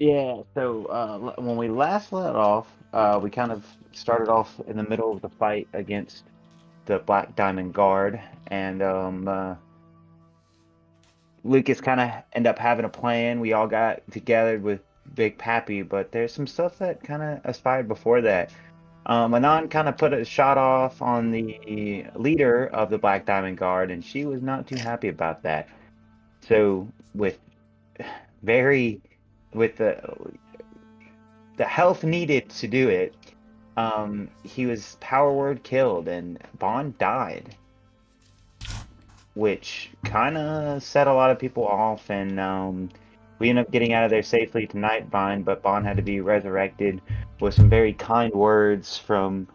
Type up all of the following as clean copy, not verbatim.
Yeah, so when we last let off, we kind of started off in the middle of the fight against the Black Diamond Guard, and Lucas kind of ended up having a plan. We all got together with Big Pappy, but there's some stuff that kind of aspired before that. Anon kind of put a shot off on the leader of the Black Diamond Guard, and she was not too happy about that. So very with the health needed to do it, he was power word killed, and Bond died, which kind of set a lot of people off, and we ended up getting out of there safely to Nightbind, but Bond had to be resurrected with some very kind words from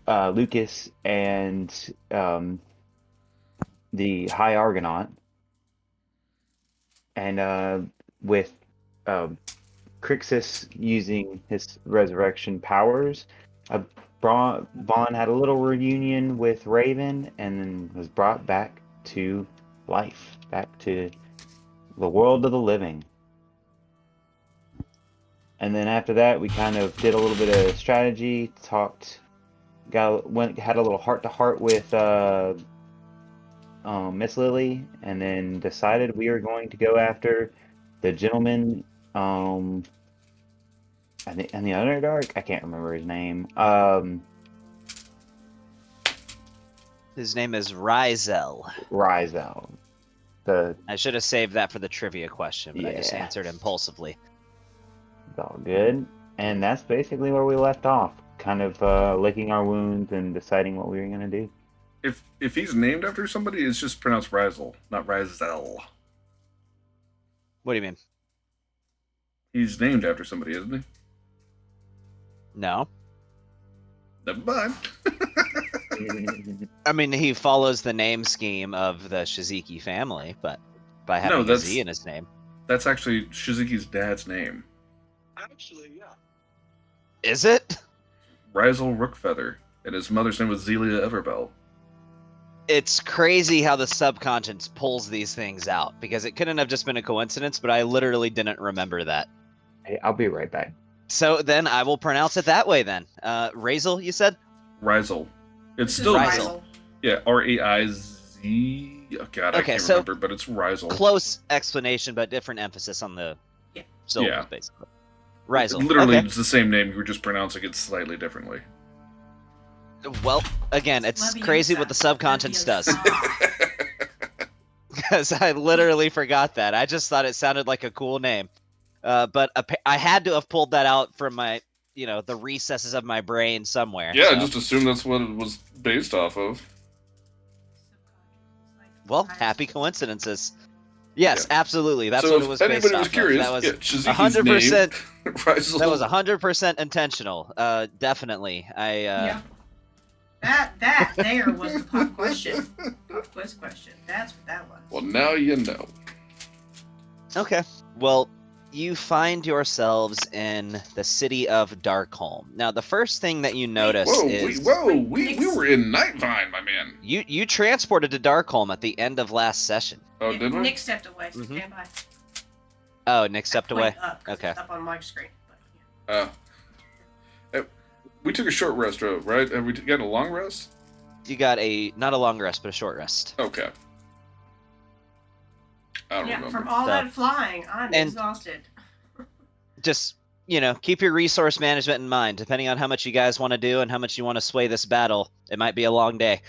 Lucas and the High Argonaut, and with uh, Crixus using his resurrection powers, uh, Bond had a little reunion with Raven and then was brought back to life, back to the world of the living. And then after that, we kind of did a little bit of strategy, had a little heart to heart with Miss Lily, and then decided we were going to go after the gentleman and the Underdark. I can't remember his name. His name is Rizel. Rizel. I should have saved that for the trivia question, but I just answered impulsively. It's all good. And that's basically where we left off. Kind of licking our wounds and deciding what we were gonna do. If he's named after somebody, it's just pronounced Rizel, not Rizel. What do you mean? He's named after somebody, isn't he? No. Never mind. I mean, he follows the name scheme of the Shiziki family, but by having a Z in his name. That's actually Shizuki's dad's name. Actually, yeah. Is it? Rizel Rookfeather, and his mother's name was Zelia Everbell. It's crazy how the subconscious pulls these things out, because it couldn't have just been a coincidence, but I literally didn't remember that. Hey, I'll be right back. So then I will pronounce it that way then. Rizel, you said? Rizel. It's still Rizel. Yeah, R-A-I-Z. Oh, God, I can't remember, but it's Rizel. Close explanation, but different emphasis on the syllables, basically. Rizel. Literally, it's the same name. You're just pronouncing it slightly differently. Well, again, it's crazy what the subconscious does. Because I literally forgot that. I just thought it sounded like a cool name. But I had to have pulled that out from my, the recesses of my brain somewhere. Yeah, so. Just assume that's what it was based off of. Well, happy coincidences. Yes, absolutely. That's what it was based off of. That was 100%. That was 100% intentional. Definitely. Yeah. That there was the pop question. Pop quiz question. That's what that was. Well, now you know. Okay. Well, you find yourselves in the city of Darkholm. Now, the first thing that you notice is... We were in Nightvine, my man. You transported to Darkholm at the end of last session. Oh, did we? Nick stepped away, so stand by. Oh, Nick stepped away? Okay. Up on my screen. We took a short rest, right? Have we got a long rest? You got not a long rest, but a short rest. Okay. I don't remember. From all that flying, I'm exhausted. Just, keep your resource management in mind. Depending on how much you guys want to do and how much you want to sway this battle, it might be a long day.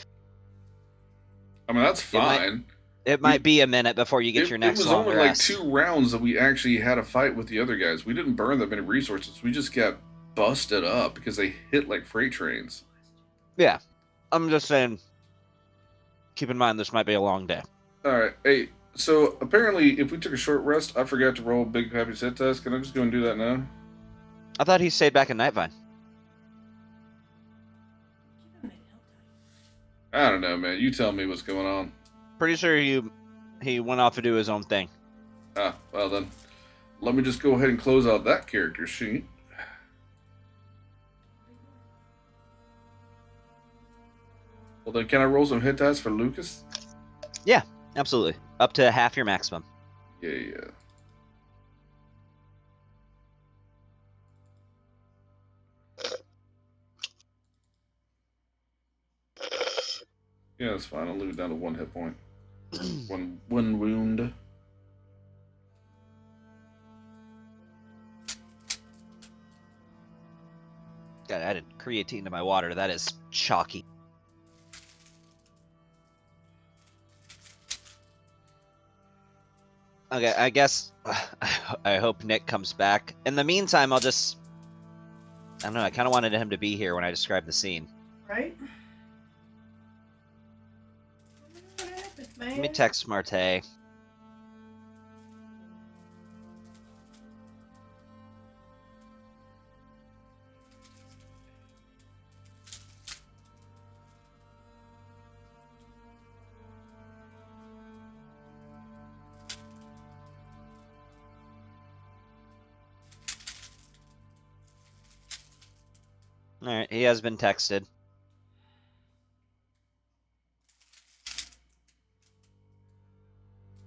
I mean, that's fine. It might be a minute before you get your next long rest. It was only like 2 rounds that we actually had a fight with the other guys. We didn't burn that many resources. We just got busted up because they hit like freight trains. Yeah. I'm just saying, keep in mind this might be a long day. Alright, hey, so apparently if we took a short rest, I forgot to roll Big Pappy's hit test. Can I just go and do that now? I thought he stayed back in Nightvine. I don't know, man. You tell me what's going on. Pretty sure he went off to do his own thing. Ah, well then. Let me just go ahead and close out that character sheet. Well then, can I roll some hit dice for Lucas? Yeah, absolutely. Up to half your maximum. Yeah. Yeah, that's fine. I'll leave it down to 1 hit point. one wound. God, I added creatine to my water. That is chalky. Okay, I guess I hope Nick comes back. In the meantime, I don't know, I kind of wanted him to be here when I described the scene. Right? What happened, man? Let me text Marte. Alright, he has been texted.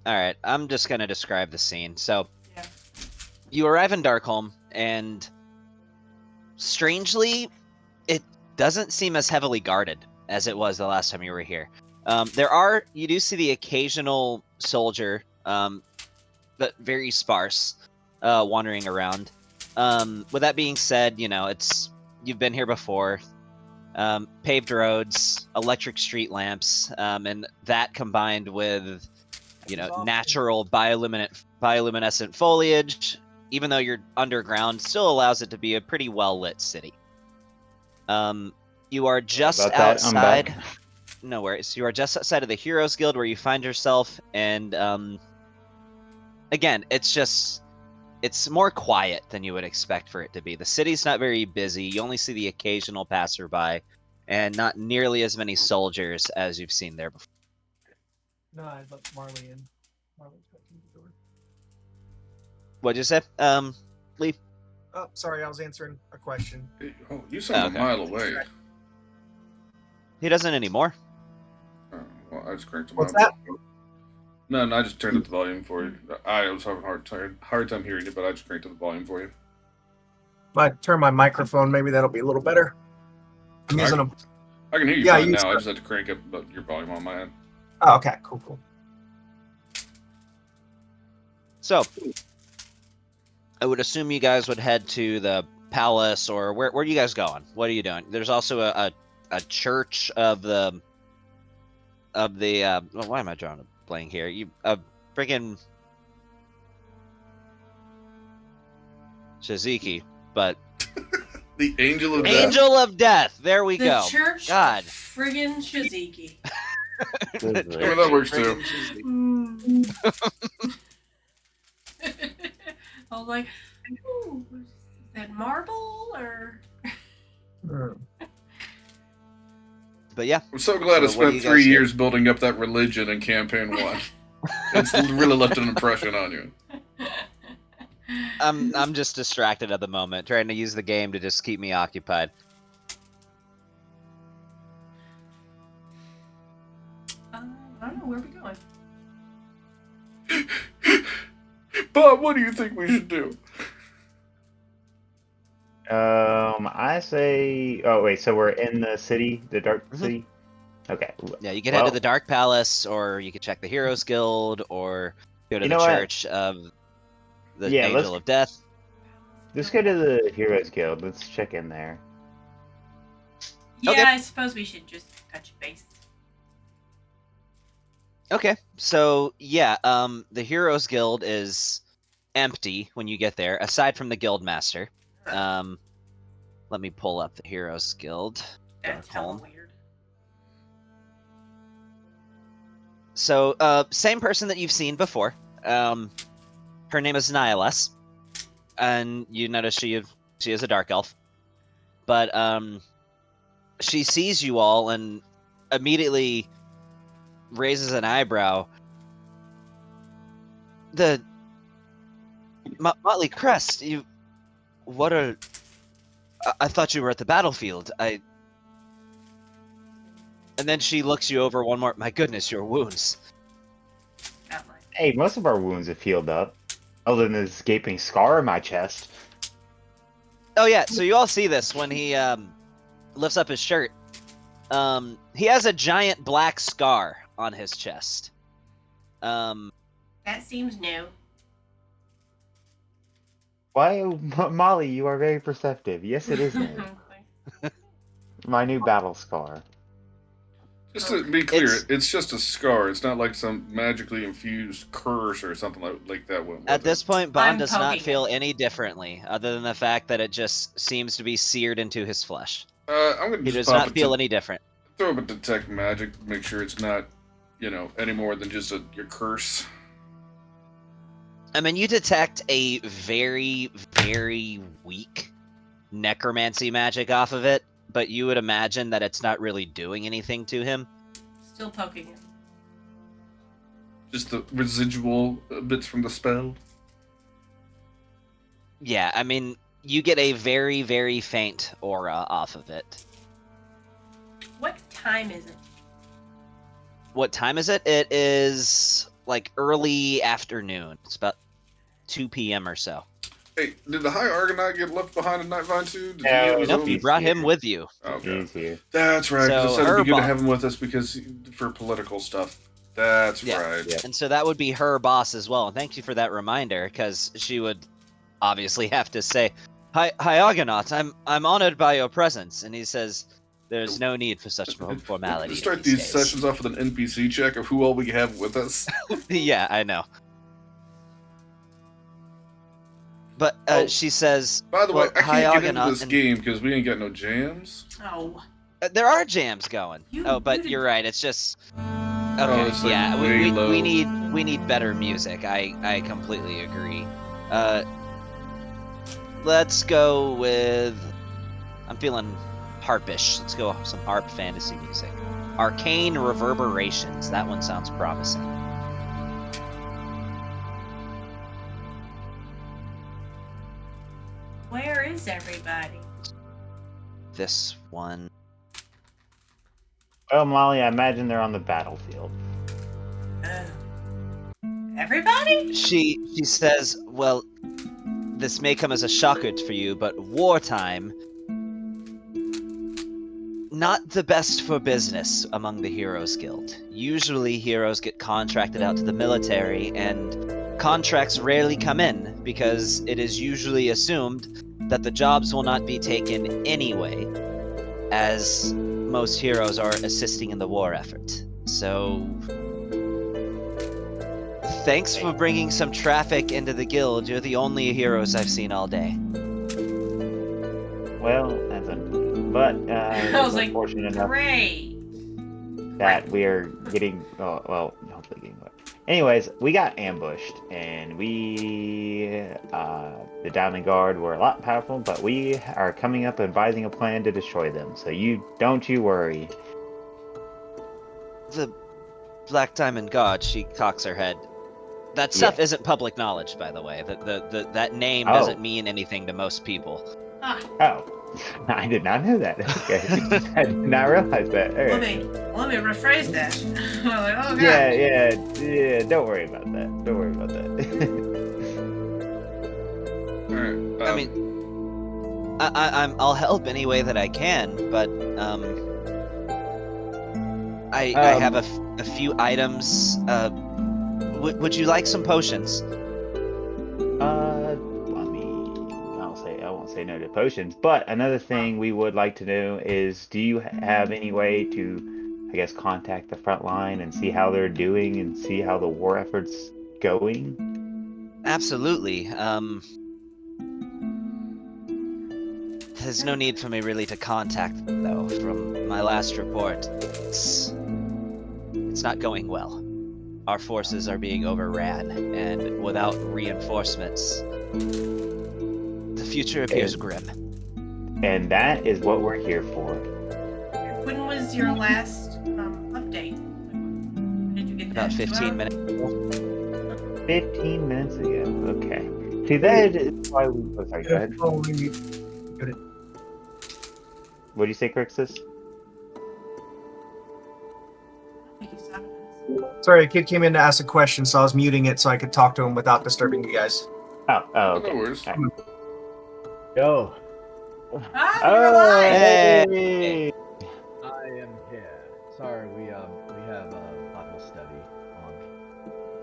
Alright, I'm just gonna describe the scene. So, Yeah. You arrive in Darkholm, and strangely, it doesn't seem as heavily guarded as it was the last time you were here. You do see the occasional soldier, but very sparse, wandering around. With that being said, you've been here before. Paved roads, electric street lamps, and that combined with, natural bioluminescent foliage, even though you're underground, still allows it to be a pretty well-lit city. You are just outside. No worries. You are just outside of the Heroes Guild where you find yourself, and again, it's more quiet than you would expect for it to be. The city's not very busy. You only see the occasional passerby, and not nearly as many soldiers as you've seen there before. No, I let Marley in. Marley's got the door. What'd you say, Lee? Oh, sorry, I was answering a question. Oh, you sound a mile away. He doesn't anymore. Oh, well, I just cranked him What's up. that? No, I just turned up the volume for you. I was having a hard time hearing you, but I just cranked up the volume for you. If I turn my microphone, maybe that'll be a little better. I'm using them. I can hear you fine now. I just had to crank up your volume on my end. Oh, okay, cool. So, I would assume you guys would head to the palace, or where are you guys going? What are you doing? There's also a church of the why am I drawing a blank here? Friggin' Shiziki, but the Angel of Death. Angel of Death. There we go. The Church God. Friggin' Shiziki. I mean, that works too. I was like, ooh, is that marble or? But yeah. I'm so glad I spent 3 years building up that religion in campaign 1. It's really left an impression on you. I'm just distracted at the moment, trying to use the game to just keep me occupied. I don't know, where are we going? Bob, what do you think we should do? I say. Oh wait, so we're in the city, the Dark City. Okay. Yeah, you could head to the Dark Palace, or you could check the Heroes Guild, or go to the Church of the Angel of Death. Let's go to the Heroes Guild. Let's check in there. Yeah, Okay. I suppose we should just touch base. Okay, so yeah, the Heroes Guild is empty when you get there, aside from the Guildmaster. Let me pull up the Heroes Guild. That's hella weird. So, same person that you've seen before. Her name is Nihilus, and you notice she is a dark elf. But she sees you all and immediately raises an eyebrow. The Motley Crest, I thought you were at the battlefield. And then she looks you over one more. My goodness, your wounds. Hey, most of our wounds have healed up, other than this gaping scar in my chest. Oh yeah, so you all see this when he lifts up his shirt. He has a giant black scar on his chest. That seems new. Why, Molly? You are very perceptive. Yes, it is new. My new battle scar. Just to be clear, It's- it's just a scar. It's not like some magically infused curse or something like that went with At this it. point, Bond I'm does not poking feel it. any differently, other than the fact that it just seems to be seared into his flesh. I'm gonna He just does pop not it feel to, any different. throw up a detect magic to make sure it's not, any more than just your curse. I mean, you detect a very, very weak necromancy magic off of it, but you would imagine that it's not really doing anything to him. Still poking him. Just the residual bits from the spell. Yeah, I mean, you get a very, very faint aura off of it. What time is it? What time is it? It is like early afternoon. It's about 2 p.m. or so. Hey, did the High Argonaut get left behind in Nightvine too? Did he No, have his Nope, own? you he's brought him here. with you. Okay. He's here. That's right, because So it said it'd be good to her have him with us because for political stuff. That's Yeah. right. Yeah. And so that would be her boss as well. And thank you for that reminder, because she would obviously have to say, "Hi, Argonaut, I'm honored by your presence." And he says, "There's no need for such formality." Let's in start these these days." sessions off with an NPC check of who all we have with us. Yeah, I know. But Oh, she says, By the way, well, I hi, can't get into Argonaut, this and- game because we ain't got no jams. Oh. There are jams going. You- Oh, but you you're did- right. It's just okay. it's, like, yeah, way low. we need better music. I completely agree. Let's go with. I'm feeling harpish. Let's go with some harp fantasy music. Arcane Reverberations. That one sounds promising. Where is everybody? This one. Well, Molly, I imagine they're on the battlefield. Everybody? She says, "Well, this may come as a shocker for you, but wartime not the best for business among the Heroes Guild. Usually heroes get contracted out to the military, and contracts rarely come in because it is usually assumed that the jobs will not be taken anyway, as most heroes are assisting in the war effort. So thanks for bringing some traffic into the guild. You're the only heroes I've seen all day." Well, that's unfortunate. But I was it's like, unfortunate enough great. that we're getting, well, hopefully getting away. Anyways, we got ambushed, and the Diamond Guard were a lot powerful, but we are coming up advising a plan to destroy them. So don't you worry. The Black Diamond God, she cocks her head. That stuff isn't public knowledge, by the way. That name Oh. doesn't mean anything to most people. Ah, Oh, I did not know that. Okay, I did not realize that. All let right. me rephrase that. I'm like, oh god. Yeah. Don't worry about that. Don't worry about that. Alright. I mean, I'll help any way that I can, but I have a few items. Would you like some potions? I won't say no to potions. But another thing we would like to know is, do you have any way to, I guess, contact the front line and see how they're doing and see how the war effort's going? Absolutely. There's no need for me really to contact them, though. From my last report, it's not going well. Our forces are being overran, and without reinforcements, the future appears grim. And that is what we're here for. When was your last update? When did you get About that? 15 minutes. 15 minutes ago. Okay. See, that is why we. Oh, sorry, go ahead. What do you say, Crixus? Sorry, a kid came in to ask a question, so I was muting it so I could talk to him without disturbing you guys. Oh, No okay. worries. All right. Yo, Ah, you're alive! Hey. Hey! I am sorry, we have Bible study on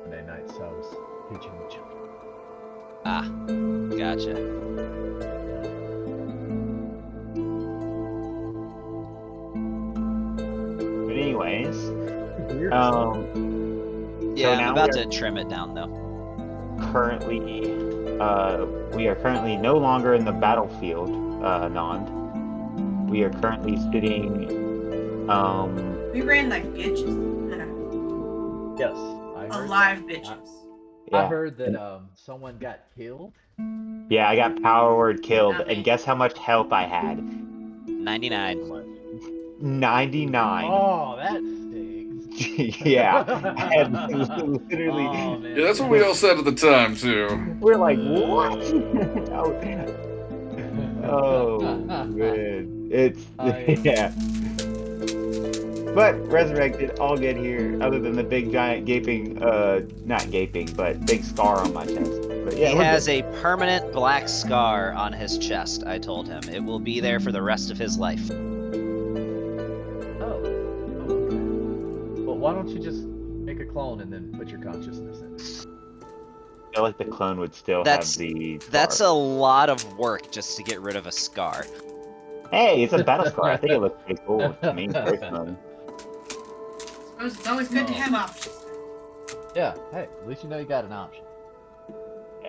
Monday night, so I was teaching the children. Ah, gotcha. But anyways, Weird. Yeah, I'm now about we to trim it down though. currently, we are currently no longer in the battlefield, Nand. We are currently sitting, We ran like bitches. Yes, I heard. Alive bitches. I yeah, heard that someone got killed. yeah, I got power word killed, Not me. and guess how much health I had? 99. 99. Oh, that stings. Yeah, and literally, Oh, man. Yeah, that's what we all said at the time too. we're like, what? Oh, man, it's yeah. But resurrected, all good here. Other than the big giant gaping, not gaping, but big scar on my chest. But yeah, He we're has good. a permanent black scar on his chest, I told him. It will be there for the rest of his life. Oh, okay. Well, why don't you just make a clone and then put your consciousness in it? I feel like the clone would still That's- have the. That's scar. a lot of work just to get rid of a scar. Hey, it's a battle scar. I think it looks pretty cool to me personally. It's always good to have options. Yeah. Hey, at least you know you got an option.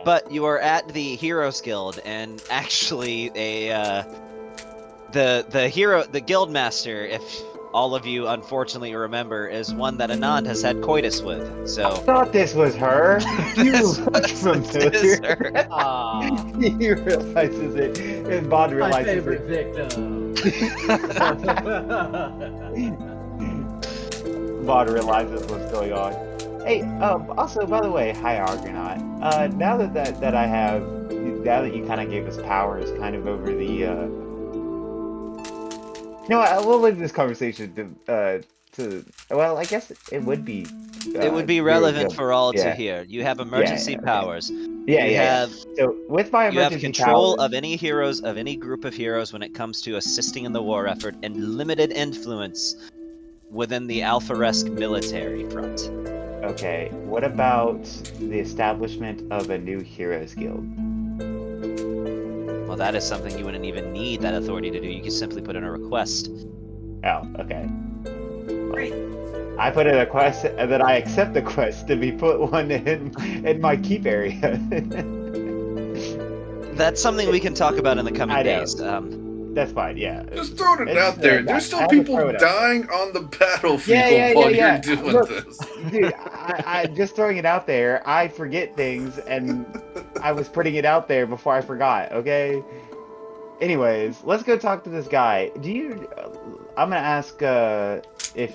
But you are at the Heroes Guild, and actually, the guild master, if all of you unfortunately remember, is one that Anand has had coitus with. I So thought this was her. You This look was familiar. her. Ah, He realizes it, and Bond my realizes favorite it. victim. Bond realizes what's going on. Hey, also, by the way, hi Argonaut. Now that I have, now that you kind of gave us powers, kind of over the, we'll leave this conversation to, well, I guess it would be. It would be Hero relevant Guild. for all to Yeah. hear. You have emergency okay. powers. Yeah, you yeah, have yeah. So with my you have emergency control powers, of any heroes of any group of heroes when it comes to assisting in the war effort, and limited influence within the Alpharesk military front. okay, what about the establishment of a new Heroes Guild? Well, that is something you wouldn't even need that authority to do. You could simply put in a request. Oh, okay. Great. I put in a request, and then I accept the quest to be put one in my keep area. That's something we can talk about in the coming I know. days. That's fine, yeah. Just throwing it It's, out there. I There's still had to people throw it out there. dying on the battlefield Yeah, while yeah. you're doing Look, this. Dude, I just throwing it out there. I forget things, and I was putting it out there before I forgot. Okay. Anyways, let's go talk to this guy. I'm gonna ask if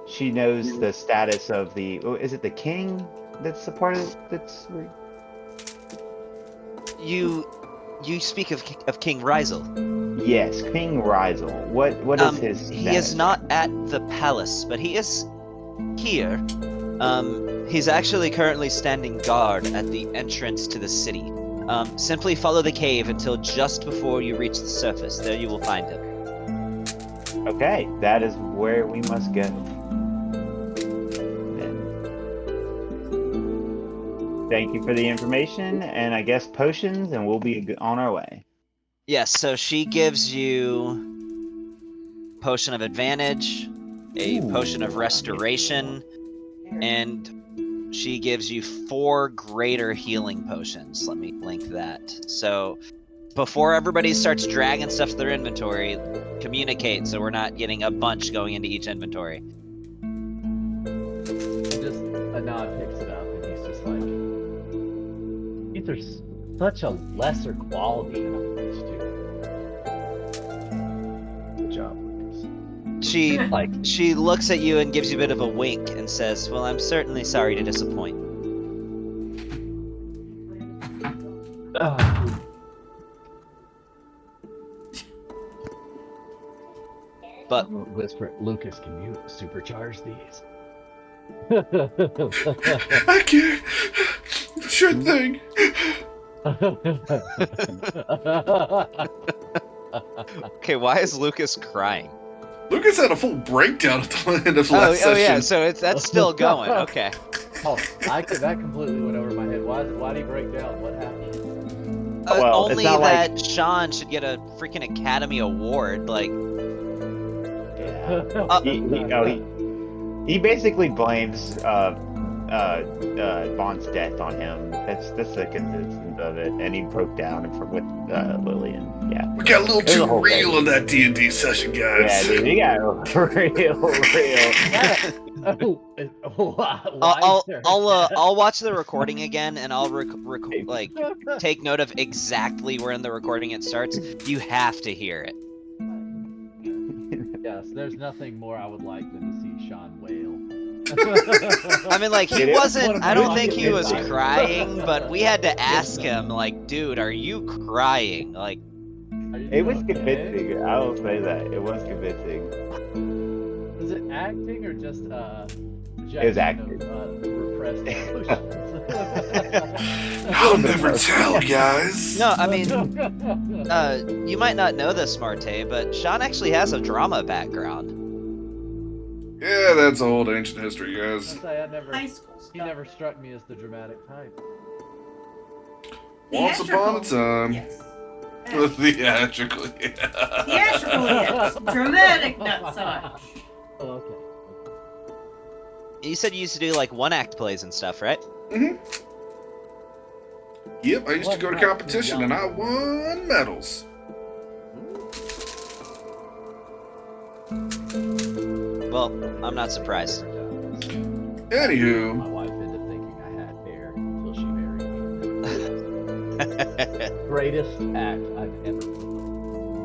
she knows the status of the. Is it the king that's a part of that's? You speak of King Rizel. Yes, King Rizel. What is his status? He is not at the palace, but he is here. He's actually currently standing guard at the entrance to the city. Simply follow the cave until just before you reach the surface. There you will find him. Okay, that is where we must go. Then. Thank you for the information, and I guess potions, and we'll be on our way. Yes, so she gives you potion of advantage, a Ooh. potion of restoration, and she gives you 4 greater healing potions. Let me link that. So before everybody starts dragging stuff to their inventory, communicate so we're not getting a bunch going into each inventory. And just a nod picks it up, and he's just like, these are such a lesser quality than these two. Good job, Lucas. She looks at you and gives you a bit of a wink and says, "Well, I'm certainly sorry to disappoint." But Whisper, Lucas, can you supercharge these? I can't. Sure thing. okay, why is Lucas crying? Lucas had a full breakdown at the end of last Oh yeah, session. so that's still going. Okay. Oh, that completely went over my head. Why did he break down? What happened? Well, it's Only not like- that Sean should get a freaking Academy Award. Like, He basically blames Bond's death on him. That's the consistency of it, and he broke down with Lillian. Yeah. We got a little There's a too whole real thing. in that D&D session, Yeah, guys. dude, he got real. I'll watch the recording again, and I'll take note of exactly where in the recording it starts. You have to hear it. Yes, there's nothing more I would like than to see Sean wail. I mean, like, he It is wasn't. I don't think he was Midnight. crying, but we had to ask him, like, dude, are you crying? Like, It was convincing. I will say that it was convincing. Was it acting or just It was acting. Repressed emotions? I'll never tell, guys. no, I mean, you might not know this, Marte, but Sean actually has a drama background. Yeah, that's old ancient history, guys. High school stuff. He never struck me as the dramatic type. Once upon a time. Yes. Theatrical, yeah. Theatrical, yes. Dramatic, not so much. Oh, okay. You said you used to do, like, one-act plays and stuff, right? Mm-hmm. Yep, I used to What go to happened, competition and I won medals. Well, I'm not surprised. My Anywho, wife into thinking I had hair until she married me. Greatest act I've ever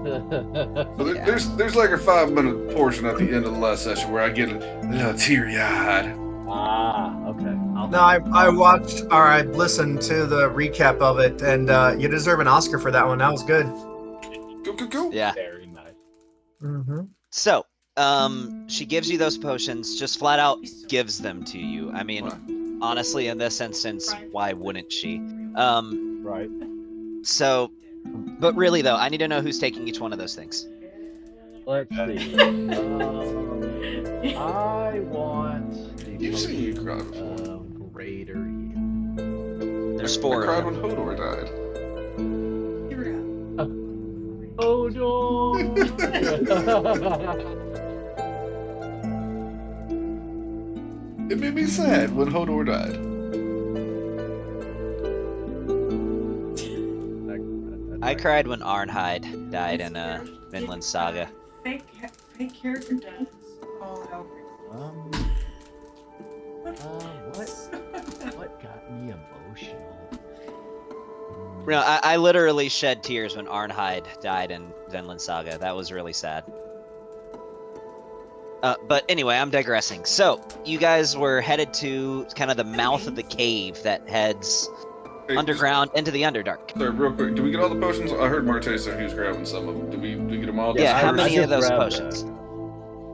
so there's like a 5-minute portion at the end of the last session where I get a little teary-eyed. Ah, okay. No, I watched or I listened to the recap of it, and you deserve an Oscar for that one. That was good. Go. Yeah. Very nice. Mm-hmm. So, she gives you those potions, just flat out gives them to you. I mean, honestly, in this instance, why wouldn't she? Right. So, but really though, I need to know who's taking each one of those things. Let's see. I want the You've seen you cry potion before. of greater heal. There's I 4 cried of when them. Hodor died. Here we go. Oh no! It made me sad when Hodor died. I cried when Arnheid died in Vinland Saga. Fake character deaths. All out. What got me emotional? No, I literally shed tears when Arnheid died in Vinland Saga. That was really sad. But anyway, I'm digressing. So, you guys were headed to kind of the mouth of the cave that heads Hey, underground into the Underdark. Sorry, real quick. Did we get all the potions? I heard Marte say he was grabbing some of them. Did we get them all? Yeah, I how many just of those grabbed, potions?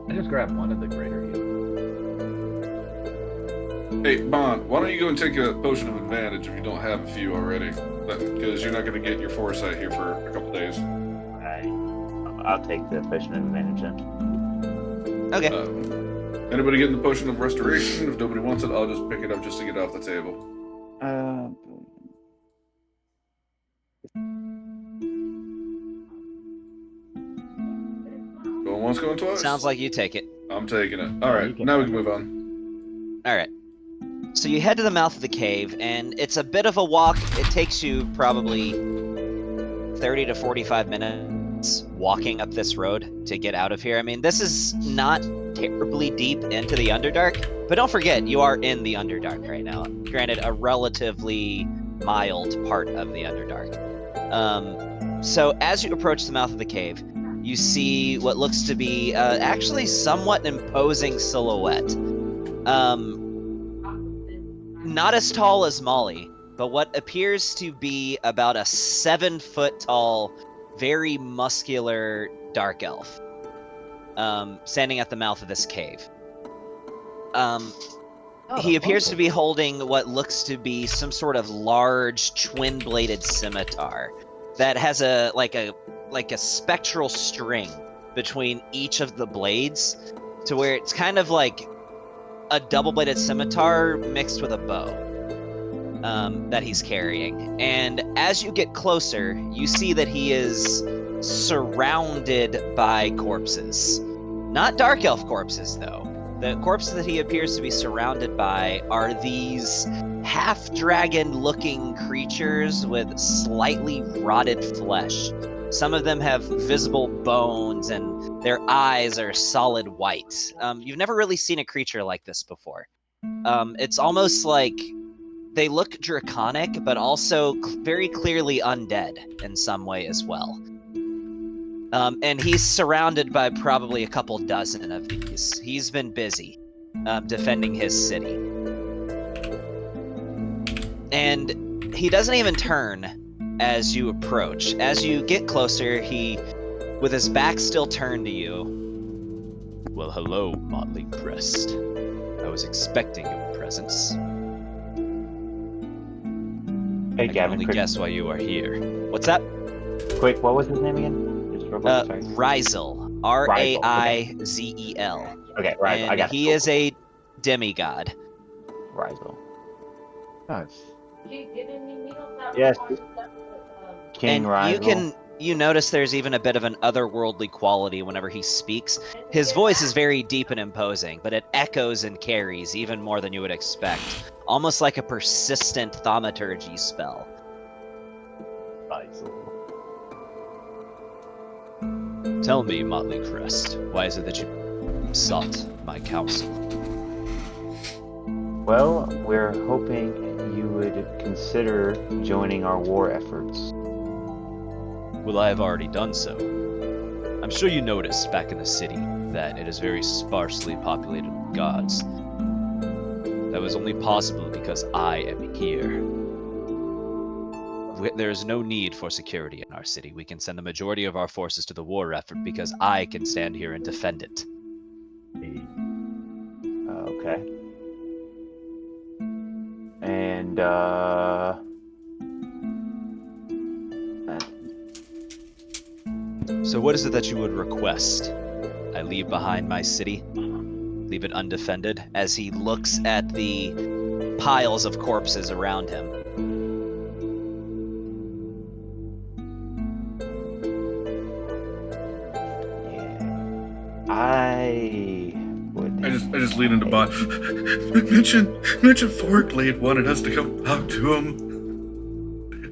I just grabbed one of the greater heal. Hey, Bond, why don't you go and take a potion of advantage if you don't have a few already? Because you're not going to get your foresight here for a couple days. I'll take the potion of advantage then. Okay. Anybody getting the potion of restoration? If nobody wants it, I'll just pick it up just to get it off the table. Going once, going twice? Sounds like you take it. I'm taking it. Alright, now we can move on. Alright. So you head to the mouth of the cave, and it's a bit of a walk. It takes you probably 30 to 45 minutes walking up this road to get out of here. I mean, this is not terribly deep into the Underdark, but don't forget, you are in the Underdark right now. Granted, a relatively mild part of the Underdark. So as you approach the mouth of the cave, you see what looks to be actually somewhat imposing silhouette. Not as tall as Molly, but what appears to be about a 7-foot tall, very muscular dark elf, standing at the mouth of this cave. He appears to be holding what looks to be some sort of large twin-bladed scimitar that has a spectral string between each of the blades to where it's kind of like a double-bladed scimitar mixed with a bow that he's carrying. And as you get closer, you see that he is surrounded by corpses. Not Dark Elf corpses, though. The corpses that he appears to be surrounded by are these half-dragon-looking creatures with slightly rotted flesh. Some of them have visible bones, and their eyes are solid white. You've never really seen a creature like this before. It's almost like they look draconic, but also very clearly undead in some way as well. And he's surrounded by probably a couple dozen of these. He's been busy defending his city. And he doesn't even turn as you approach. As you get closer, he, with his back still turned to you. Well, hello, Motley Crest. I was expecting your presence. Hey, I can Gavin, only quick, guess why you are here. What's that? quick, what was his name again? Just real quick, sorry. Raizel. R-A-I-Z-E-L. Okay, right. And I got he is a demigod. Rizel. Nice. Yes. King And Rizel. you notice there's even a bit of an otherworldly quality whenever he speaks. His voice is very deep and imposing, but it echoes and carries even more than you would expect. Almost like a persistent thaumaturgy spell. Rizel. Tell me, Motley Crest, why is it that you sought my counsel? Well, we're hoping you would consider joining our war efforts. Well, I have already done so. I'm sure you noticed back in the city that it is very sparsely populated with gods. That was only possible because I am here. There is no need for security in our city. We can send the majority of our forces to the war effort because I can stand here and defend it. Okay. And, So what is it that you would request? I leave behind my city? Leave it undefended? As he looks at the piles of corpses around him. yeah. I would. I just lean into Bond. mention Forklade wanted us to come talk to him.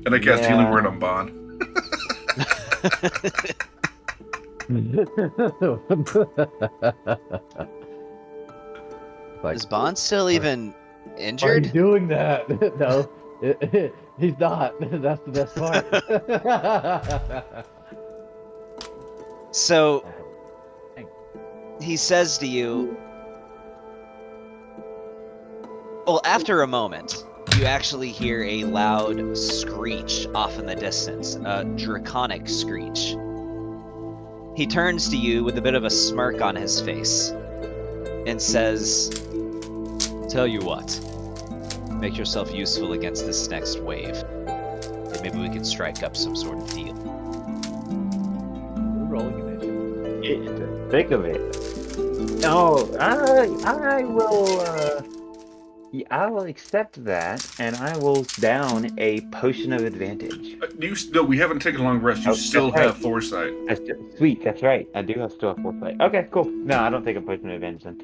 And I cast Healing Word on Bond. Like, Is Bond still even why are you injured? doing that? No, he's not. That's the best part. So he says to you, well, after a moment, you actually hear a loud screech off in the distance, a draconic screech. He turns to you with a bit of a smirk on his face and says, tell you what, make yourself useful against this next wave, and maybe we can strike up some sort of deal. We're rolling initiative. Think of it. No, I will. I will accept that, and I will down a potion of advantage. No, we haven't taken a long rest. You Oh, still that's right. have foresight. Sweet, that's right. I do still have foresight. Okay, cool. No, I don't take a potion of advantage then.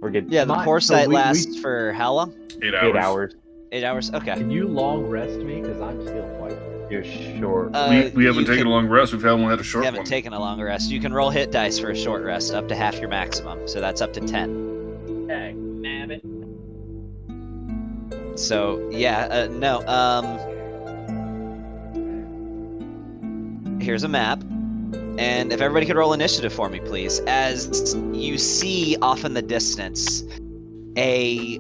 We're good. Yeah, the Mine- foresight so we- lasts for how long? 8 hours. 8 hours. 8 hours? Okay. Can you long rest me? Because I'm still quite. You're short. We haven't you taken can- a long rest. We've only had a You short haven't one. taken a long rest. You can roll hit dice for a short rest, up to half your maximum. So that's up to 10. Dang, nabbit. So yeah, no. Here's a map, and if everybody could roll initiative for me, please. As you see off in the distance, a.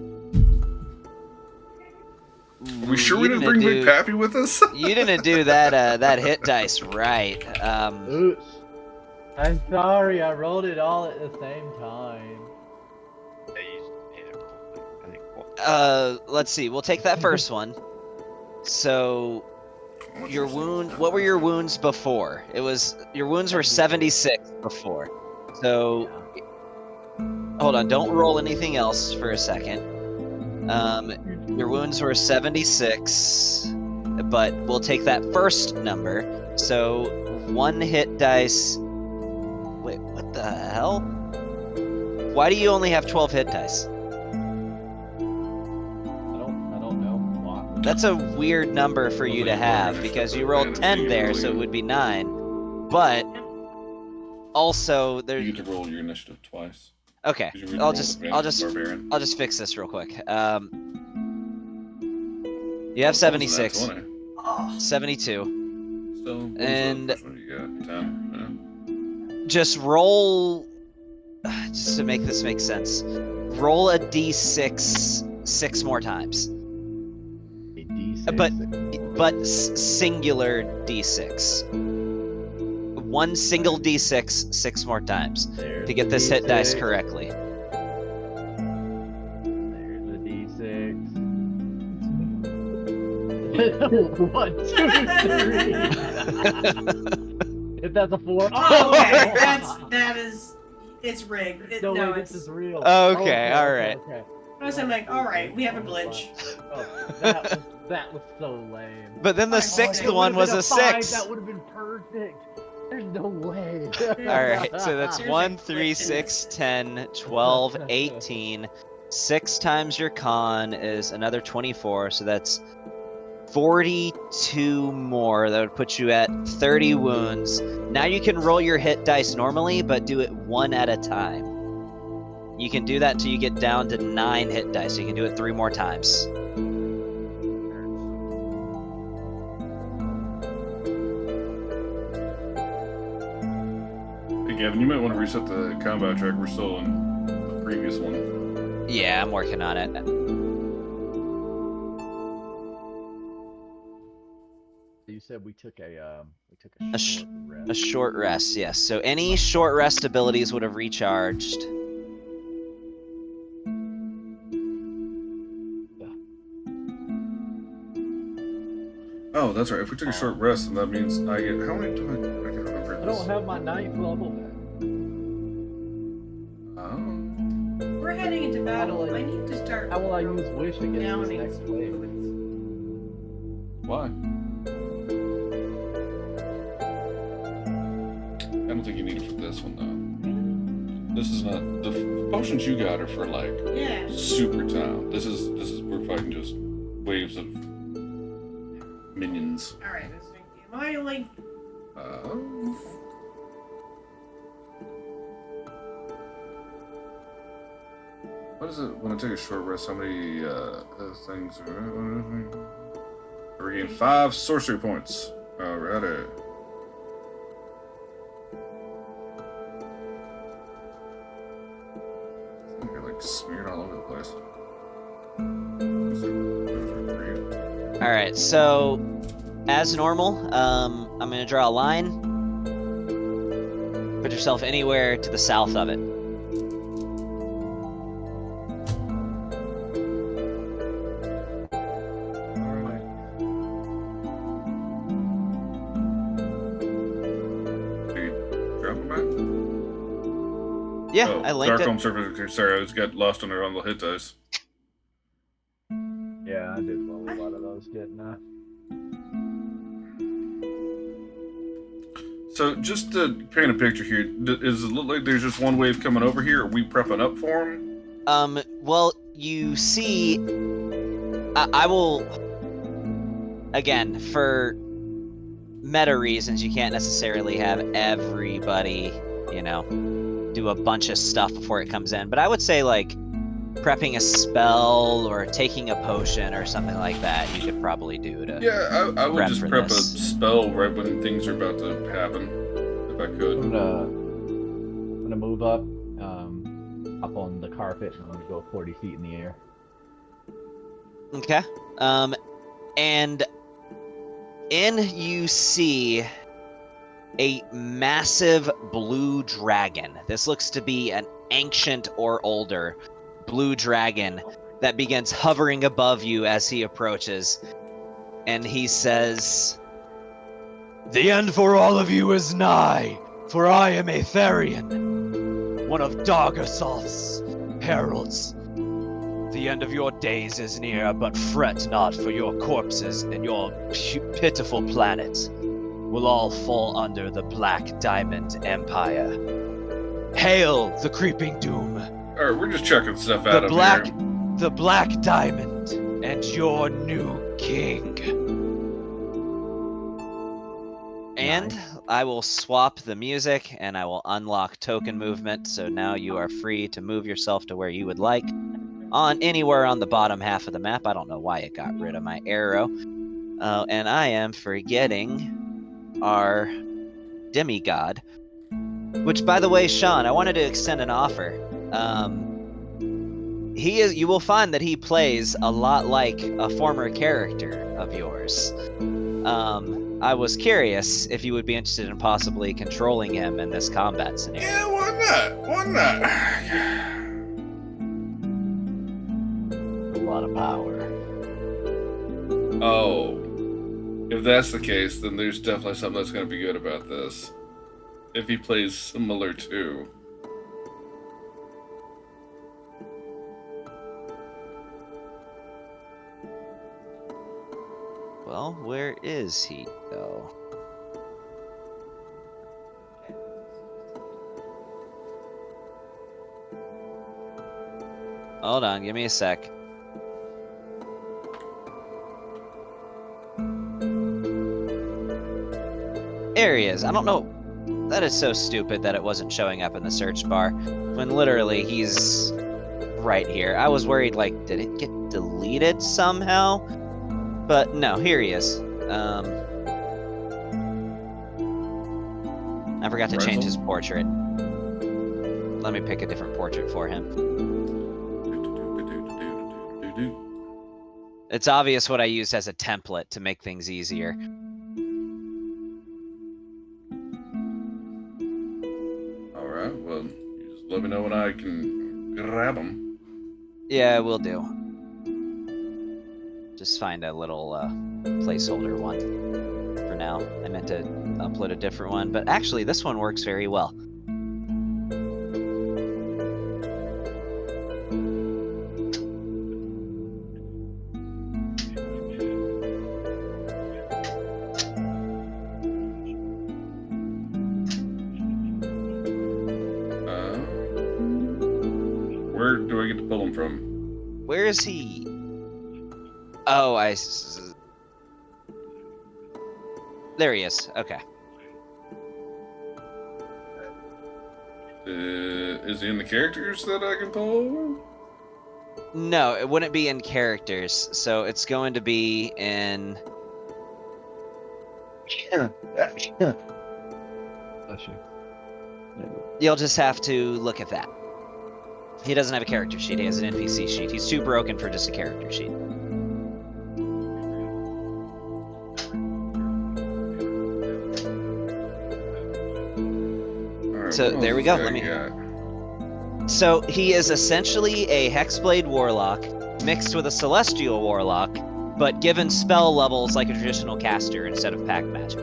Are we sure we You didn't bring Big Pappy with us? You didn't do that that hit dice right. Oops. I'm sorry, I rolled it all at the same time. Let's see. We'll take that first one. So, your wound. What were your wounds before? It was your wounds were 76 before. So, hold on. Don't roll anything else for a second. Your wounds were 76, but we'll take that first number. So, 1 hit dice. Wait, what the hell? Why do you only have 12 hit dice? I don't know. Why? That's a weird number for you to have because you rolled 10 there, so it would be 9. But also there. You get to roll your initiative twice. Okay, 'Cause you I'll rolled just advantage barbarian. I'll just fix this real quick. You have Oh, 76, 20. Oh, 72. So, what was And- the first one you got? 10. Just roll, just to make this make sense. Roll a d6 6 more times, A D6. but singular d6. One single d6 6 more times There's to get the this hit dice D6. correctly. There's the D6. 1, 2, 3. If that's a 4. oh, okay. It's rigged. No, No, wait, it's. this is real. Okay, alright. Okay. I was like, all right, we have a glitch. Oh, that was so lame. But then the Oh, sixth it one was would've a been 5, 6. That would have been perfect. There's no way. Alright, so that's There's a 1, glitch 3, in 6, 10, 12, 18. 6 times your con is another 24, so that's 42 more. That would put you at 30 wounds. Now you can roll your hit dice normally, but do it 1 at a time. You can do that until you get down to 9 hit dice. So you can do it 3 more times. Hey, Gavin, you might want to reset the combat track. We're still in the previous one. Yeah, I'm working on it. You said we took a sh- short rest. A short rest, yes. So any short rest abilities would have recharged. Oh, that's right. If we took a short rest, then that means I get. How many do I can't remember I this. don't have my 9th level. Oh. We're heading into battle. I need to start. How will I use wish against this downing next some wave? fluids. Why? I don't think you need it for this one though. This is not the potions you got are for like Yeah. super town. This is we're fighting just waves of minions. All right. Am I like? What is it when I take a short rest? How many things? I regain 5 sorcery points. Alrighty. You're like smeared all over the place. All right, so as normal, I'm gonna draw a line. Put yourself anywhere to the south of it. Drop them back? Yeah, Oh, I linked it. Darkholm Surface. Sorry, I just got lost on the hit dice. Yeah, I did roll a lot of those, didn't I? So, just to paint a picture here, does it look like there's just one wave coming over here? Are we prepping up for him? Well, you see, I will, again, for meta reasons, you can't necessarily have everybody, do a bunch of stuff before it comes in. But I would say, like, prepping a spell or taking a potion or something like that, you could probably do to. Yeah, I would prep just for prep this. a spell right when things are about to happen, if I I'm could. gonna move up on the carpet, and I'm gonna go 40 feet in the air. Okay. And in you see a massive blue dragon. This looks to be an ancient or older blue dragon that begins hovering above you as he approaches. And he says, "The end for all of you is nigh, for I am a Therian. one of Dargasoth's heralds. The end of your days is near, but fret not, for your corpses and your pitiful planet will all fall under the Black Diamond Empire. Hail the creeping doom! Alright, we're just checking stuff out here. The Black Diamond and your new king. And I will swap the music and I will unlock token movement, so now you are free to move yourself to where you would like. On anywhere on the bottom half of the map. I don't know why it got rid of my arrow. And I am forgetting our demigod. Which, by the way, Sean, I wanted to extend an offer. You will find that he plays a lot like a former character of yours. I was curious if you would be interested in possibly controlling him in this combat scenario. Yeah, why not? Why not? A lot of power. Oh. If that's the case, then there's definitely something that's going to be good about this. If he plays similar to. Well, where is he, though? Hold on, give me a sec. There he is. I don't know. That is so stupid that it wasn't showing up in the search bar when literally he's right here. I was worried, like, did it get deleted somehow? But no, here he is. I forgot to change his portrait. Let me pick a different portrait for him. It's obvious what I used as a template to make things easier. Alright, well, you just let me know when I can grab him. Yeah, will do. Just find a little placeholder one for now. I meant to upload a different one, but actually this one works very well. Where do I get to pull him from? Where is he? Oh, there he is. Okay. Is he in the characters that I can pull? No, it wouldn't be in characters, so it's going to be in... You'll just have to look at that. He doesn't have a character sheet, he has an NPC sheet. He's too broken for just a character sheet. Alright, So, there we go, let me- So he is essentially a Hexblade Warlock mixed with a Celestial Warlock, but given spell levels like a traditional caster instead of pack magic.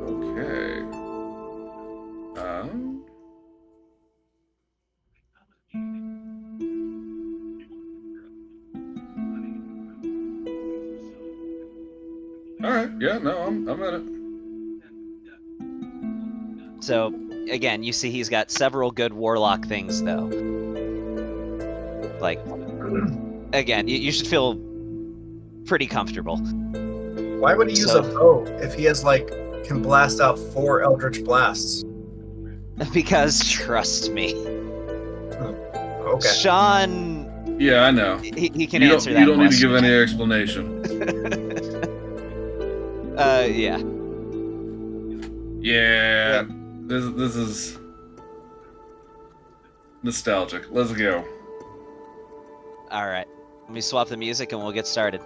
Okay. Alright, yeah, no, I'm at it. So, again, you see he's got several good Warlock things, though. Like, again, you should feel pretty comfortable. Why would he use a bow if he has can blast out 4 Eldritch Blasts? Because, trust me, Okay. Sean, Yeah, I know. he can You answer that don't, you don't need to question. give any explanation. Yeah. Yeah, this is nostalgic. Let's go. Alright. Let me swap the music and we'll get started.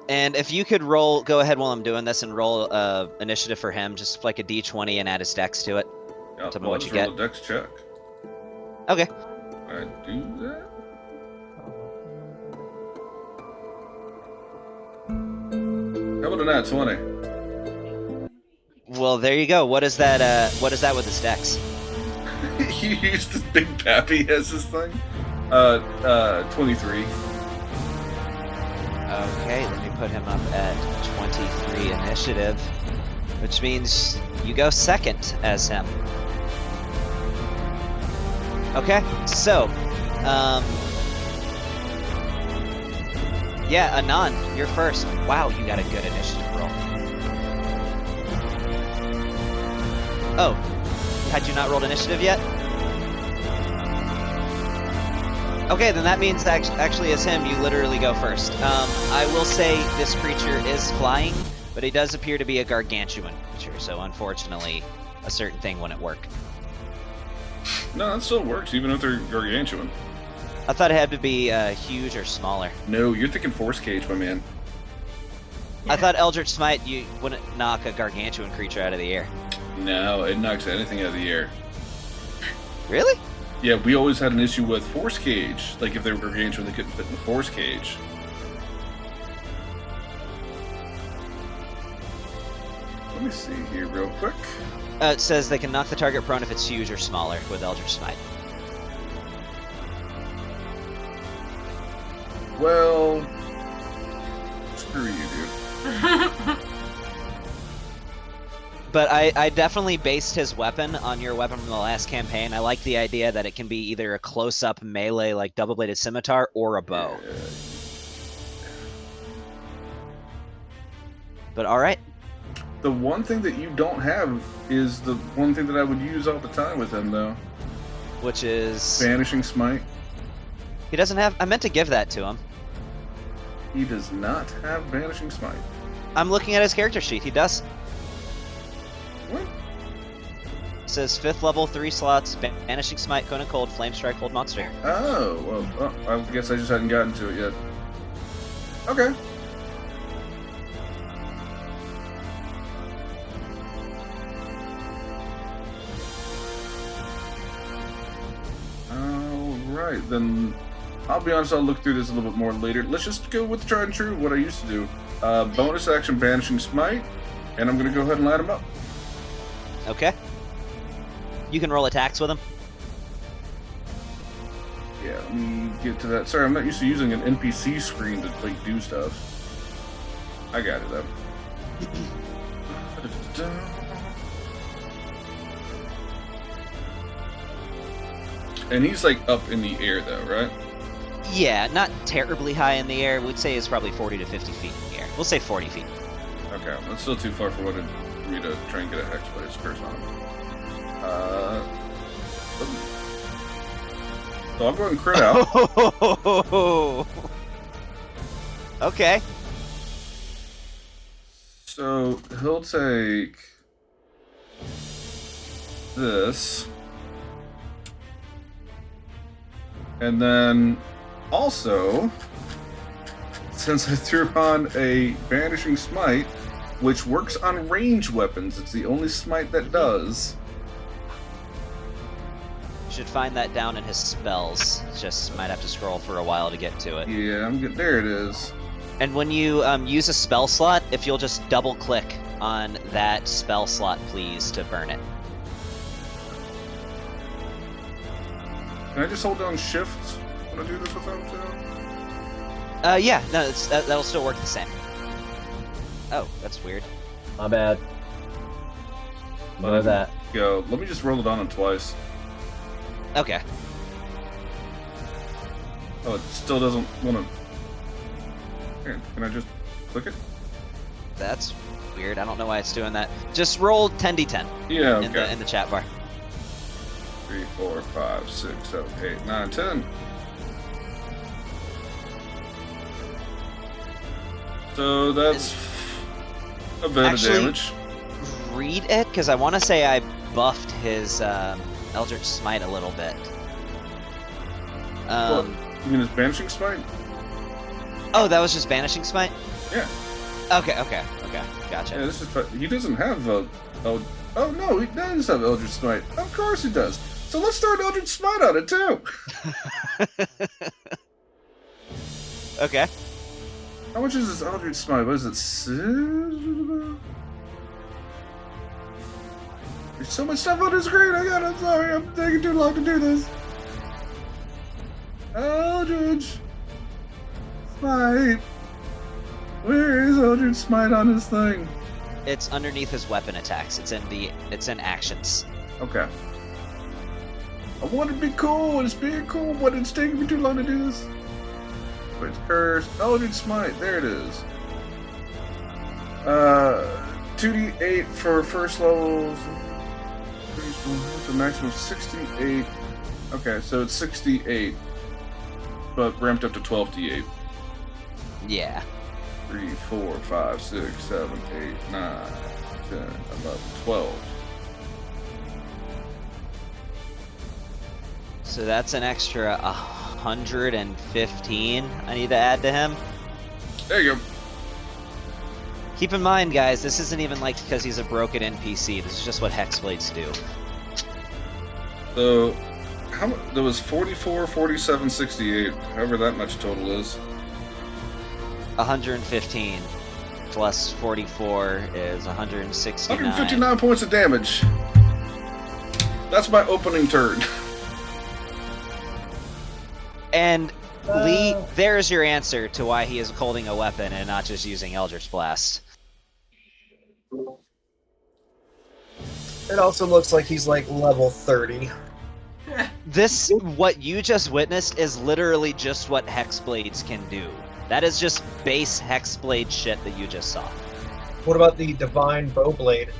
And if you could go ahead while I'm doing this and roll initiative for him, just like a d20 and add his dex to it. Yeah, Tell me I'll what just you roll get. a dex check. Okay. I do that. How about a nat 20? Well, there you go. What is that? What is that with the stacks? You used the Big Pappy as this thing? 23. Okay, let me put him up at 23 initiative, which means you go second as him. Okay, so, yeah, Anon, you're first. Wow, you got a good initiative roll. Oh, had you not rolled initiative yet? Okay, then that means actually as him, you literally go first. I will say this creature is flying, but he does appear to be a gargantuan creature, so unfortunately, a certain thing wouldn't work. No, that still works, even if they're gargantuan. I thought it had to be huge or smaller. No, you're thinking Force Cage, my man. I thought Eldritch Smite, you wouldn't knock a gargantuan creature out of the air. No, it knocks anything out of the air. Really? Yeah, we always had an issue with Force Cage. Like, if they were gargantuan, they couldn't fit in the Force Cage. Let me see here real quick. It says they can knock the target prone if it's huge or smaller with Eldritch Smite. Well, screw you, dude. But I definitely based his weapon on your weapon from the last campaign. I like the idea that it can be either a close-up melee like double-bladed scimitar or a bow. But alright. The one thing that you don't have is the one thing that I would use all the time with him, though. Which is... Vanishing Smite. He doesn't have... I meant to give that to him. He does not have Vanishing Smite. I'm looking at his character sheet. He does. What? It says 5th level, 3 slots, Vanishing Smite, Cone of Cold, Flame Strike, Hold Monster. Oh, well, I guess I just hadn't gotten to it yet. Okay. Alright, then I'll be honest, I'll look through this a little bit more later. Let's just go with the tried and true, what I used to do. Bonus action Banishing Smite, and I'm going to go ahead and light him up. Okay. You can roll attacks with him. Yeah, let me get to that. Sorry, I'm not used to using an NPC screen to like do stuff. I got it, though. And he's like up in the air, though, right? Yeah, not terribly high in the air. We'd say it's probably 40 to 50 feet in the air. We'll say 40 feet. Okay, that's still too far for me to try and get a Hexblade's Curse on him. So I'll go ahead and crit out. Okay. So he'll take this. And then also, since I threw on a Vanishing Smite, which works on range weapons, it's the only smite that does. You should find that down in his spells. Just might have to scroll for a while to get to it. Yeah, I'm good. There it is. And when you use a spell slot, if you'll just double click on that spell slot, please, to burn it. Can I just hold down Shift when I do this with him too? Yeah, no, that'll still work the same. Oh, that's weird. My bad. Know that. Go. Let me just roll it on him twice. Okay. Oh, it still doesn't want to. Here, can I just click it? That's weird. I don't know why it's doing that. Just roll 10d10 Yeah, okay. in the chat bar. 3, 4, 5, 6, 7, 8, 9, 10. So that's a bit of damage. Read it, because I want to say I buffed his Eldritch Smite a little bit. You mean his Banishing Smite? Oh, that was just Banishing Smite? Yeah. Okay, gotcha. Yeah, this is. He doesn't have a. Oh no, he does have Eldritch Smite. Of course he does. So let's throw an Eldritch Smite on it too. Okay. How much is this Eldritch Smite? What is it? There's so much stuff on the screen. I'm sorry. I'm taking too long to do this. Eldritch Smite. Where is Eldritch Smite on this thing? It's underneath his weapon attacks. It's in actions. Okay. I want to be cool. It's being cool, but it's taking me too long to do this. Wait, it's cursed. Eldritch Smite. There it is. 2d8 for first levels. It's a maximum of 68. Okay, so it's 68, but ramped up to 12d8. Yeah. 3, 4, 5, 6, 7, 8, 9, 10, 11, 12. So that's an extra 115 I need to add to him. There you go. Keep in mind, guys, this isn't even like because he's a broken NPC. This is just what Hexblades do. So, there was 44, 47, 68. However that much total is. 115 plus 44 is 169. 159 points of damage. That's my opening turn. And Lee, there's your answer to why he is holding a weapon and not just using Eldritch Blast. It also looks like he's like level 30. This, what you just witnessed, is literally just what Hexblades can do. That is just base Hexblade shit that you just saw. What about the Divine Bowblade?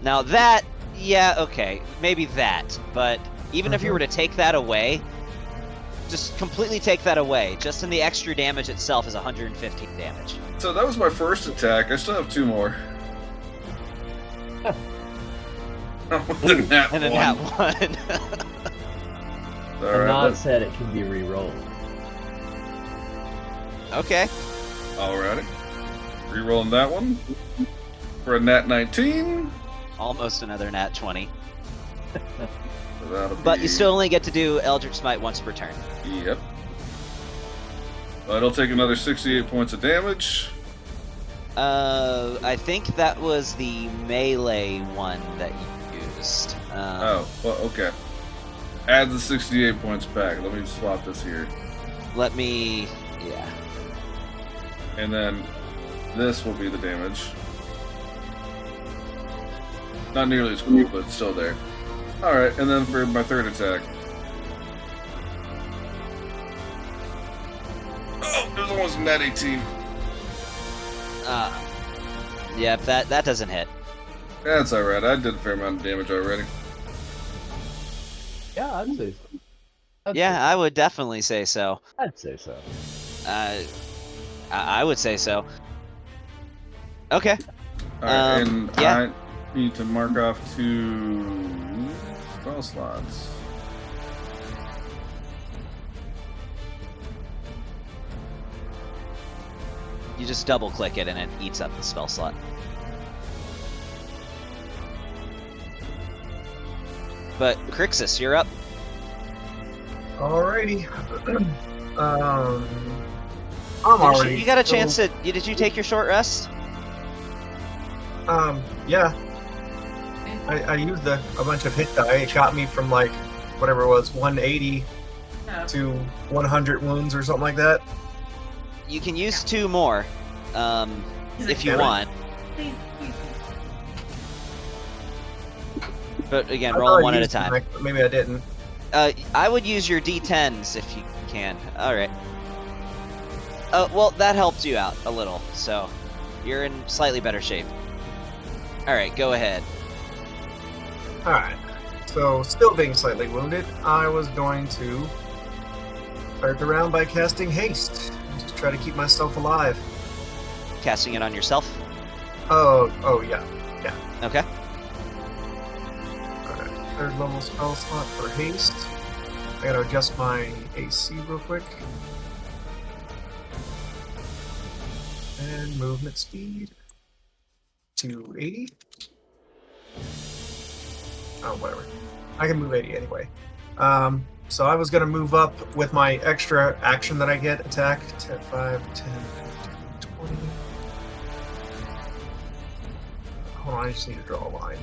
Now that, yeah, okay, maybe that, but even if you were to take that away, just completely take that away, just in the extra damage itself is 115 damage. So that was my first attack. I still have 2 more. And then that one. Anon said it can be re-rolled. Okay. Alrighty. Rerolling that one. For a nat 19. Almost another nat 20. So But you still only get to do Eldritch Smite once per turn. Yep. It'll take another 68 points of damage. I think that was the melee one that you used. Oh, well, okay. Add the 68 points back. Let me swap this here. Let me... yeah. And then this will be the damage. Not nearly as cool, but it's still there. Alright, and then for my third attack. Oh, there's almost a nat 18. Yeah, that doesn't hit. That's alright, I did a fair amount of damage already. Yeah, I'd say so. Yeah, I would definitely say so. I'd say so. I would say so. Okay. Alright, and yeah. I need to mark off 2 spell slots. You just double click it and it eats up the spell slot. But Crixus, you're up. Alrighty. I'm already. You got a chance to. Did you take your short rest? Yeah. I used a bunch of hit die. It got me from like whatever it was, 180 to 100 wounds or something like that. You can use 2 more, if you want. But again, roll one at a time. Maybe I didn't. I would use your D10s if you can. All right. Well, that helped you out a little, so you're in slightly better shape. All right, go ahead. All right. So, still being slightly wounded, I was going to start the round by casting haste. Just try to keep myself alive. Casting it on yourself. Oh yeah. Okay. Alright, 3rd level spell slot for haste. I gotta adjust my AC real quick. And movement speed to 80. Oh, whatever. I can move 80 anyway. So I was gonna move up with my extra action that I get, attack, 10, 5, 10, 15, 20. Hold on, I just need to draw a line.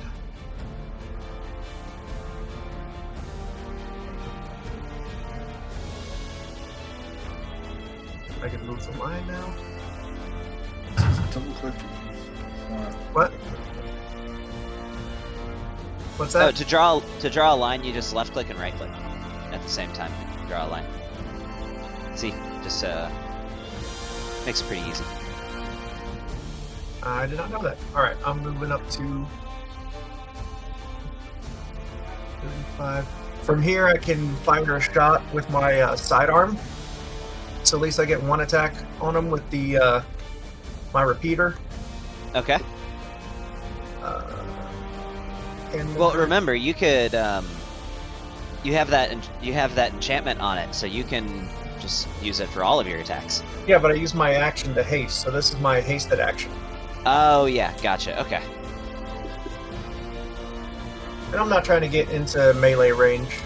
It's a line now. Double click. What? What's Oh, that? to draw a line, you just left click and right click at the same time. Draw a line. See, just makes it pretty easy. I did not know that. Alright, I'm moving up to 35. From here, I can fire a shot with my sidearm. So at least I get one attack on him with the my repeater. Okay. And Well, remember, you could you have that enchantment on it, so you can just use it for all of your attacks. yeah, but I use my action to haste, so this is my hasted action. Oh yeah, gotcha. Okay. And I'm not trying to get into melee range.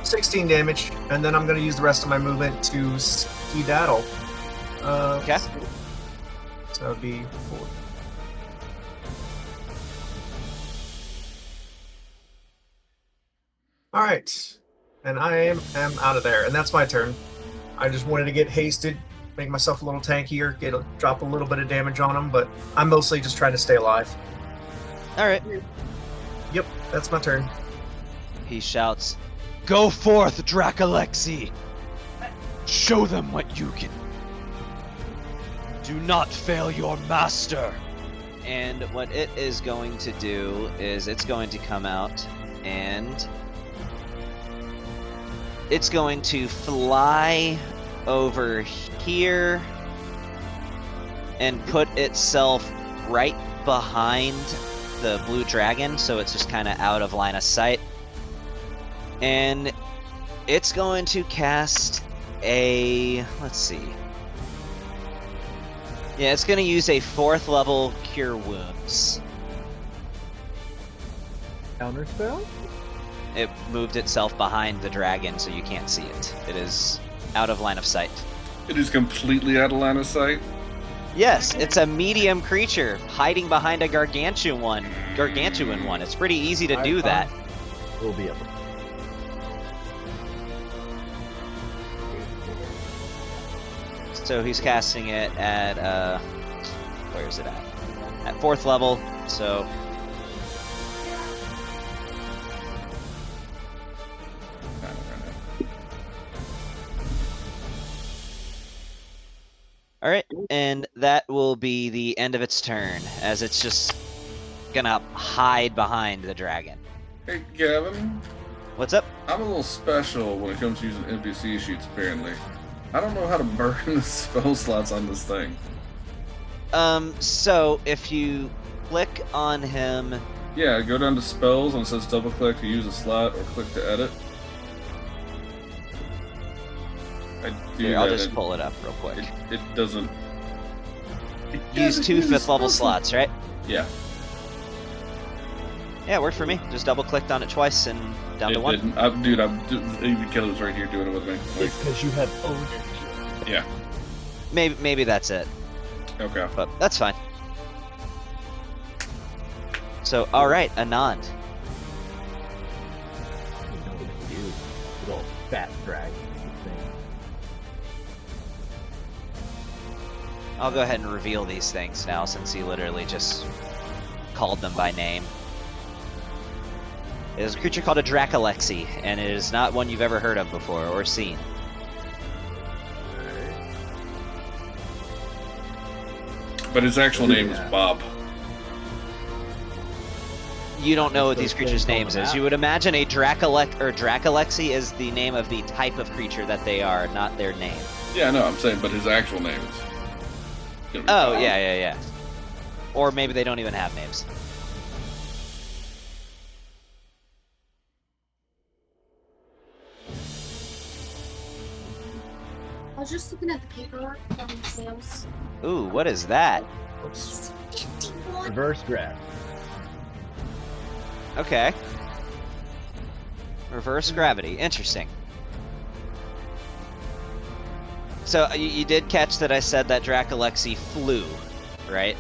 16 damage, and then I'm going to use the rest of my movement to skedaddle. Okay. So that would be 4. Alright. And I am out of there, and that's my turn. I just wanted to get hasted, make myself a little tankier, drop a little bit of damage on them, but I'm mostly just trying to stay alive. All right. Yep, that's my turn. He shouts, "Go forth, Dracolexi! Show them what you can. Do not fail your master." And what it is going to do is it's going to come out and it's going to fly over here and put itself right behind the blue dragon, so it's just kind of out of line of sight. And it's going to cast a, let's see. Yeah, it's going to use a 4th level Cure Wounds. Counter spell? It moved itself behind the dragon, so you can't see it. It is out of line of sight. It is completely out of line of sight. Yes, it's a medium creature hiding behind a gargantuan one. It's pretty easy to do that. We'll be able. So he's casting it at where is it at? At 4th level. So all right, and that will be the end of its turn, as it's just gonna hide behind the dragon. Hey, Gavin. What's up? I'm a little special when it comes to using NPC sheets, apparently. I don't know how to burn the spell slots on this thing. So if you click on him, Yeah, go down to spells and it says double click to use a slot or click to edit. I do here, I'll that, just and pull it up real quick. It doesn't. Use 2 5th level slots, right? Yeah. Yeah, it worked for me. Just double clicked on it twice and down to 1. Dude, even Kelly's right here doing it with me. Like, It's because you have ownership. yeah. Maybe that's it, Okay. but that's fine. So, all right, Anand. You know what you do. Little fat dragon thing. I'll go ahead and reveal these things now, since he literally just called them by name. It is a creature called a Dracolexi, and it is not one you've ever heard of before or seen. But his actual name is Bob. You don't know what Those these creatures' things on names the is. map. You would imagine a Dracolexi is the name of the type of creature that they are, not their name. Yeah, no, I'm saying, but his actual name is. gonna be Oh, Bob. yeah. Or maybe they don't even have names. I was just looking at the paperwork on the sales. Ooh, what is that? What's- 51. Reverse draft. Okay. Reverse gravity. Interesting. So you did catch that I said that Dracolexi flew, right?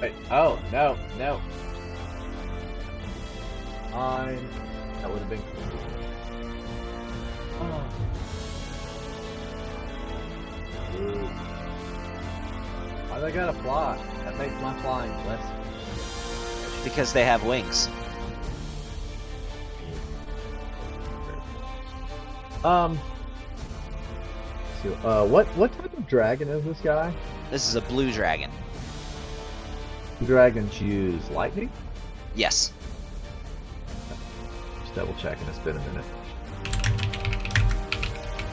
Wait, oh, no. That would have been cool. Oh. Ooh. Why they gotta fly? That makes my flying less. Because they have wings. So, what type of dragon is this guy? This is a blue dragon. Dragons use lightning? Yes. Just double checking, it's been a minute.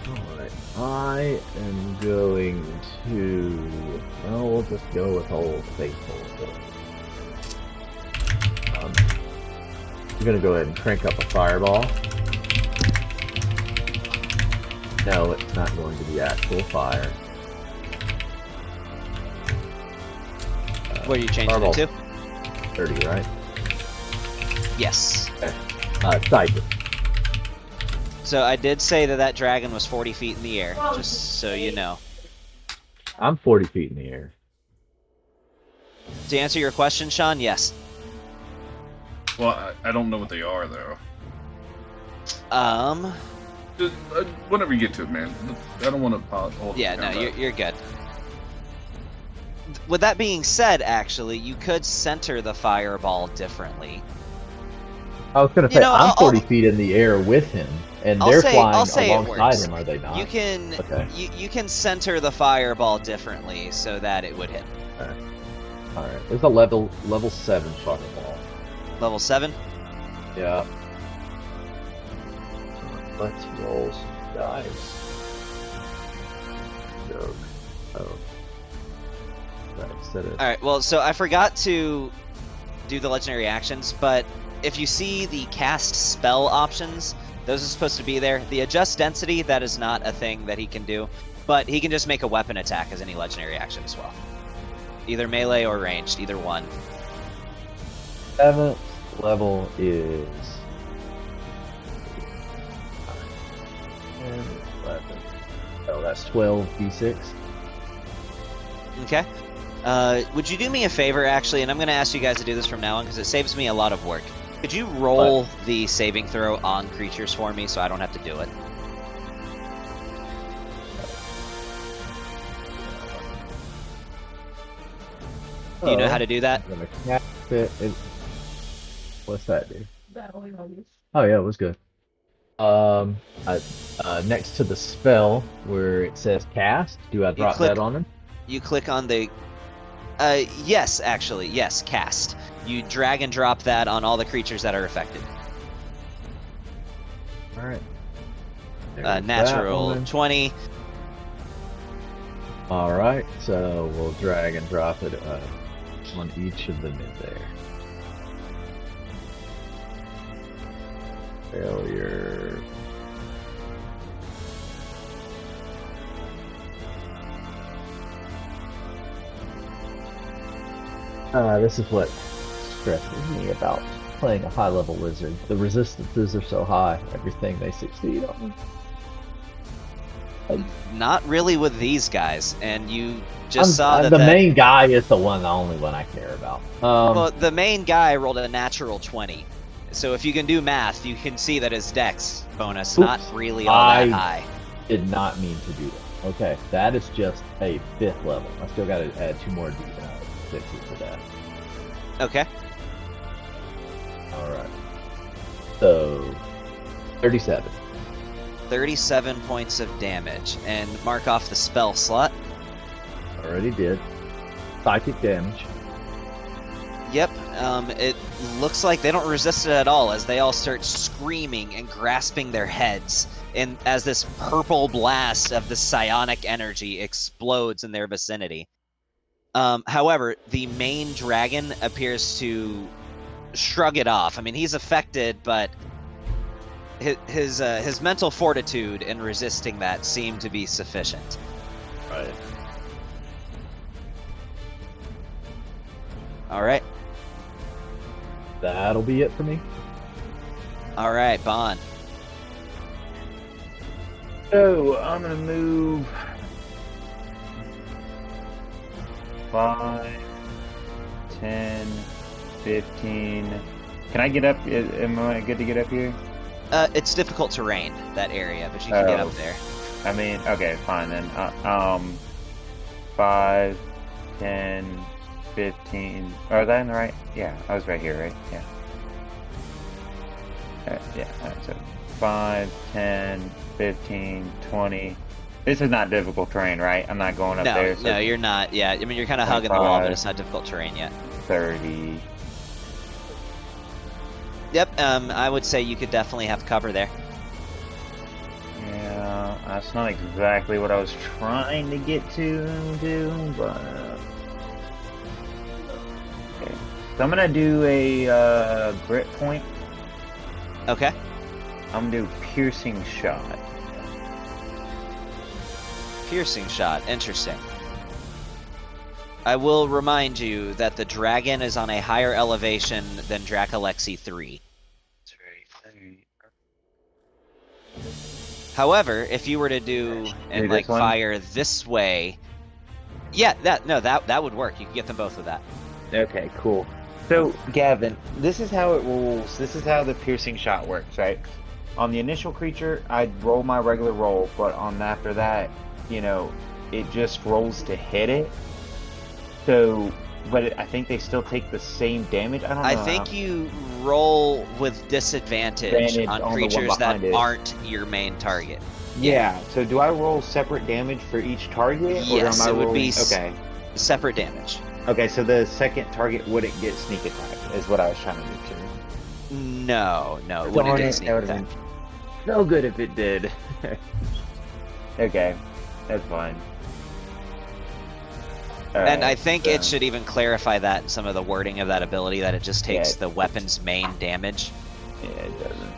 Alright, I am going to... Well, we'll just go with Old Faithful. I'm gonna go ahead and crank up a fireball. No, it's not going to be actual fire. What are you changing fireball. it to? 30, right? Yes. Cyber. So I did say that dragon was 40 feet in the air, just so you know. I'm 40 feet in the air. To answer your question, Sean, yes. Well, I don't know what they are though. Just, whenever you get to it, man. I don't want to hold. Yeah, no, you're good. With that being said, actually, you could center the fireball differently. I was gonna say, I'm 40 feet in the air with him, and they're flying alongside him, are they not? You can Okay. you can center the fireball differently so that it would hit. Alright, it's a level 7 fireball. Level 7? Yeah. Let's roll some dice. Joke. Oh. Right, instead of... Alright, well, so I forgot to do the legendary actions, but if you see the cast spell options, those are supposed to be there. The adjust density, that is not a thing that he can do, but he can just make a weapon attack as any legendary action as well. Either melee or ranged, either one. 7th level is... 10, 11. Oh, that's 12 d6. Okay. Would you do me a favor, actually, and I'm going to ask you guys to do this from now on because it saves me a lot of work. Could you roll the saving throw on creatures for me so I don't have to do it? Do you know how to do that? I'm gonna cast it. What's that do? Oh yeah, it was good. Next to the spell where it says cast, do I drop that on him? You click on the... yes, actually. Yes, cast. You drag and drop that on all the creatures that are affected. Alright. Natural 20. Alright, so we'll drag and drop it on each of them in there. Failure. This is what stresses me about playing a high-level wizard. The resistances are so high, everything they succeed on. Not really with these guys, and you just saw that the main guy is the only one I care about. Well, the main guy rolled a natural 20. So if you can do math, you can see that his dex bonus not really all that high. Did not mean to do that. Okay, that is just a 5th level. I still got to add 2 more d6s to that. Okay. Alright. So, 37. 37 points of damage. And mark off the spell slot. Already did. Psychic damage. Yep, it looks like they don't resist it at all as they all start screaming and grasping their heads and as this purple blast of the psionic energy explodes in their vicinity. However, the main dragon appears to shrug it off. I mean, he's affected, but his mental fortitude in resisting that seemed to be sufficient. Right. Alright. That'll be it for me. Alright, Bond. So, I'm gonna move 5, 10, 15. Can I get up? Am I good to get up here? It's difficult terrain, that area, but you can get up there. I mean, okay, fine then. 5, 10, 15. Oh, are that in the right? Yeah, I was right here, right? Yeah. Yeah, alright, so 5, 10, 15, 20. This is not difficult terrain, right? I'm not going up there. So No, you're not. Yeah, I mean, you're kind of hugging the wall, but 25. it's not difficult terrain yet. 30. Yep, I would say you could definitely have cover there. Yeah, that's not exactly what I was trying to get to do, but okay. So I'm gonna do a grit point. Okay. I'm gonna do piercing shot. Piercing shot. Interesting. I will remind you that the dragon is on a higher elevation than Dracolexy 3. That's right. However, if you were to do and Do like this one? fire this way, yeah, that would work. You could get them both with that. Okay, cool. So, Gavin, this is how it rolls. This is how the piercing shot works, right? On the initial creature, I'd roll my regular roll, but on after that, you know, it just rolls to hit it. So, but I think they still take the same damage. I don't know. I think you roll with disadvantage Advantage on on the one creatures that behind it. aren't your main target. Yeah. So, do I roll separate damage for each target? Yes, or am I it would be rolling... Okay. Separate damage. Okay, so the second target wouldn't get sneak attack, is what I was trying to do too. No, it wouldn't Darn get it, sneak that would've attack. been so good if it did. Okay, that's fine. And I Alright, think so- it should even clarify that in some of the wording of that ability, that it just takes Yeah, the weapon's main damage. Yeah, it doesn't.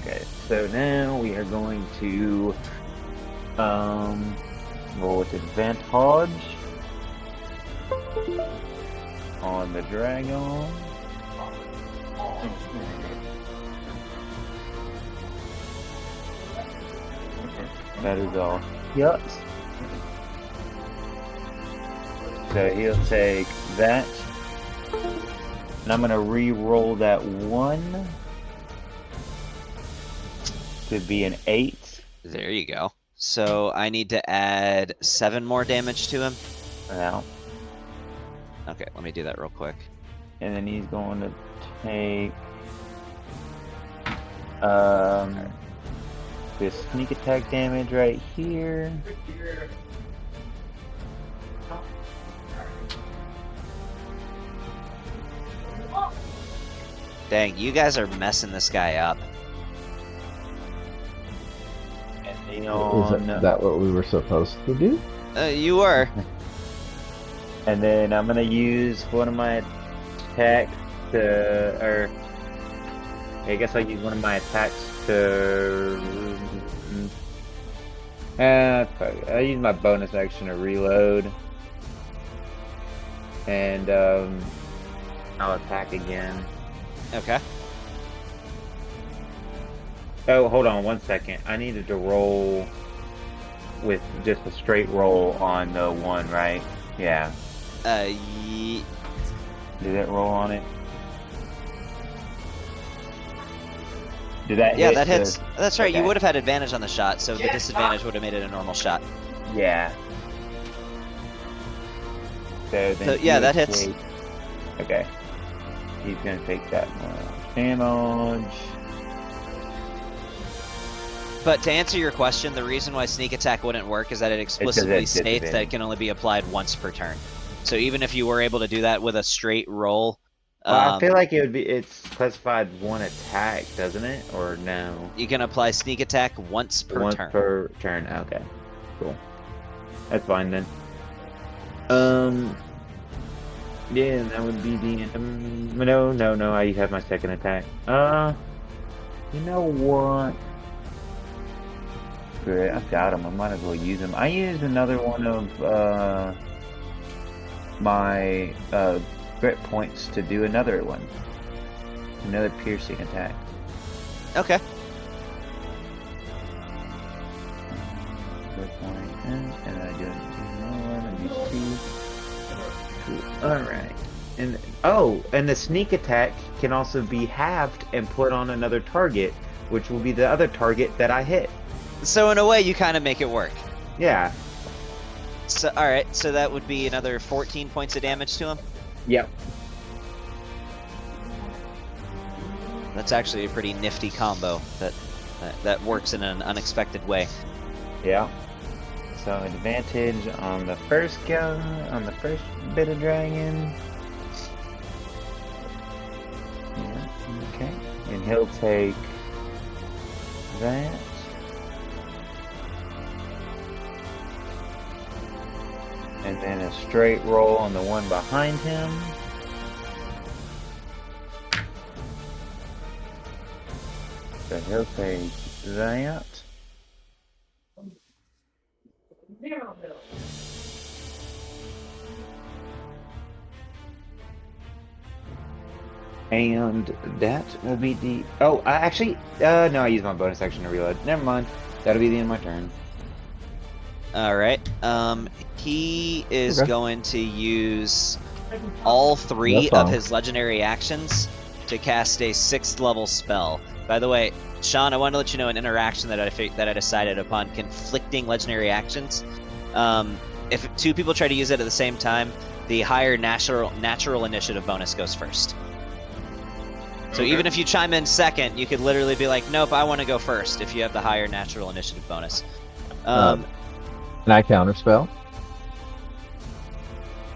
Okay, so now we are going to roll with advantage on the dragon. That is all. Yes. So he'll take that. And I'm gonna re-roll that 1 to be an 8. There you go. So I need to add 7 more damage to him. Now, Okay, let me do that real quick. and then he's going to take this sneak attack damage right here. Dang, you guys are messing this guy up. And then Is that what we were supposed to do? You were. And then I'm gonna use one of my attacks to, or I guess I'll use one of my attacks to. Fuck, I use my bonus action to reload, and I'll attack again. Okay. Oh, hold on 1 second. I needed to roll with just a straight roll on the 1, right? Yeah. Ye- Did it roll on it? Did that yeah, hit that the- hits. That's right. You okay. would have had advantage on the shot, so the disadvantage would have made it a normal shot. Yeah. So, then So, yeah, he that would hits. take- Okay. He's gonna take that damage. But to answer your question, the reason why sneak attack wouldn't work is that it explicitly it's states that disadvantage. it can only be applied once per turn. So even if you were able to do that with a straight roll, Well, I feel like it would be. It's specified 1 attack, doesn't it? Or no? you can apply sneak attack once per Once turn. per turn. Okay. Cool. That's fine then. Yeah, that would be the end. No. I have my second attack. You know what? Good. I've got him. I might as well use him. I used another one of my grit points to do another one. Another piercing attack. Okay. Grit point, and I do one of these 2. Alright. And the sneak attack can also be halved and put on another target, which will be the other target that I hit. So in a way, you kind of make it work. Yeah. So all right, so that would be another 14 points of damage to him. Yep. That's actually a pretty nifty combo that works in an unexpected way. Yeah. So advantage on the first guy, on the first bit of dragon. Yeah. Okay. And he'll take that. And then a straight roll on the one behind him. So he'll take that. And that will be the... Oh, I actually... no, I used my bonus action to reload. Never mind. That'll be the end of my turn. All right. He is Okay. going to use all three That's of fine. his legendary actions to cast a 6th level spell. By the way, Sean, I want to let you know an interaction that I decided upon conflicting legendary actions. If two people try to use it at the same time, the higher natural initiative bonus goes first. So Okay. even if you chime in second, you could literally be like, "Nope, I want to go first." If you have the higher natural initiative bonus. Can I counterspell?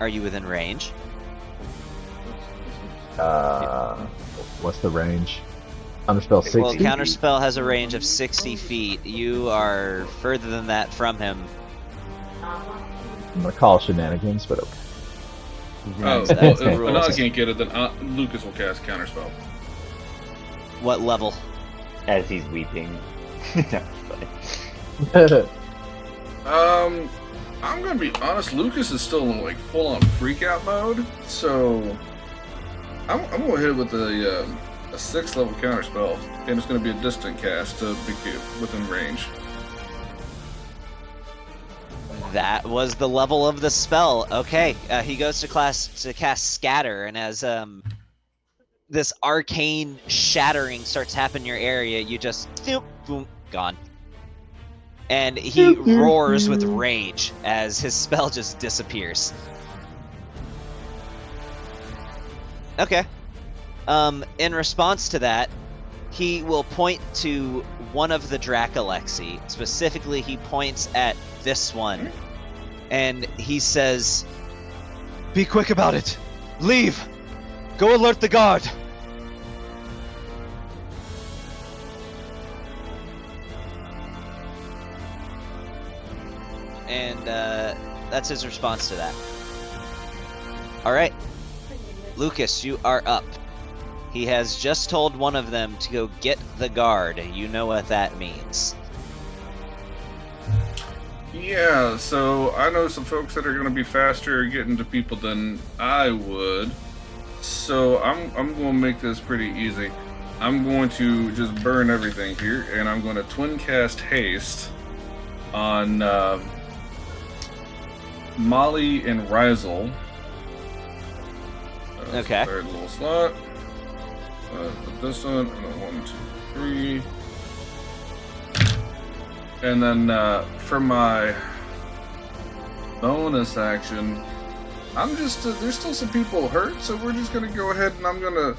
Are you within range? What's the range? Counterspell 60. Well, counterspell has a range of 60 feet. You are further than that from him. I'm gonna call shenanigans, but okay. Oh, So well, that's the if rules. Anand can't get it, then Lucas will cast Counterspell. What level? As he's weeping. No, it's fine. I'm gonna be honest. Lucas is still in like full-on freak-out mode, so I'm gonna hit it with a 6th level Counterspell, and it's gonna be a distant cast to be within range. That was the level of the spell. Okay, he goes to cast Scatter, and as this arcane shattering starts happening in your area, you just boom, gone. And he roars with rage as his spell just disappears. Okay. In response to that, he will point to one of the Dracolexy. Specifically, he points at this one. And he says, "Be quick about it! Leave! Go alert the guard!" And that's his response to that. Alright. Lucas, you are up. He has just told one of them to go get the guard. You know what that means. Yeah, so I know some folks that are going to be faster getting to people than I would. So I'm going to make this pretty easy. I'm going to just burn everything here, and I'm going to twin cast haste on Molly and Rizel. Okay. Third little slot. Put this one, and then 1, 2, 3. And then for my bonus action, I'm just there's still some people hurt, so we're just gonna go ahead and I'm gonna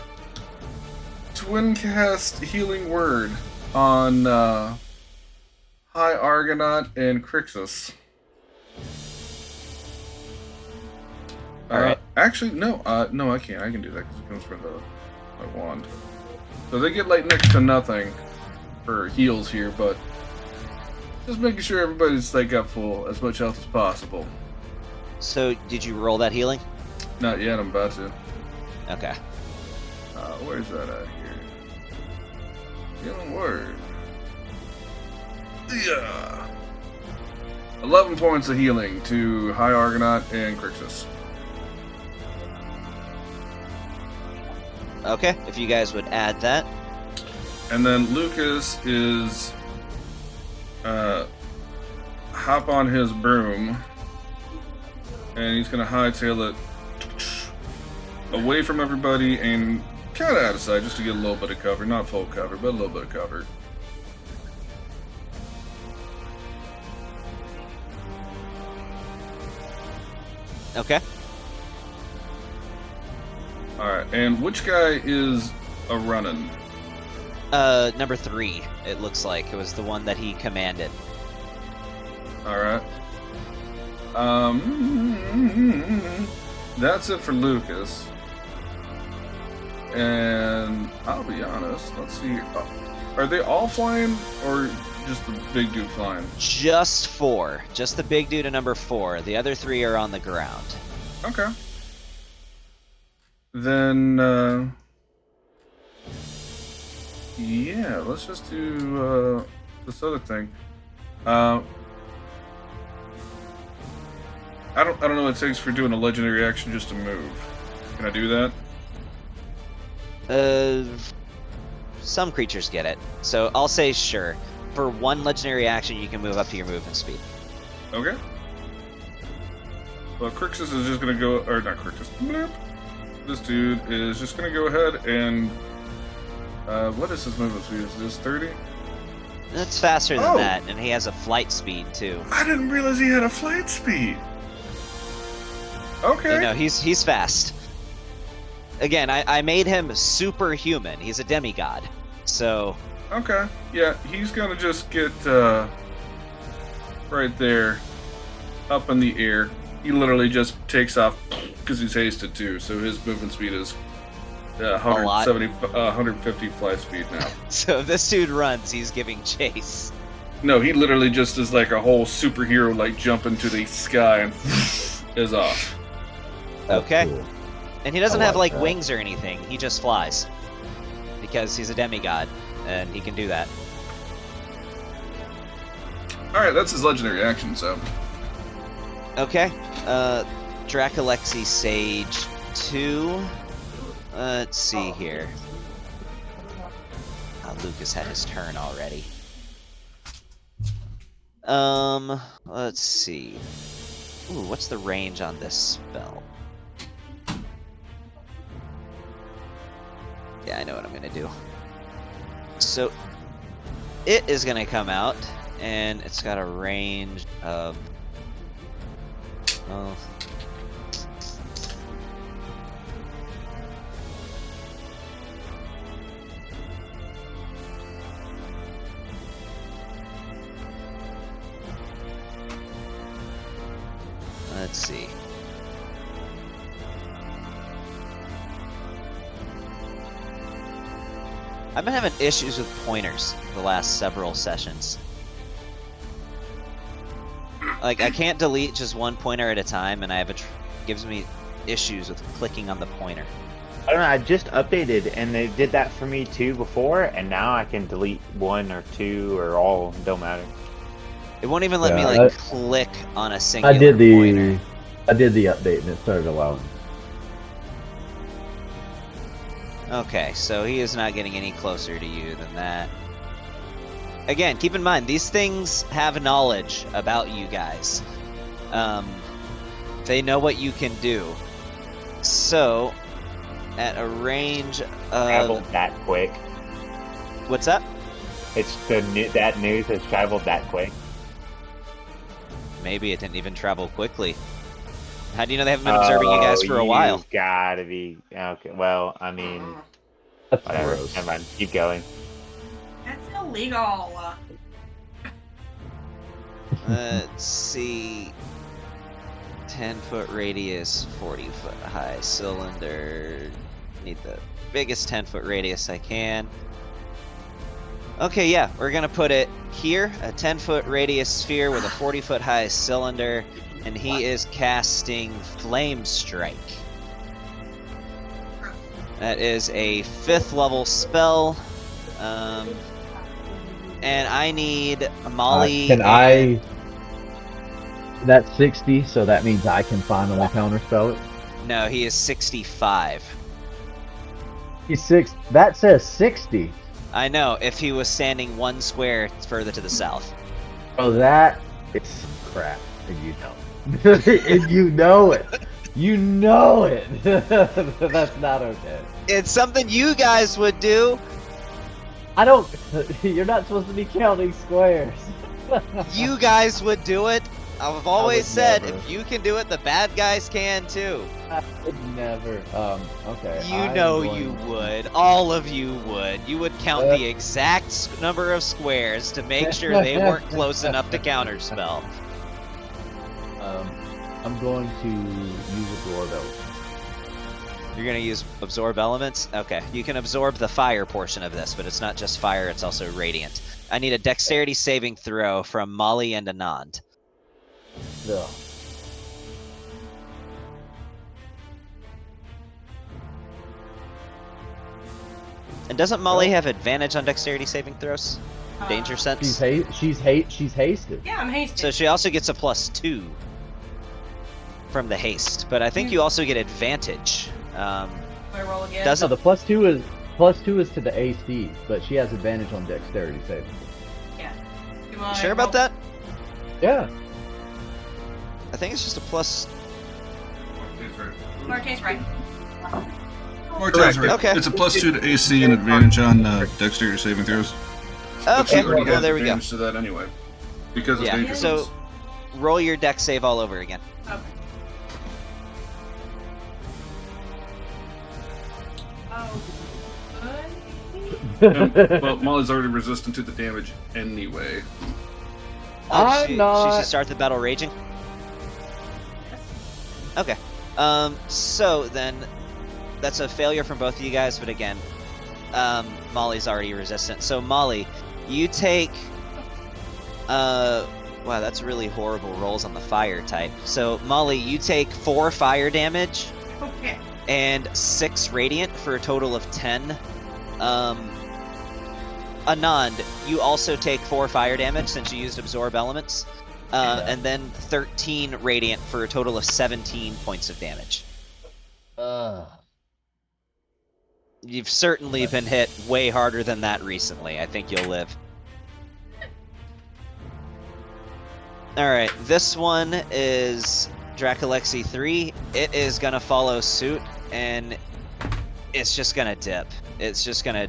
twin cast Healing Word on High Argonaut and Crixus. Alright. Actually, no, no, I can't. I can do that because it comes from my wand. So they get like next to nothing for heals here, but just making sure everybody's like got full as much health as possible. So, did you roll that healing? Not yet. I'm about to. Okay. Where's that at here? Healing Word. Yeah. 11 points of healing to High Argonaut and Crixus. Okay, if you guys would add that. And then Lucas is hop on his broom, and he's gonna hightail it away from everybody and kind of out of sight just to get a little bit of cover. Not full cover, but a little bit of cover. Okay. Alright, and which guy is a running? Number 3, it looks like. It was the one that he commanded. Alright. That's it for Lucas. And I'll be honest, let's see. Are they all flying or just the big dude flying? Just 4. Just the big dude and number 4. The other 3 are on the ground. Okay. Then, yeah, let's just do this other thing. I don't know what it takes for doing a legendary action just to move. Can I do that? Some creatures get it. So I'll say sure. For 1 legendary action, you can move up to your movement speed. Okay. Well, Crixus is just gonna go, or not Crixus. Bloop. This dude is just gonna go ahead and what is his movement speed? Is this 30? That's faster than Oh. that, and he has a flight speed too. I didn't realize he had a flight speed. Okay. You know, he's fast. Again, I made him superhuman. He's a demigod. So Okay. Yeah, he's gonna just get right there, up in the air. He literally just takes off because he's hasted too. So his movement speed is 150 flight speed now. so if this dude runs, he's giving chase. No, he literally just is like a whole superhero, like jump into the sky and is off. That's Okay. cool. And he doesn't I have like like that. wings or anything. He just flies. Because he's a demigod and he can do that. All right, that's his legendary action. So Okay. Dracolexy Sage 2. Let's see here. Oh, Lucas had his turn already. Let's see. Ooh, what's the range on this spell? Yeah, I know what I'm gonna do. So, it is gonna come out, and it's got a range of... Oh... Let's see. I've been having issues with pointers the last several sessions. Like, I can't delete just one pointer at a time, and I have gives me issues with clicking on the pointer. I don't know. I just updated, and they did that for me too before, and now I can delete 1 or 2 or all. Don't matter. It won't even let me Yeah, like click on a singular I did pointer. the update and it started allowing. Okay, so he is not getting any closer to you than that. Again, keep in mind, these things have knowledge about you guys. They know what you can do. So, at a range of... Traveled that quick. What's up? It's that news has traveled that quick. Maybe it didn't even travel quickly. How do you know they haven't been observing you guys for a while? You've gotta be okay. Well, I mean, That's whatever. gross. Never mind. Keep going. That's illegal. Let's see. 10-foot radius, 40-foot high cylinder. Need the biggest 10-foot radius I can. Okay, yeah, we're gonna put it here, a 10-foot radius sphere with a 40-foot high cylinder, and he is casting Flame Strike. That is a 5th level spell. And I need Molly. That's 60, so that means I can finally counterspell it. No, he is 65. He's 6. That says 60. I know, if he was standing 1 square further to the south. Oh, that is crap, and you know, and you know it. You know it. That's not okay. It's something you guys would do. I don't. You're not supposed to be counting squares. You guys would do it. I've always said, never. if you can do it, the bad guys can too. I would never. Okay. You I'm know going you to- would. All of you would. You would count the exact number of squares to make sure they weren't close enough to counterspell. I'm going to use absorb elements. You're gonna use absorb elements? Okay. You can absorb the fire portion of this, but it's not just fire, it's also radiant. I need a dexterity saving throw from Molly and Anand. Ugh. And doesn't Molly have advantage on dexterity saving throws? Danger Uh, sense? She's hasted. Yeah, I'm hasted. So she also gets a +2 from the haste, but I think you also get advantage. Do I roll again? Does- No, the +2 is to the AC, but she has advantage on dexterity saving. Yeah. Do You I sure about roll- that? Yeah. I think it's just a plus. Marquez, right? Martel's right. Okay. It's a +2 to AC and advantage on dexterity saving throws. But she Okay, already well has there we go. advantage to that anyway. Because of Yeah, danger so sense. roll your dex save all over again. Okay. Oh, good. Well, Molly's already resistant to the damage anyway. I'm she not- should start the battle raging? Okay. So then, that's a failure from both of you guys, but again, Molly's already resistant. So Molly, you take, wow, that's really horrible rolls on the fire type. So Molly, you take 4 fire damage Okay. and 6 radiant for a total of 10. Anand, you also take 4 fire damage since you used absorb elements. And then 13 radiant for a total of 17 points of damage. You've certainly been hit way harder than that recently. I think you'll live. Alright, this one is Dracolexy 3. It is gonna follow suit, and it's just gonna dip. It's just gonna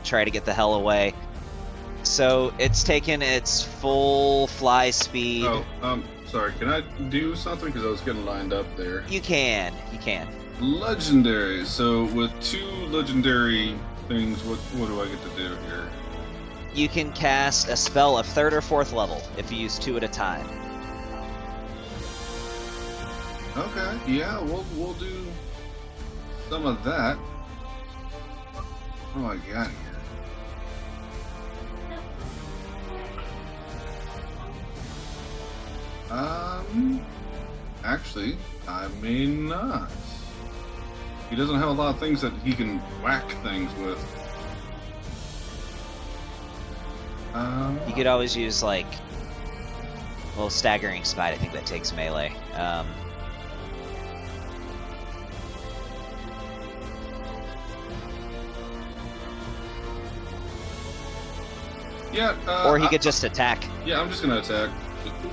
try to get the hell away. So it's taken its full fly speed. Oh, sorry. Can I do something? Because I was getting lined up there. You can. Legendary. So with 2 legendary things, what do I get to do here? You can cast a spell of 3rd or 4th level if you use 2 at a time. Okay. Yeah, we'll do some of that. What do I got here? Actually, I may not. He doesn't have a lot of things that he can whack things with. You could always use, like, well, staggering smite. I think that takes melee. Yeah. Or he could just attack. Yeah, I'm just gonna attack.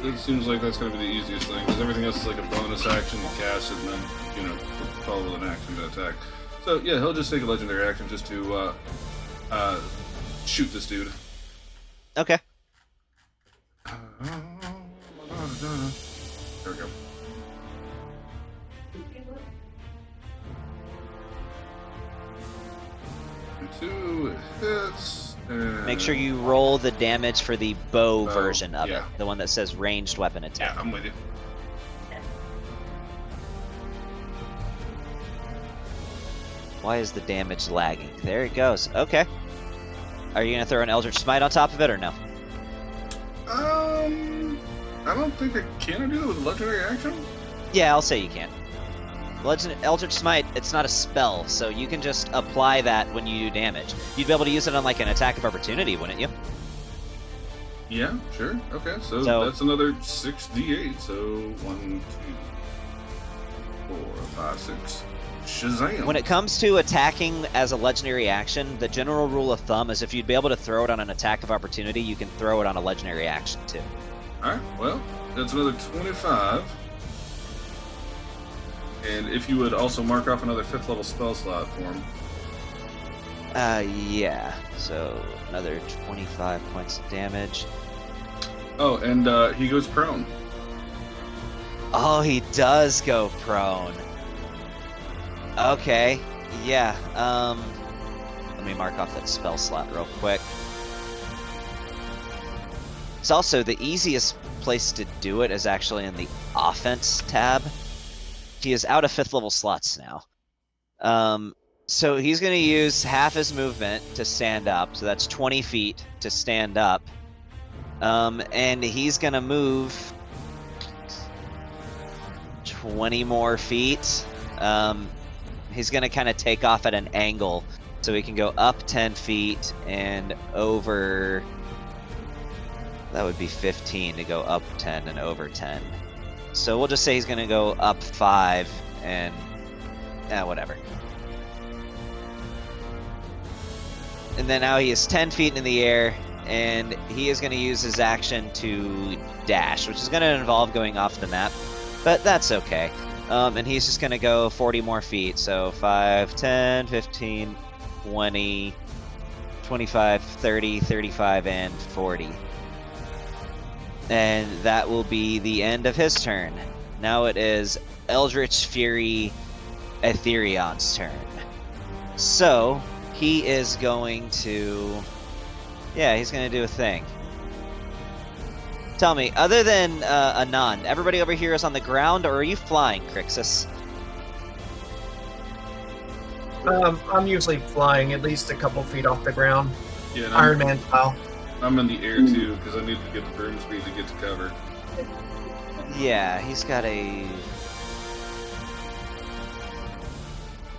It seems like that's gonna be the easiest thing because everything else is like a bonus action to cast it and then follow with an action to attack. So yeah, he'll just take a legendary action just to shoot this dude. Okay. There we go. Two hits. And... Make sure you roll the damage for the bow Oh, version of yeah. it, the one that says ranged weapon attack. Yeah, I'm with you. Why is the damage lagging? There it goes. Okay. Are you gonna throw an Eldritch Smite on top of it or no? I don't think I can do it with a legendary action. Yeah, I'll say you can. Eldritch Smite, it's not a spell, so you can just apply that when you do damage. You'd be able to use it on like an attack of opportunity, wouldn't you? Yeah, sure. Okay, so that's another 6d8. So 1, 2, 4, 5, 6. Shazam! When it comes to attacking as a legendary action, the general rule of thumb is if you'd be able to throw it on an attack of opportunity, you can throw it on a legendary action too. Alright, well, that's another 25. And if you would also mark off another 5th level spell slot for him. Yeah. So another 25 points of damage. Oh, and he goes prone. Oh, he does go prone. Okay, yeah. Let me mark off that spell slot real quick. It's also the easiest place to do it is actually in the offense tab. He is out of 5th level slots now. So he's going to use half his movement to stand up. So that's 20 feet to stand up. And he's going to move 20 more feet. He's going to kind of take off at an angle. So he can go up 10 feet and over... That would be 15 to go up 10 and over 10. So we'll just say he's going to go up 5 and... whatever. And then now he is 10 feet in the air, and he is going to use his action to dash, which is going to involve going off the map, but that's okay. And he's just going to go 40 more feet, so 5, 10, 15, 20, 25, 30, 35, and 40. And that will be the end of his turn. Now it is Eldritch Fury Etherion's turn. So, he is going to... Yeah, he's going to do a thing. Tell me, other than Anand, everybody over here is on the ground, or are you flying, Crixus? I'm usually flying at least a couple feet off the ground. Yeah, and Iron Man style. I'm in the air too because I need to get the broom speed to get to cover. Yeah, he's got a...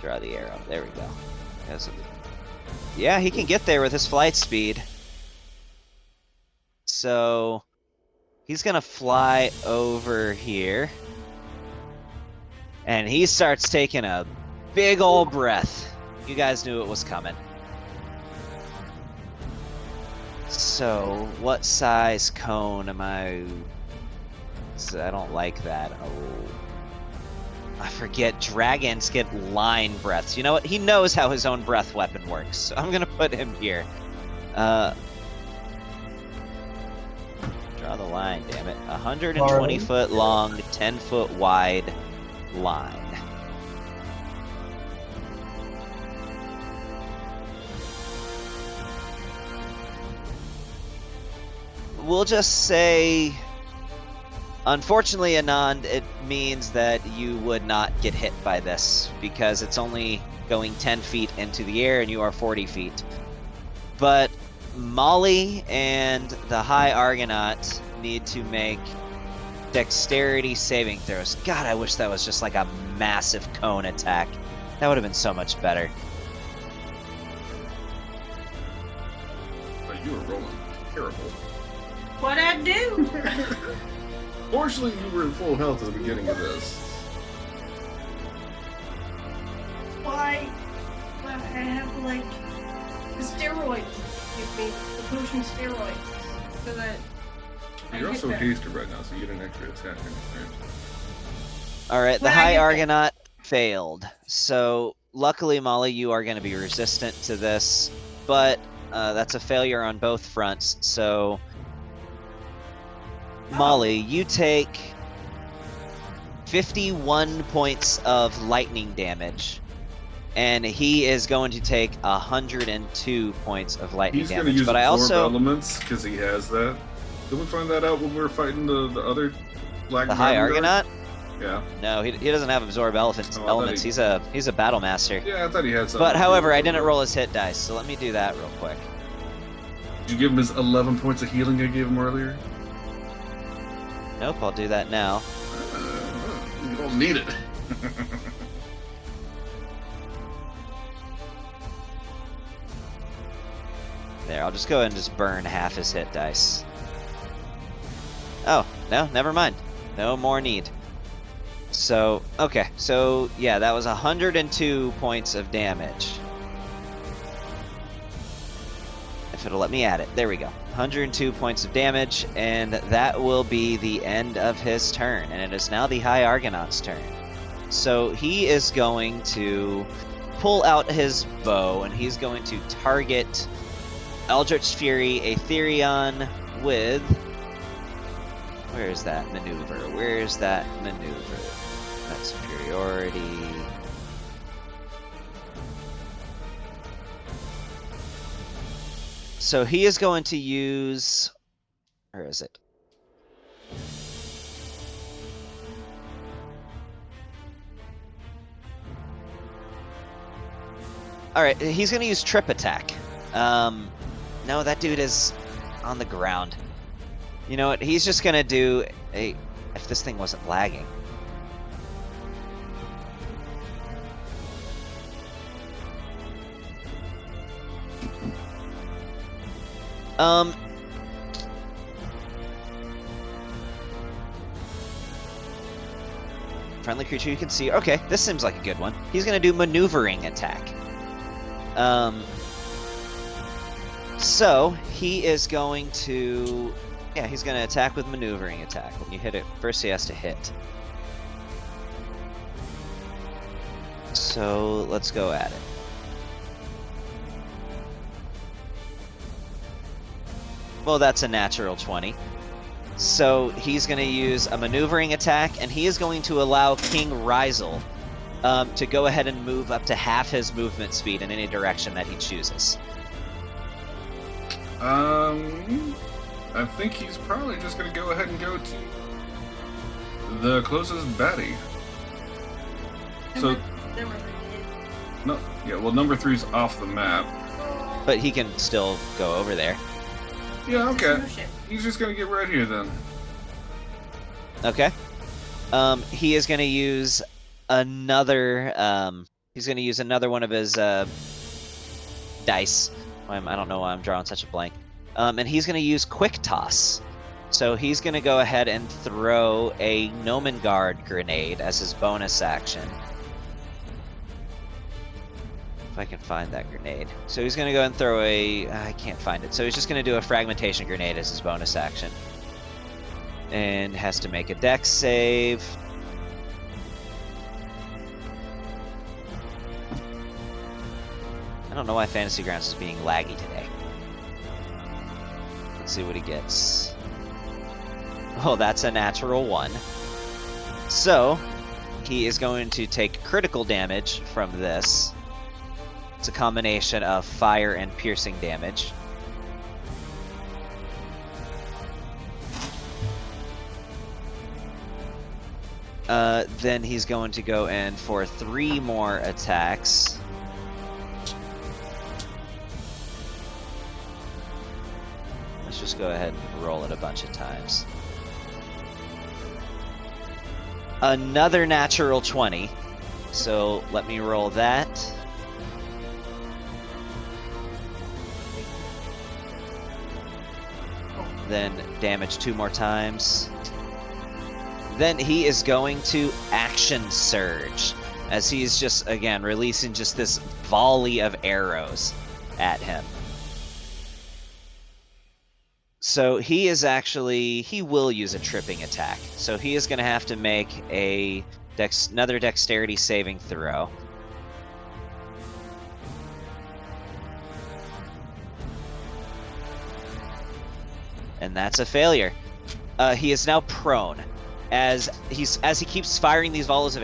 Draw the arrow. There we go. Yeah, he can get there with his flight speed. So he's gonna fly over here. And he starts taking a big old breath. You guys knew it was coming. So, what size cone am I... I don't like that. Oh. I forget, dragons get line breaths. You know what? He knows how his own breath weapon works, so I'm gonna put him here. Draw the line, damn it. 120 foot long, 10 foot wide line. We'll just say, unfortunately, Anand, it means that you would not get hit by this because it's only going 10 feet into the air and you are 40 feet. But Molly and the High Argonaut need to make dexterity saving throws. God, I wish that was just like a massive cone attack. That would have been so much better. But you were rolling terrible. What'd I do? Fortunately, you were in full health at the beginning of this. Why? I have like the steroids. Give me the potion steroids so that. You're also hasted right now, so you get an extra attack. Alright, the But I High get that. Argonaut failed. So, luckily, Molly, you are going to be resistant to this, but that's a failure on both fronts, so... Molly, you take 51 points of lightning damage, and he is going to take 102 points of lightning He's going to damage. use But I absorb also... elements because he has that. Did we find that out when we were fighting the other black The High dragon guy? Argonaut? Yeah. No, he doesn't have absorb elements. Oh, I thought He's a battle master. Yeah, I thought he had something. But to do however, with I it. didn't roll his hit dice, so let me do that real quick. Did you give him his 11 points of healing I gave him earlier? Nope, I'll do that now. You don't need it. There, I'll just go ahead and just burn half his hit dice. Oh, no, never mind. No more need. So, okay, so yeah, that was 102 points of damage. If it'll let me add it. There we go. 102 points of damage, and that will be the end of his turn. And it is now the High Argonaut's turn. So he is going to pull out his bow, and he's going to target Eldritch Fury Aetherion with Where's that maneuver? Where's that maneuver? That's superiority. So he is going to use... Where is it? Alright, he's going to use trip attack. No, that dude is on the ground. You know what? He's just going to do a... If this thing wasn't lagging. Friendly creature you can see. Okay, this seems like a good one. He's going to do maneuvering attack. So he is going to... Yeah, he's going to attack with maneuvering attack. When you hit it, first he has to hit. So let's go at it. Well, that's a natural 20. So he's going to use a maneuvering attack, and he is going to allow King Rizel to go ahead and move up to half his movement speed in any direction that he chooses. I think he's probably just going to go ahead and go to the closest baddie. So, no, yeah, well, number 3's off the map. But he can still go over there. Yeah, okay. He's just going to get right here then. Okay. He is going to use another. He's going to use another one of his dice. I don't know why I'm drawing such a blank. And he's going to use Quick Toss. So he's going to go ahead and throw a Nomengard grenade as his bonus action. If I can find that grenade. So he's going to go and throw a... I can't find it. So he's just going to do a Fragmentation grenade as his bonus action. And has to make a dex save. I don't know why Fantasy Grounds is being laggy today. Let's see what he gets. Oh, that's a natural 1. So, he is going to take critical damage from this. It's a combination of fire and piercing damage. Then he's going to go in for 3 more attacks. Let's just go ahead and roll it a bunch of times. Another natural 20. So let me roll that. Then damage 2 more times. Then he is going to Action Surge, as he's just, again, releasing just this volley of arrows at him. So he is actually, he will use a tripping attack. So he is going to have to make another dexterity saving throw. And that's a failure. He is now prone. As he keeps firing these volleys of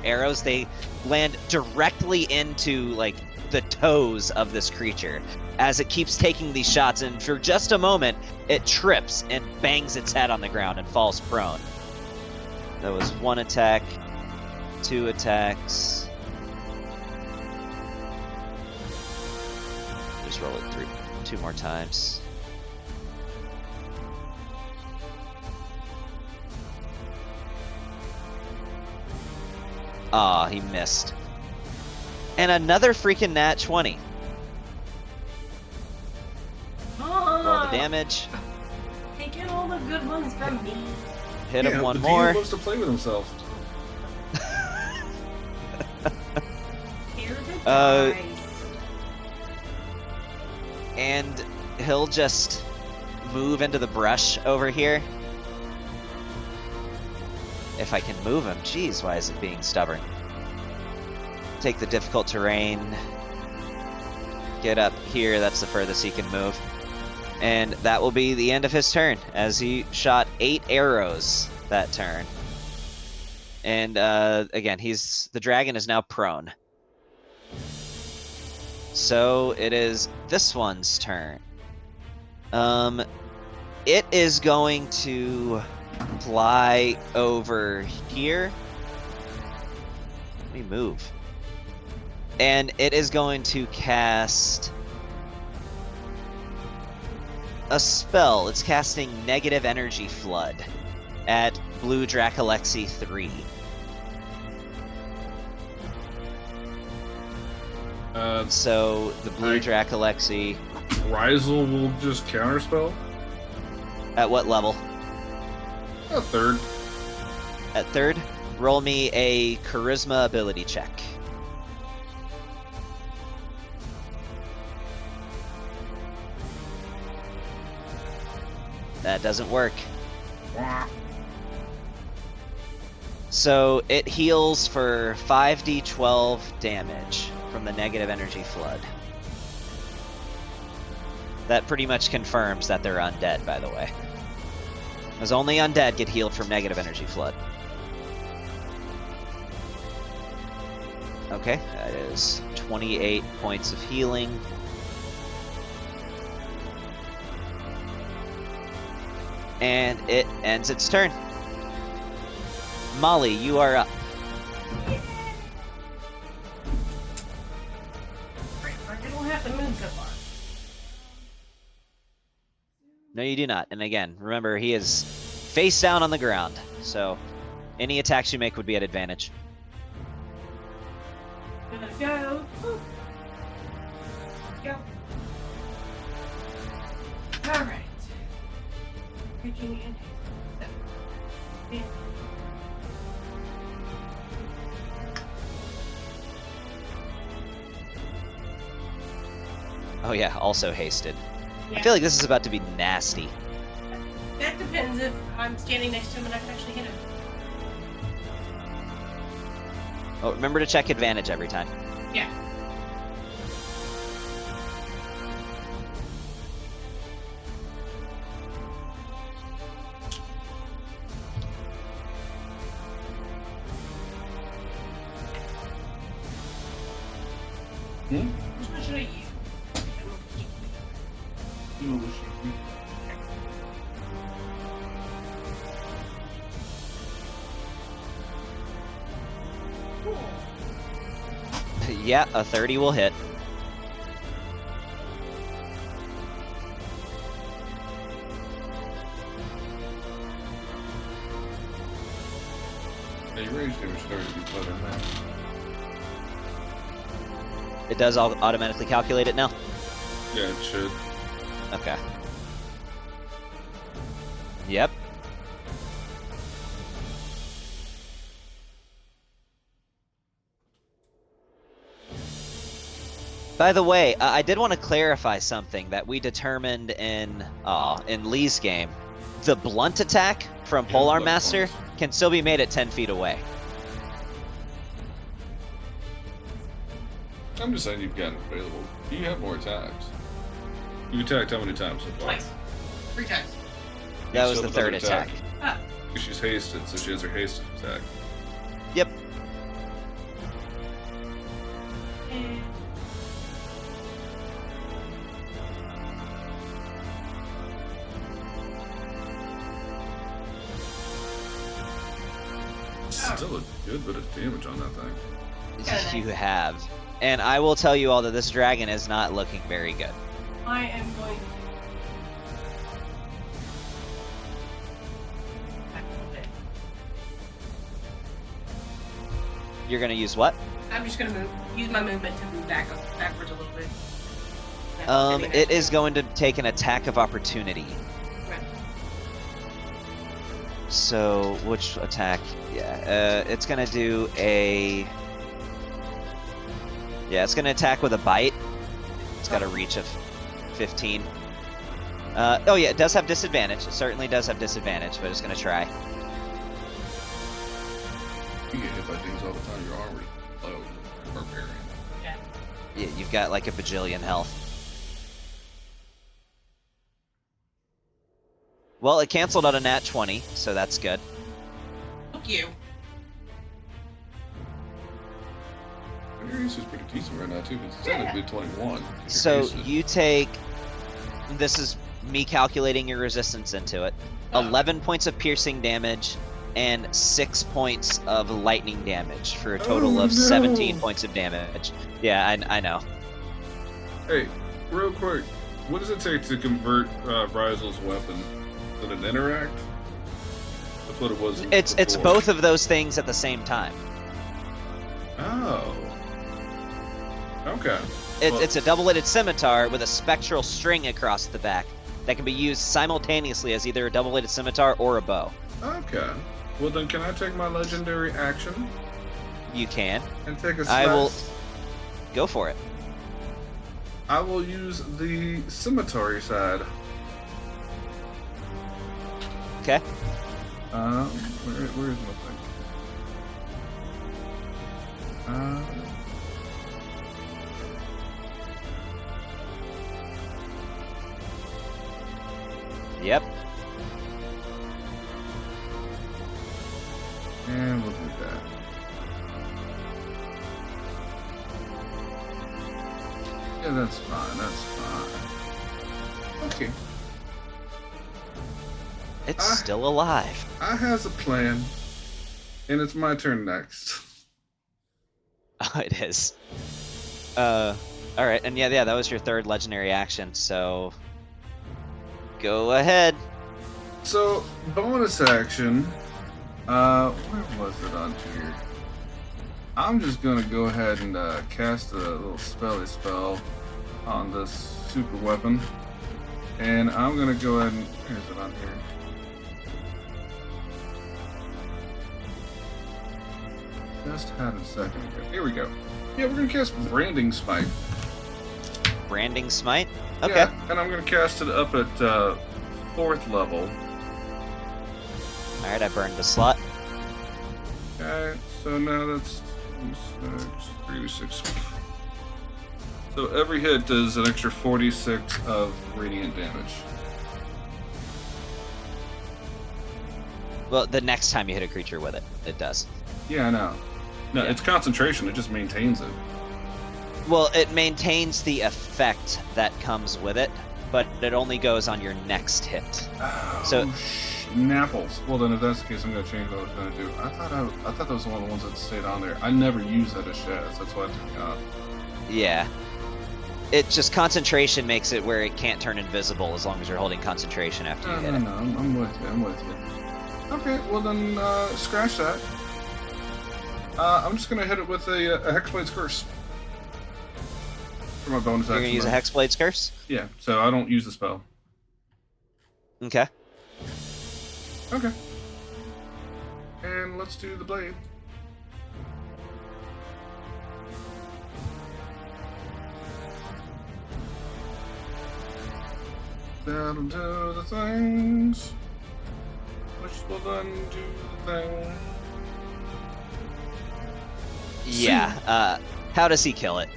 arrows, they land directly into like the toes of this creature. As it keeps taking these shots, and for just a moment, it trips and bangs its head on the ground and falls prone. That was 1 attack, 2 attacks. Just roll it 2 more times. Aw, he missed. And another freaking nat 20. Roll the damage. Taking all the good ones from me. Hit him one the more. DM loves to play with himself. Here the dice. And he'll just move into the brush over here. If I can move him. Jeez, why is it being stubborn? Take the difficult terrain. Get up here, that's the furthest he can move. And that will be the end of his turn, as he shot 8 arrows that turn. And again, the dragon is now prone. So it is this one's turn. It is going to fly over here. Let me move. And it is going to cast a spell. It's casting Negative Energy Flood at Blue Dracolexy 3. So the Blue Dracolexy. Rizel will just counterspell? At what level? A third. At third, roll me a Charisma ability check. That doesn't work. So it heals for 5d12 damage from the Negative Energy Flood. That pretty much confirms that they're undead, by the way. Because only undead get healed from Negative Energy Flood. Okay, that is 28 points of healing. And it ends its turn. Molly, you are up. Great, I don't have to move so far. No, you do not. And again, remember, he is face down on the ground. So any attacks you make would be at advantage. Gonna go. Woo. Go. Alright. Reaching in. Yeah. Oh yeah, also hasted. Yeah. I feel like this is about to be nasty. That depends if I'm standing next to him and I can actually hit him. Oh, remember to check advantage every time. Yeah. Hmm? Which one should I use? Cool. Yeah, a 30 will hit. Yeah, your range damage should already be put in there. It does automatically calculate it now? Yeah, it should. Okay. Yep. By the way, I did want to clarify something that we determined in Lee's game. The blunt attack from Yeah, Polearm blunt Master ones. can still be made at 10 feet away. I'm just saying you've got it available. You have more attacks. You attacked how many times so far? Twice. 3 times. That You was still the have third another attack. Ah. Because she's hasted, so she has her hasted attack. Yep. And Still a good bit of damage on that thing. You have. And I will tell you all that this dragon is not looking very good. I am going to back a little bit. You're gonna use what? I'm just gonna use my movement to move backwards a little bit. It is going to take an attack of opportunity. Right. So, which attack? Yeah, it's gonna do a... Yeah, it's gonna attack with a bite. It's got a reach of 15. Oh yeah, it does have disadvantage. It certainly does have disadvantage, but it's gonna try. You get hit by things all the time. You're already low. Barbarian. Yeah. Yeah, you've got like a bajillion health. Well, it canceled on a nat 20, so that's good. Fuck you. Your ace is pretty decent right now too, because it's technically 21. Your So ace is- you take. This is me calculating your resistance into it. 11 points of piercing damage and 6 points of lightning damage for a total of 17 points of damage. Yeah, I know. Hey, real quick, what does it take to convert Ryzel's weapon? Did it interact? That's what it was. It's before. both of those things at the same time. Oh. Okay. It's a double-headed scimitar with a spectral string across the back that can be used simultaneously as either a double-headed scimitar or a bow. Okay. Well then, can I take my legendary action You can. and take a I will- slash? Go for it. I will use the scimitar side. Okay. Where is my thing? Yep. And we'll do that. Yeah, that's fine. That's fine. Okay. It's still alive. I has a plan, and it's my turn next. Oh, it is. All right, and yeah, that was your third legendary action. So, go ahead. So, bonus action. Where was it on here? I'm just gonna go ahead and cast a little spell on this super weapon, and I'm gonna go ahead and here's it on here. Just had a second ago. Here we go. Yeah, we're gonna cast Branding Smite. Branding Smite? Okay. Yeah, and I'm gonna cast it up at 4th level. Alright, I burned the slot. Okay, so now that's 3d6. So every hit does an extra 46 of radiant damage. Well, the next time you hit a creature with it, it does. Yeah, I know. No, Yeah. it's concentration. It just maintains it. Well, it maintains the effect that comes with it, but it only goes on your next hit. Oh, So- Schnapples. Well, then if that's the case, I'm gonna change what I was gonna do. I thought that was one of the ones that stayed on there. I never use that as Shaz. That's why I took it off. Yeah. It just concentration makes it where it can't turn invisible as long as you're holding concentration after you hit No, it. no, I'm with you. I'm with you. Okay, well then, scratch that. I'm just gonna hit it with a Hexblade's Curse for my bonus You're action. gonna use a then. Hexblade's Curse? Yeah, so I don't use the spell. Okay. Okay. And let's do the blade. That'll do the things. Which will then do the thing. Yeah. How does he kill it?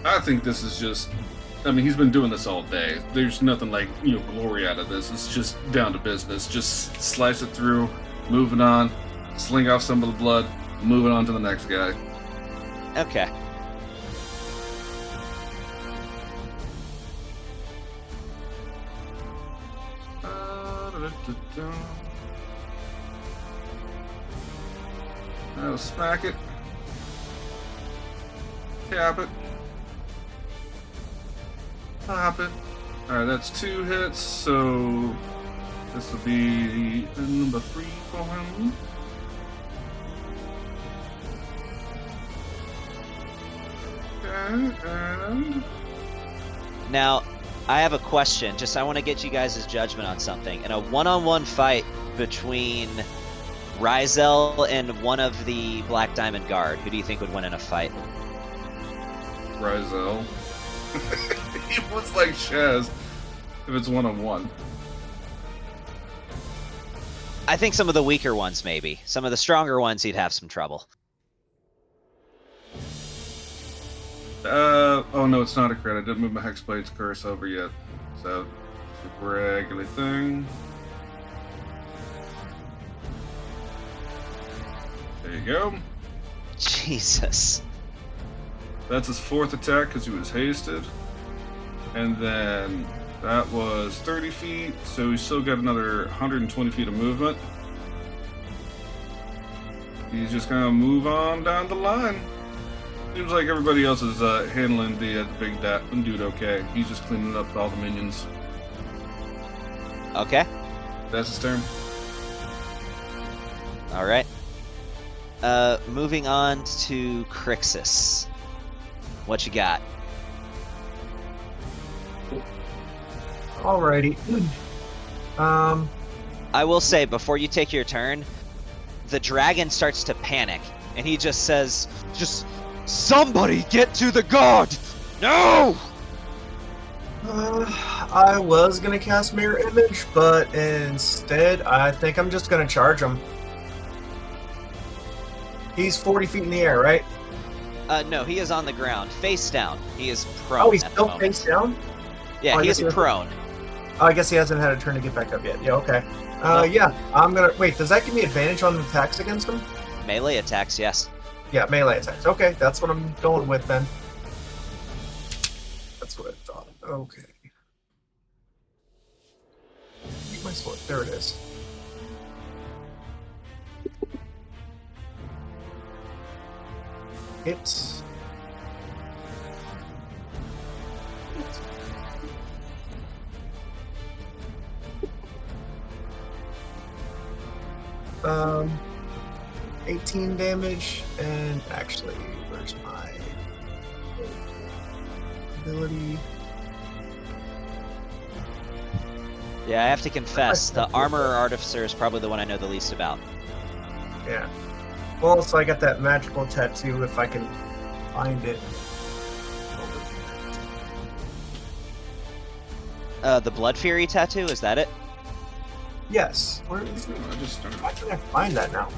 I think this is just. I mean, he's been doing this all day. There's nothing like, glory out of this. It's just down to business. Just slice it through, moving on, sling off some of the blood, moving on to the next guy. Okay. That'll smack it. Tap it. Pop it. Alright, that's 2 hits, so this will be number 3 for him. Okay, and Now, I have a question. Just I want to get you guys' judgment on something. In a one-on-one fight between Ryzel and one of the Black Diamond Guard, who do you think would win in a fight? Ryzel. He looks like Shaz if it's 1-on-1. I think some of the weaker ones, maybe. Some of the stronger ones, he'd have some trouble. Oh no, it's not a crit. I didn't move my Hexblade's Curse over yet. So, Regular thing. There you go. Jesus. That's his 4th attack because he was hasted. And then that was 30 feet, so he's still got another 120 feet of movement. He's just gonna move on down the line. Seems like everybody else is handling the big dude okay. He's just cleaning up all the minions. Okay. That's his turn. All right. Moving on to Crixus. What you got? Alrighty. I will say, before you take your turn, the dragon starts to panic, and he just says, just somebody get to the guard! No! I was gonna cast Mirror Image, but instead, I think I'm just gonna charge him. He's 40 feet in the air, right? No, he is on the ground, face down. He is prone. Oh, he's at the still moment. face down? Yeah, Oh, I he guess is he was- prone. Oh, I guess he hasn't had a turn to get back up yet. Yeah, okay. Nope. Yeah, I'm gonna... Wait, does that give me advantage on attacks against him? Melee attacks, yes. Yeah, melee attacks. Okay, that's what I'm going with then. That's what I thought. Okay. Where's my sword? There it is. It's... 18 damage, and actually, where's my ability? Yeah, I have to confess, the Armor Artificer is probably the one I know the least about. Yeah. Well, so I got that magical tattoo if I can find it. The Blood Fury tattoo, is that it? Yes. Where is it? I just started. Why can't I find that now?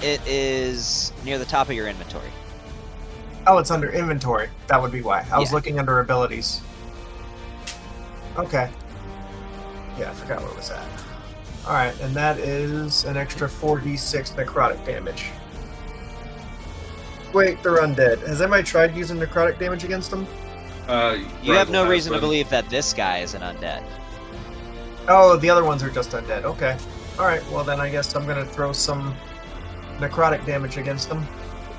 It is near the top of your inventory. Oh, it's under inventory. That would be why. I was Yeah. looking under abilities. Okay. Yeah, I forgot where it was at. Alright, and that is an extra 4d6 necrotic damage. Wait, they're undead. Has anybody tried using necrotic damage against them? You have no Rival reason to has, believe that this guy is an undead. Oh, the other ones are just undead. Okay. Alright, well then I guess I'm gonna throw some necrotic damage against them.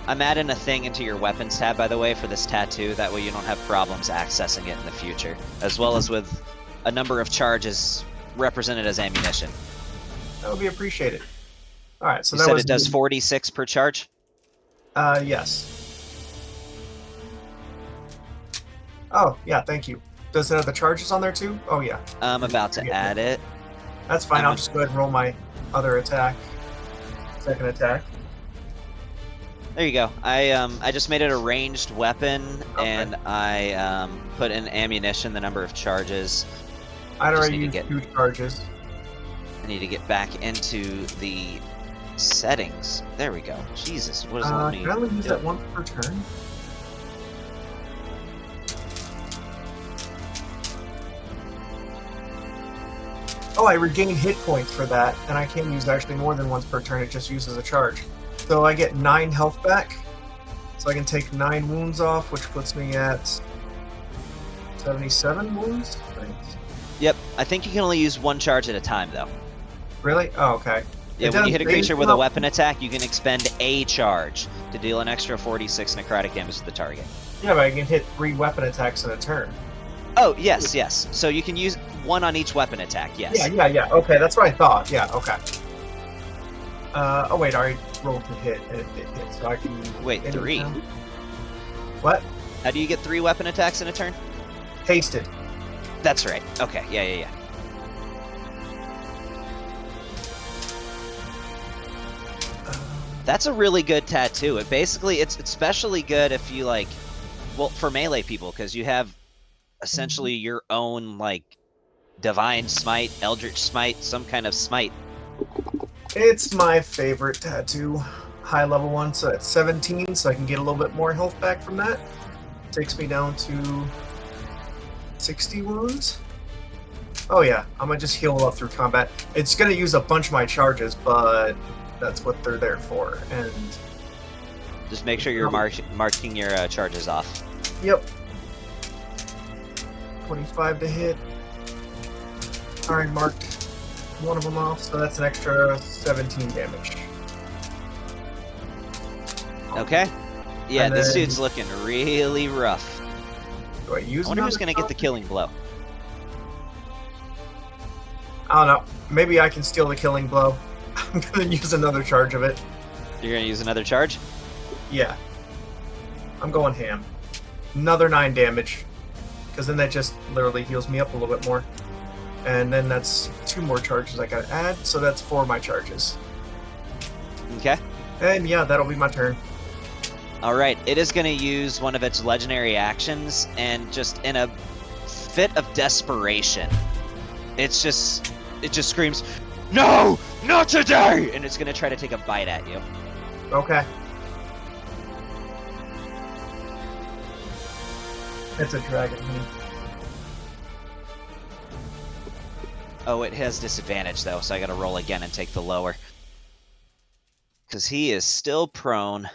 I'm adding a thing into your weapons tab, by the way, for this tattoo. That way you don't have problems accessing it in the future. As well as with a number of charges represented as ammunition. That would be appreciated. Alright, so You that said was it does 46 per charge? Yes. Oh, yeah, thank you. Does it have the charges on there too? Oh, yeah. I'm about to add it. That's fine. I'll I'm- just go ahead and roll my other attack. Second attack. There you go. I just made it a ranged weapon, Okay. and I put in ammunition, the number of charges. I'd Just already need to used get- 2 charges. I need to get back into the settings. There we go. Jesus, what does it let me Can I only use do? that once per turn? Oh, I regain hit points for that, and I can use actually more than once per turn. It just uses a charge. So I get 9 health back. So I can take 9 wounds off, which puts me at 77 wounds. Right? Yep, I think you can only use one charge at a time, though. Really? Oh, okay. Yeah, It when you does hit a base creature with a up- weapon attack, you can expend a charge to deal an extra 46 necrotic damage to the target. Yeah, but I can hit 3 weapon attacks in a turn. Oh, yes, yes. So you can use one on each weapon attack, yes. Yeah. Okay, that's what I thought. Yeah, okay. Oh wait, I already rolled to hit, and it hit, so I can... Wait, hit it 3? now. What? How do you get 3 weapon attacks in a turn? Hasted. That's right. Okay, yeah. That's a really good tattoo. It basically, it's especially good if you like, well, for melee people, because you have essentially your own like divine smite, eldritch smite, some kind of smite. It's my favorite tattoo. High level one, so it's 17, so I can get a little bit more health back from that. Takes me down to 60 wounds. Oh yeah, I'm gonna just heal up through combat. It's gonna use a bunch of my charges, but that's what they're there for. And Just make sure you're marking your charges off. yep, 25 to hit. Alright, marked one of them off, so that's an extra 17 damage. Okay. Yeah, And this then- dude's looking really rough. Do I use? I wonder who's another gonna get the charge? killing blow. I don't know. Maybe I can steal the killing blow. I'm gonna use another charge of it. You're gonna use another charge? Yeah. I'm going ham. Another 9 damage. Because then that just literally heals me up a little bit more. And then that's 2 more charges I gotta add, so that's 4 of my charges. Okay. And yeah, that'll be my turn. All right. It is gonna use one of its legendary actions, and just in a fit of desperation, it just screams, "No, not today!" And it's gonna try to take a bite at you. Okay. It's a dragon, honey. Oh, it has disadvantage though, so I gotta roll again and take the lower. Because he is still prone.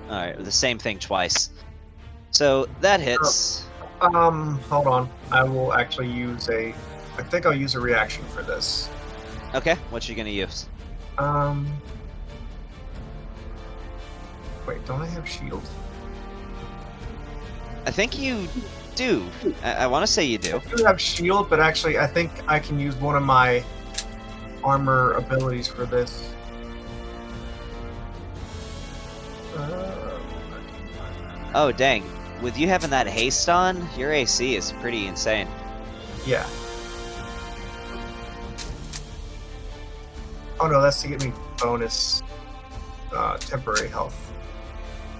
Alright, the same thing twice. So that hits. Hold on. I will actually use I think I'll use a reaction for this. Okay, what you gonna use? Wait, don't I have shield? I think you do. I want to say you do. I do have shield, but actually I think I can use one of my armor abilities for this. Oh, dang. With you having that haste on, your AC is pretty insane. Yeah. Oh no, that's to get me bonus temporary health.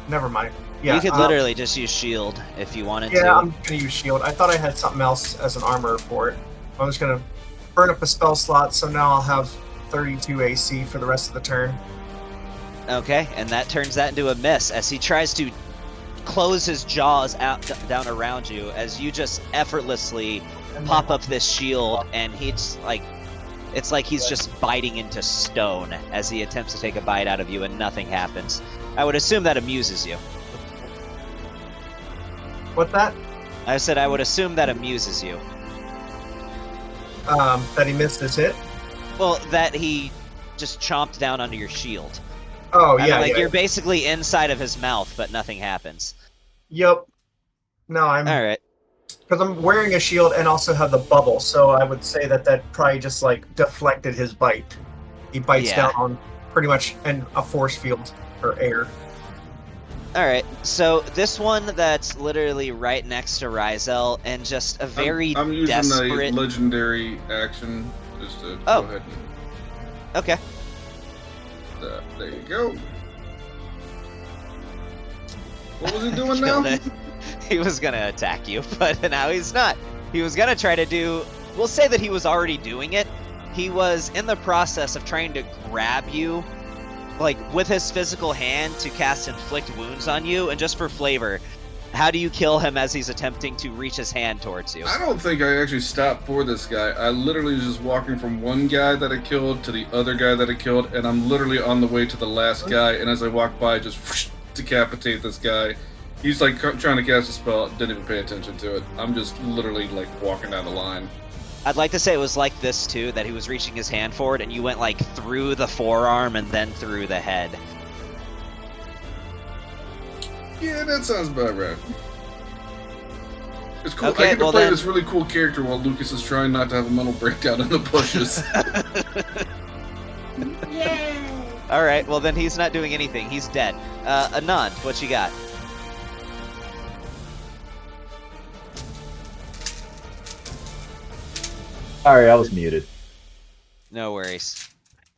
Never mind. Yeah, you could literally just use shield if you wanted to. Yeah, I'm gonna use shield. I thought I had something else as an armor for it. I'm just gonna burn up a spell slot, so now I'll have 32 AC for the rest of the turn. Okay, and that turns that into a miss as he tries to close his jaws out down around you as you just effortlessly pop up this shield, and he's like, it's like he's just biting into stone as he attempts to take a bite out of you, and nothing happens. I would assume that amuses you. What's that? I said I would assume that amuses you. That he missed his hit? Well, that he just chomped down under your shield. Oh, I mean, yeah, like yeah. you're basically inside of his mouth, but nothing happens. Yep. No, I'm... Alright. Because I'm wearing a shield and also have the bubble, so I would say that probably just, like, deflected his bite. He bites Yeah. down on pretty much a force field or air. Alright, so this one that's literally right next to Ryzel, and just a very I'm using desperate... a legendary action just to Oh. go ahead Okay. and there you go. What was he doing now? Killed it. He was gonna attack you, but now he's not. He was gonna try to do... We'll say that he was already doing it. He was in the process of trying to grab you, like, with his physical hand to cast Inflict Wounds on you, and just for flavor, how do you kill him as he's attempting to reach his hand towards you? I don't think I actually stopped for this guy. I literally was just walking from one guy that I killed to the other guy that I killed, and I'm literally on the way to the last guy, and as I walk by, just whoosh, decapitate this guy. He's like trying to cast a spell, didn't even pay attention to it. I'm just literally like walking down the line. I'd like to say it was like this too, that he was reaching his hand forward and you went like through the forearm and then through the head. Yeah, that sounds about right. It's cool. Okay, I get to well play then- this really cool character while Lucas is trying not to have a mental breakdown in the bushes. Yay! Alright, well then he's not doing anything. He's dead. Anand, what you got? Sorry, I was muted. No worries.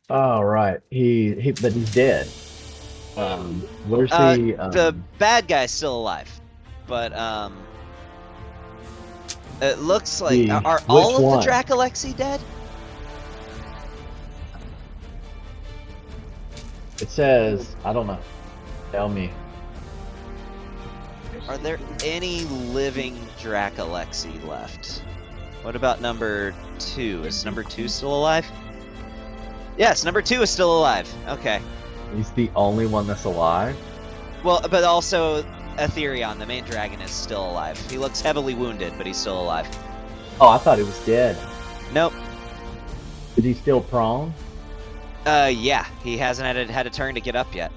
All right, but he's dead. Where's the The bad guy's still alive. But, it looks like... The- Are all which of one? the Dracolexi dead? It says, I don't know. Tell me. Are there any living Dracolexi left? What about number 2? Is number 2 still alive? Yes, number 2 is still alive. Okay. He's the only one that's alive. Well, but also Aetherion, the main dragon, is still alive. He looks heavily wounded, but he's still alive. Oh, I thought he was dead. Nope. Is he still prone? Yeah. He hasn't had a turn to get up yet.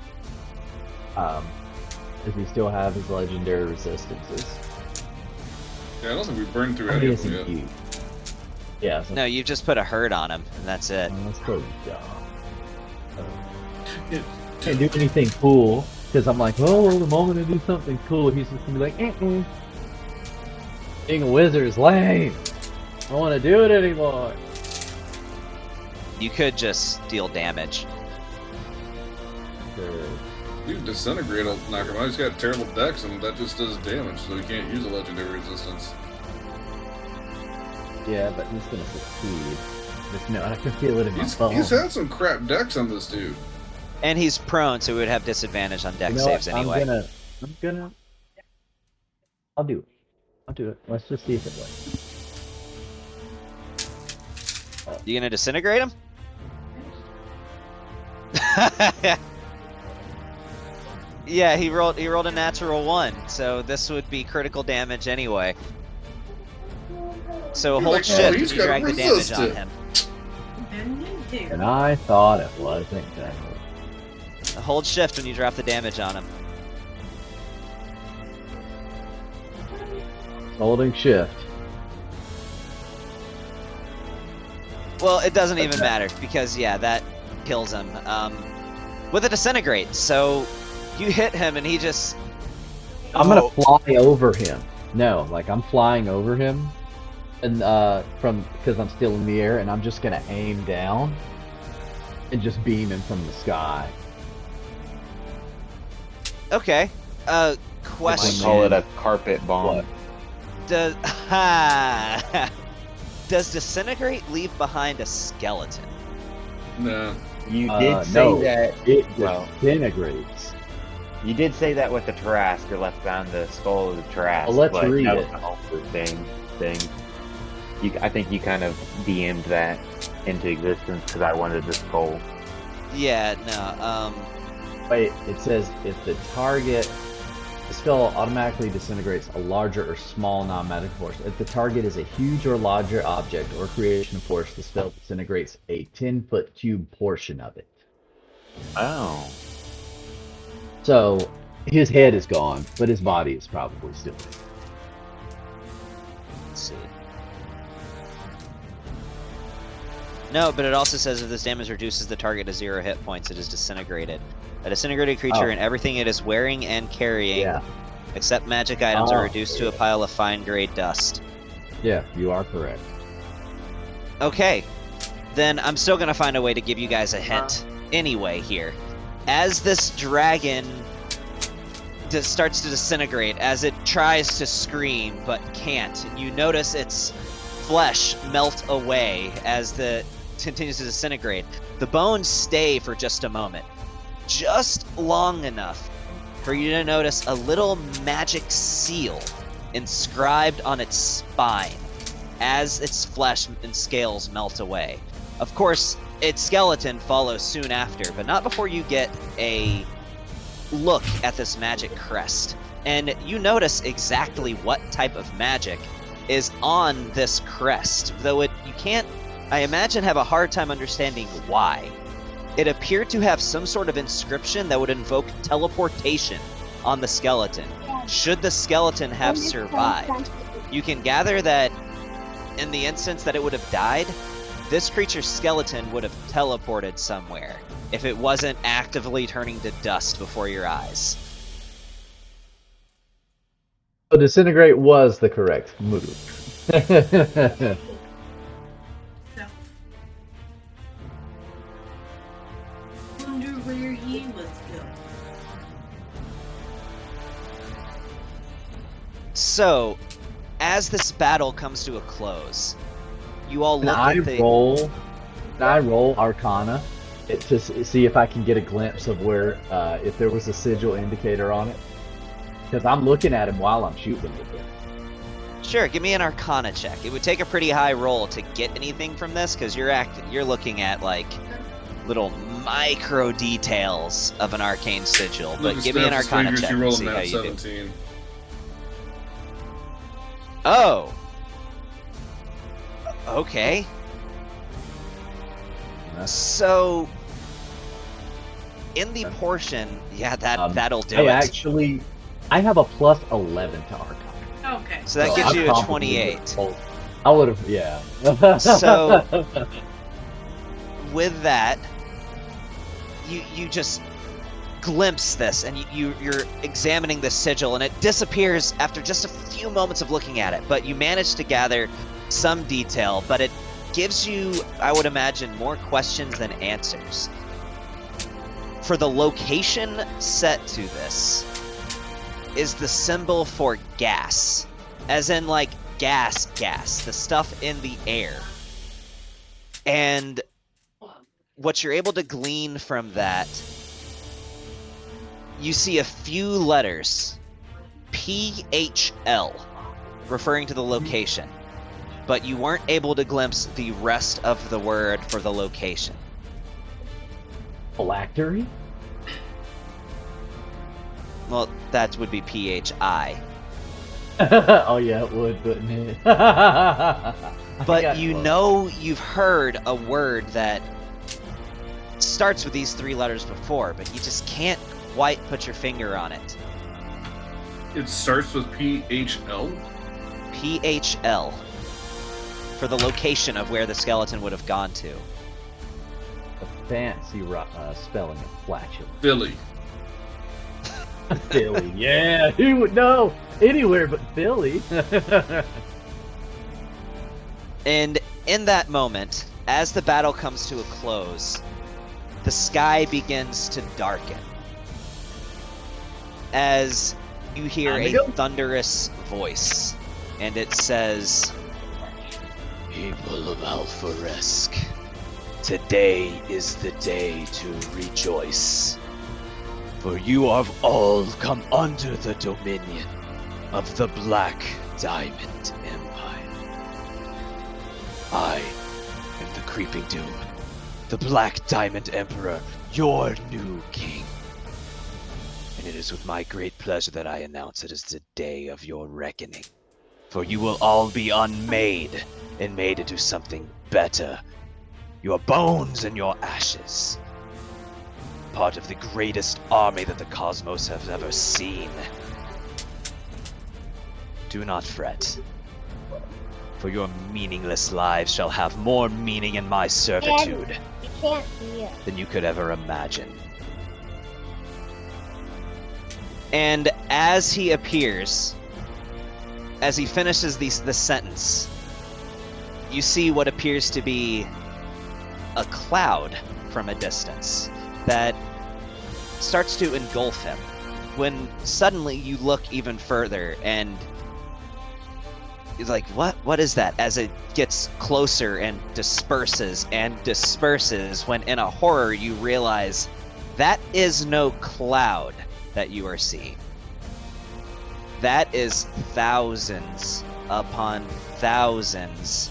Does he still have his legendary resistances? Yeah, I don't think we burned through How any many of is them he yet. use? Yeah, so No, you've just put a hurt on him, and that's it. that's pretty dumb. Yeah. Can't do anything cool because I'm like, oh, the moment I do something cool, he's just gonna be like, being a wizard is lame. I don't want to do it anymore. You could just deal damage. You can disintegrate, I'll knock him out. He's got terrible dex, and that just does damage, so he can't use a legendary resistance. Yeah, but he's gonna succeed. Just know, I can feel it in my He's bones. had some crap dex on this dude. And he's prone, so he would have disadvantage on dex You know saves what? anyway. I'll do it. I'll do it. Let's just see if it works. You gonna disintegrate him? Yeah, he rolled a natural 1, so this would be critical damage anyway. So You're hold like, oh, shift he's and you gotta drag the damage resist on it. him. And you do. And I thought it wasn't that. Hold shift when you drop the damage on him. Holding shift. Well, it doesn't even matter because yeah, that kills him. With a disintegrate, so you hit him and he just. I'm gonna fly over him. No, like I'm flying over him, and because I'm still in the air, and I'm just gonna aim down, and just beam him from the sky. Okay. I Question. call it a carpet bomb. What? Does does disintegrate leave behind a skeleton? Nah. You did say no, that. It Well, disintegrates. you did say that with the Tarrasque, or left behind the skull of the Tarrasque. Well, let's but read that it. was the whole thing. I think you kind of DM'd that into existence because I wanted the skull. Yeah, no. Wait, it says if the spell automatically disintegrates a larger or small non-magic force. If the target is a huge or larger object or creation of force, the spell disintegrates a 10-foot cube portion of it. Oh. So his head is gone, but his body is probably still there. Let's see. No, but it also says if this damage reduces the target to 0 hit points, it is disintegrated. A disintegrated creature Oh. and everything it is wearing and carrying, Yeah, except magic items, Oh. are reduced to a pile of fine-grade dust. yeah, you are correct. Okay, then I'm still gonna find a way to give you guys a hint anyway here. As this dragon starts to disintegrate, as it tries to scream but can't, you notice its flesh melt away as it continues to disintegrate. The bones stay for just a moment, just long enough for you to notice a little magic seal inscribed on its spine as its flesh and scales melt away. Of course, its skeleton follows soon after, but not before you get a look at this magic crest. And you notice exactly what type of magic is on this crest, though you can't, I imagine, have a hard time understanding why. It appeared to have some sort of inscription that would invoke teleportation on the skeleton, should the skeleton have survived. You can gather that in the instance that it would have died, this creature's skeleton would have teleported somewhere if it wasn't actively turning to dust before your eyes. So disintegrate was the correct move. So, wonder where he was going. So, as this battle comes to a close, you all Can look I at the... roll Arcana to see if I can get a glimpse of where, if there was a sigil indicator on it? Because I'm looking at him while I'm shooting with it. Sure, give me an Arcana check. It would take a pretty high roll to get anything from this, because you're looking at like little micro details of an arcane sigil. But Lucas give me an snaps his Arcana fingers, check you and roll see a how nat you do. 17. Oh. Okay. So, in the portion, yeah, that'll do it. I have a plus 11 to Arcana. Okay. So that gives you a 28. I would have, yeah. So, with that, you just glimpse this, and you're examining the sigil, and it disappears after just a few moments of looking at it. But you manage to gather some detail, but it gives you, I would imagine, more questions than answers. For the location set to this is the symbol for gas, as in like gas, the stuff in the air. And what you're able to glean from that, you see a few letters, PHL, referring to the location, but you weren't able to glimpse the rest of the word for the location. Phylactery? Well, that would be PHI. Oh yeah, it would, wouldn't it? But you know you've heard a word that starts with these three letters before, but you just can't quite put your finger on it. It starts with PHL? PHL. For the location of where the skeleton would have gone to. A fancy spelling of flatulence. Philly. Philly, yeah, who would know? Anywhere but Philly. And in that moment, as the battle comes to a close, the sky begins to darken. As you hear a thunderous voice, and it says, "People of Alpharesk, today is the day to rejoice. For you have all come under the dominion of the Black Diamond Empire. I am the Creeping Doom, the Black Diamond Emperor, your new king. And it is with my great pleasure that I announce it is the day of your reckoning. For you will all be unmade and made into something better. Your bones and your ashes. Part of the greatest army that the cosmos has ever seen. Do not fret, for your meaningless lives shall have more meaning in my servitude than you could ever imagine." And as he appears, as he finishes the sentence, you see what appears to be a cloud from a distance that starts to engulf him, when suddenly you look even further and he's like, what is that? As it gets closer and disperses, when in a horror you realize that is no cloud that you are seeing. That is thousands upon thousands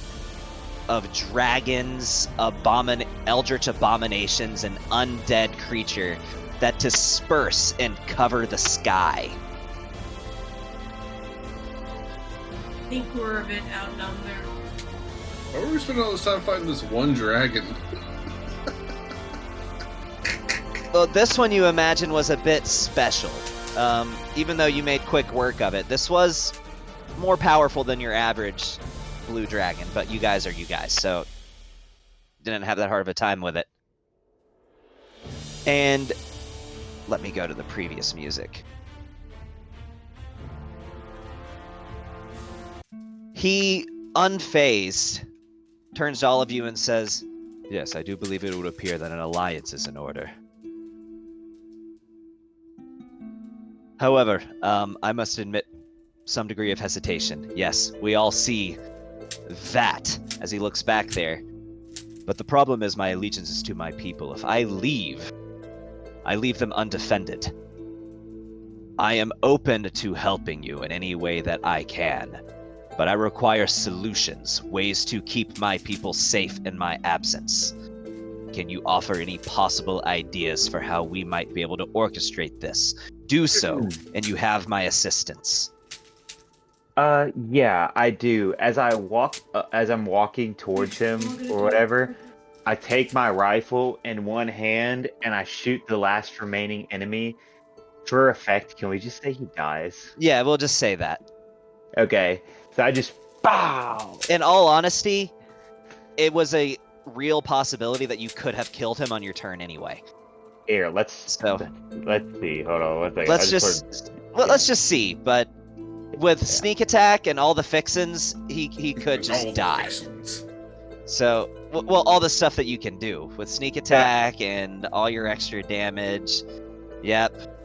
of dragons, eldritch abominations, and undead creature that disperse and cover the sky. I think we're a bit outnumbered. Why were we spending all this time fighting this one dragon? Well, this one you imagine was a bit special. Even though you made quick work of it, this was more powerful than your average blue dragon, but you guys are you guys, so didn't have that hard of a time with it. And let me go to the previous music. He, unfazed, turns to all of you and says, "Yes, I do believe it would appear that an alliance is in order. However, I must admit some degree of hesitation. Yes, we all see that as he looks back there. But the problem is my allegiance is to my people. If I leave them undefended. I am open to helping you in any way that I can, but I require solutions, ways to keep my people safe in my absence. Can you offer any possible ideas for how we might be able to orchestrate this? Do so, and you have my assistance. Yeah, I do. As I'm walking towards him or whatever, I take my rifle in one hand and I shoot the last remaining enemy. For effect, can we just say he dies? Yeah, we'll just say that. Okay, so I just bow. In all honesty, it was a real possibility that you could have killed him on your turn anyway. Here, let's see. Hold on one second. Let's just see. But with sneak attack and all the fixins, he could just die. So, well, all the stuff that you can do with sneak attack and all your extra damage. Yep.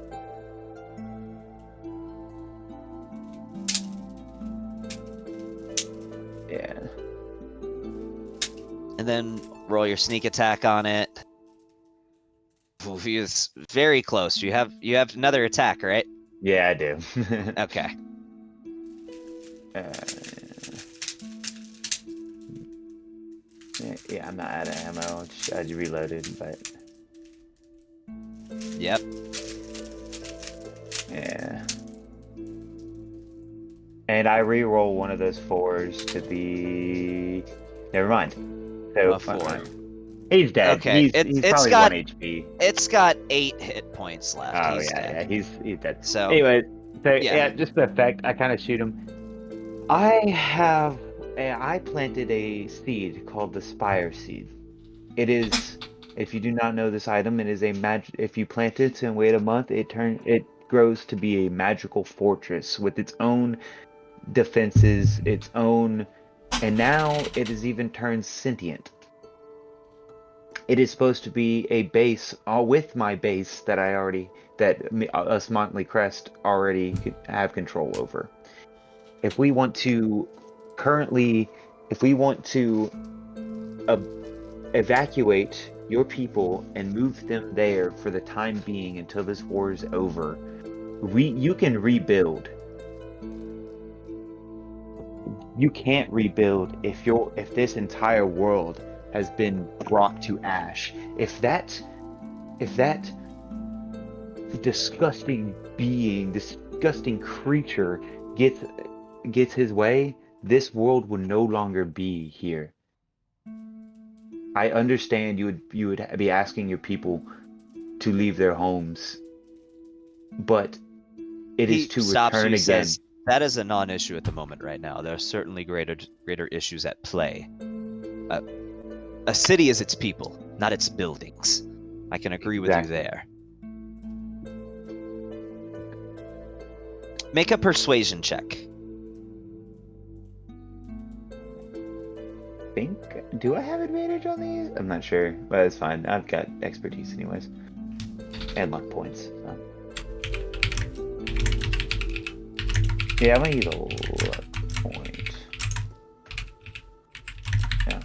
Yeah. And then roll your sneak attack on it. Oof, it's very close. You have another attack, right? Yeah, I do. Okay. Yeah, I'm not out of ammo. I just reloaded, but Yep. yeah. And I re-roll one of those 4s to be. Never mind. So A 4. He's dead. Okay, He's it's probably got 1 HP. It's got 8 hit points left. Oh He's yeah, dead. he's dead. So Anyway, so yeah. yeah, just the effect. I kind of shoot him. I planted a seed called the Spire Seed. It is, if you do not know this item, it is a magic. If you plant it and wait a month, it grows to be a magical fortress with its own defenses, its own, and now it is even turned sentient. It is supposed to be a base, with my base that us Monthly Crest already have control over. If we want to evacuate your people and move them there for the time being until this war is over, you can rebuild. You can't rebuild if this entire world has been brought to ash. If that disgusting being, disgusting creature gets his way, this world will no longer be here. I understand you would be asking your people to leave their homes, but it is to return again. Says, that is a non-issue at the moment right now. There are certainly greater issues at play. A city is its people, not its buildings. I can agree with you there. Make a persuasion check. Do I have advantage on these? I'm not sure, but it's fine. I've got expertise anyways. And luck points. So. Yeah, I'm gonna use a luck point. Yeah,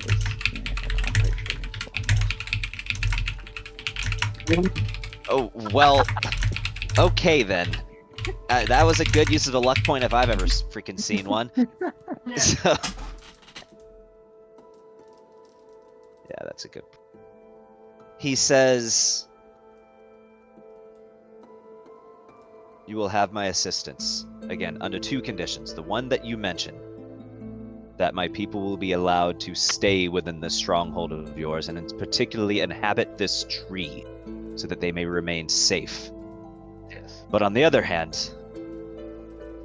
Oh, well, okay then. That was a good use of the luck point if I've ever freaking seen one. So, yeah, that's a good. He says, "You will have my assistance again under 2 conditions. The one that you mentioned, that my people will be allowed to stay within this stronghold of yours, and particularly inhabit this tree, so that they may remain safe. Yes. But on the other hand,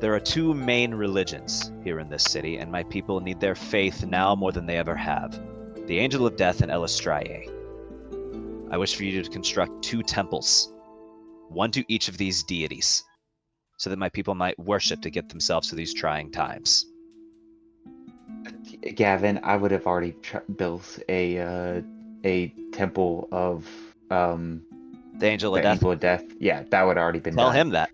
there are 2 main religions here in this city, and my people need their faith now more than they ever have. The Angel of Death and Elistrae. I wish for you to construct 2 temples, one to each of these deities, so that my people might worship to get themselves through these trying times." Gavin, I would have already built a temple of The Angel of the Death? Angel of Death. Yeah, that would have already been Tell done. him that.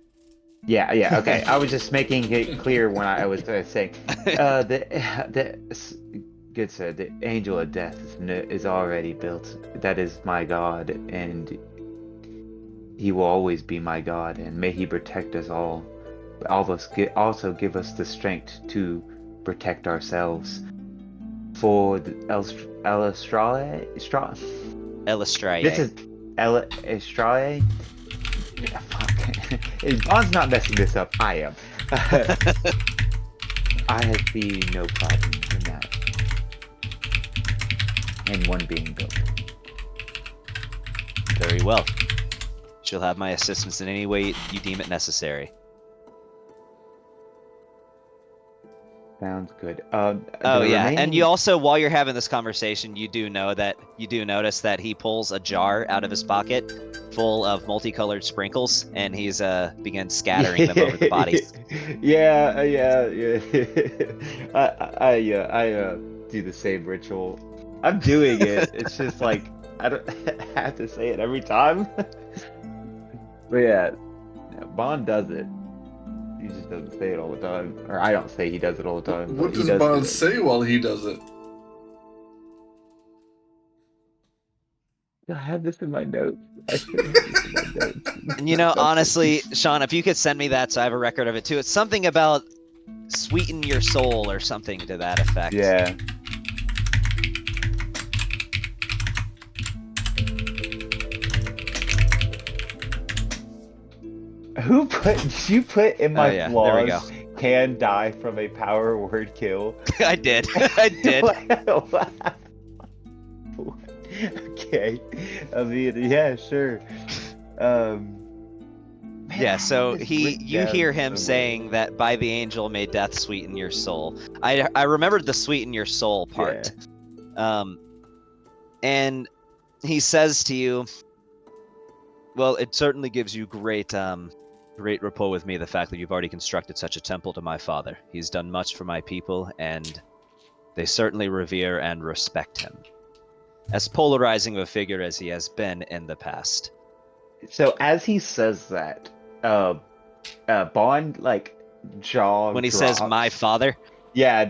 Yeah, okay. I was just making it clear when I was saying good sir, the Angel of Death is already built. That is my god, and he will always be my God, and may he protect us all. But also give us the strength to protect ourselves. For the Elistrae? Elistrae. This is Elistrae? Yeah, fuck. Bond's not messing this up. I am. I see no problem in that. And one being built. Very well. She'll have my assistance in any way you deem it necessary. Sounds good. Oh yeah, and you also, while you're having this conversation, you do notice that he pulls a jar out of his pocket full of multicolored sprinkles, and he's begins scattering them over the bodies. Yeah. I do the same ritual. I'm doing it. It's just like I don't have to say it every time. But yeah, Bond does it. He just doesn't say it all the time. Or I don't say he does it all the time. What but he does Bond do it. say while he does it? I have this in my notes. I should have this in my notes. And you know, honestly, Sean, if you could send me that so I have a record of it too. It's something about sweeten your soul or something to that effect. Yeah. You put in my yeah, there we flaws can die from a power word kill? I did. I did. Okay. I mean, yeah, sure. Yeah, so you hear him somewhere. saying that by the angel may death sweeten your soul. I remembered the sweeten your soul part. And he says to you, well, it certainly gives you great rapport with me, the fact that you've already constructed such a temple to my father. He's done much for my people, and they certainly revere and respect him. As polarizing of a figure as he has been in the past. So as he says that, Bond like jaw When he drops. says my father? Yeah.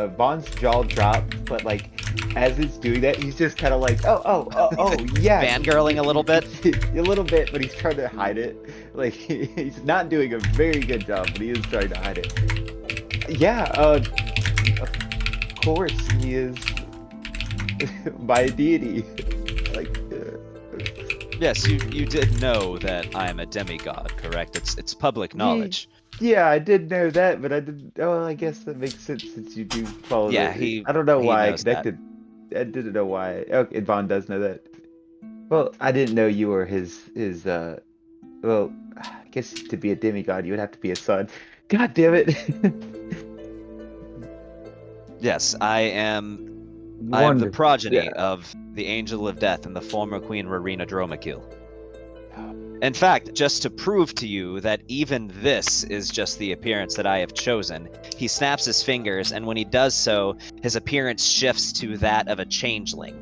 Bond's jaw drops, but like as it's doing that, he's just kind of like, oh, yeah, fangirling a little bit. A little bit, but he's trying to hide it. Like he's not doing a very good job, but he is trying to hide it. Yeah, of course he is by a deity. Like. Yes, you did know that I am a demigod, correct? It's public knowledge. Yeah, I did know that, but I didn't. Oh, I guess that makes sense since you do follow. Yeah, I don't know he why I knows that. connected. I didn't know why. Okay, Vaughn does know that. Well, I didn't know you were his. Well, I guess to be a demigod, you would have to be a son. God damn it. Yes, I am the Wonderful. progeny Yeah. of the Angel of Death and the former Queen Rowena Dromakil. In fact, just to prove to you that even this is just the appearance that I have chosen, he snaps his fingers, and when he does so, his appearance shifts to that of a changeling.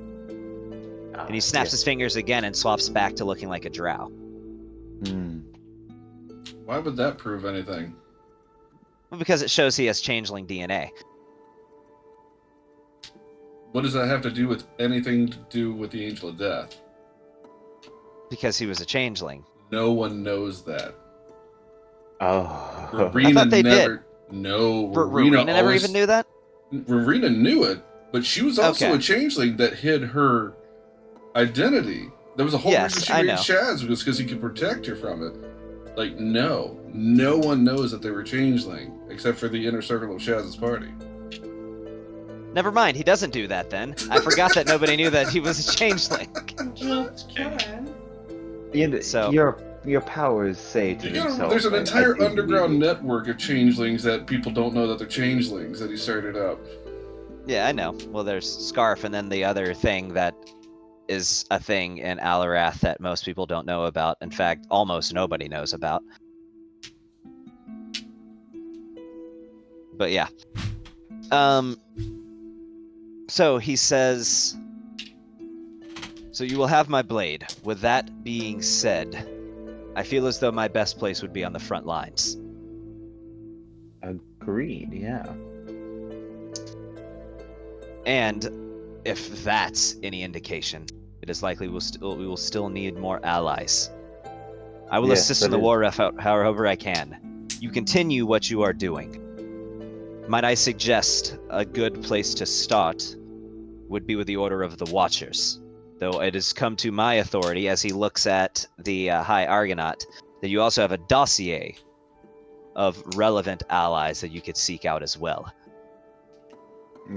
And he snaps his fingers again and swaps back to looking like a drow. Why would that prove anything? Well, because it shows he has changeling DNA. What does that have to do with anything to do with the Angel of Death? Because he was a changeling. No one knows that. Oh. Rowena I thought they never. did. No, Rowena never always, even knew that? Rowena knew it, but she was also Okay. a changeling that hid her identity. There was a whole Yes, reason she I made know. Shads was because he could protect her from it. Like, no one knows that they were changeling except for the inner circle of Shaz's party. Never mind, he doesn't do that then. I forgot that nobody knew that he was a changeling. Just kidding. So- Your powers say to themselves. There's an I entire think underground we- network of changelings that people don't know that they're changelings that he started up. Yeah, I know. Well, there's Scarf, and then the other thing that is a thing in Alarath that most people don't know about. In fact, almost nobody knows about. But yeah. So he says, so you will have my blade. With that being said, I feel as though my best place would be on the front lines. Agreed. Yeah. And if that's any indication, it is likely we will still need more allies. I will Yes, assist that in the is- war effort however I can. You continue what you are doing. Might I suggest a good place to start would be with the Order of the Watchers, though it has come to my authority as he looks at the High Argonaut that you also have a dossier of relevant allies that you could seek out as well.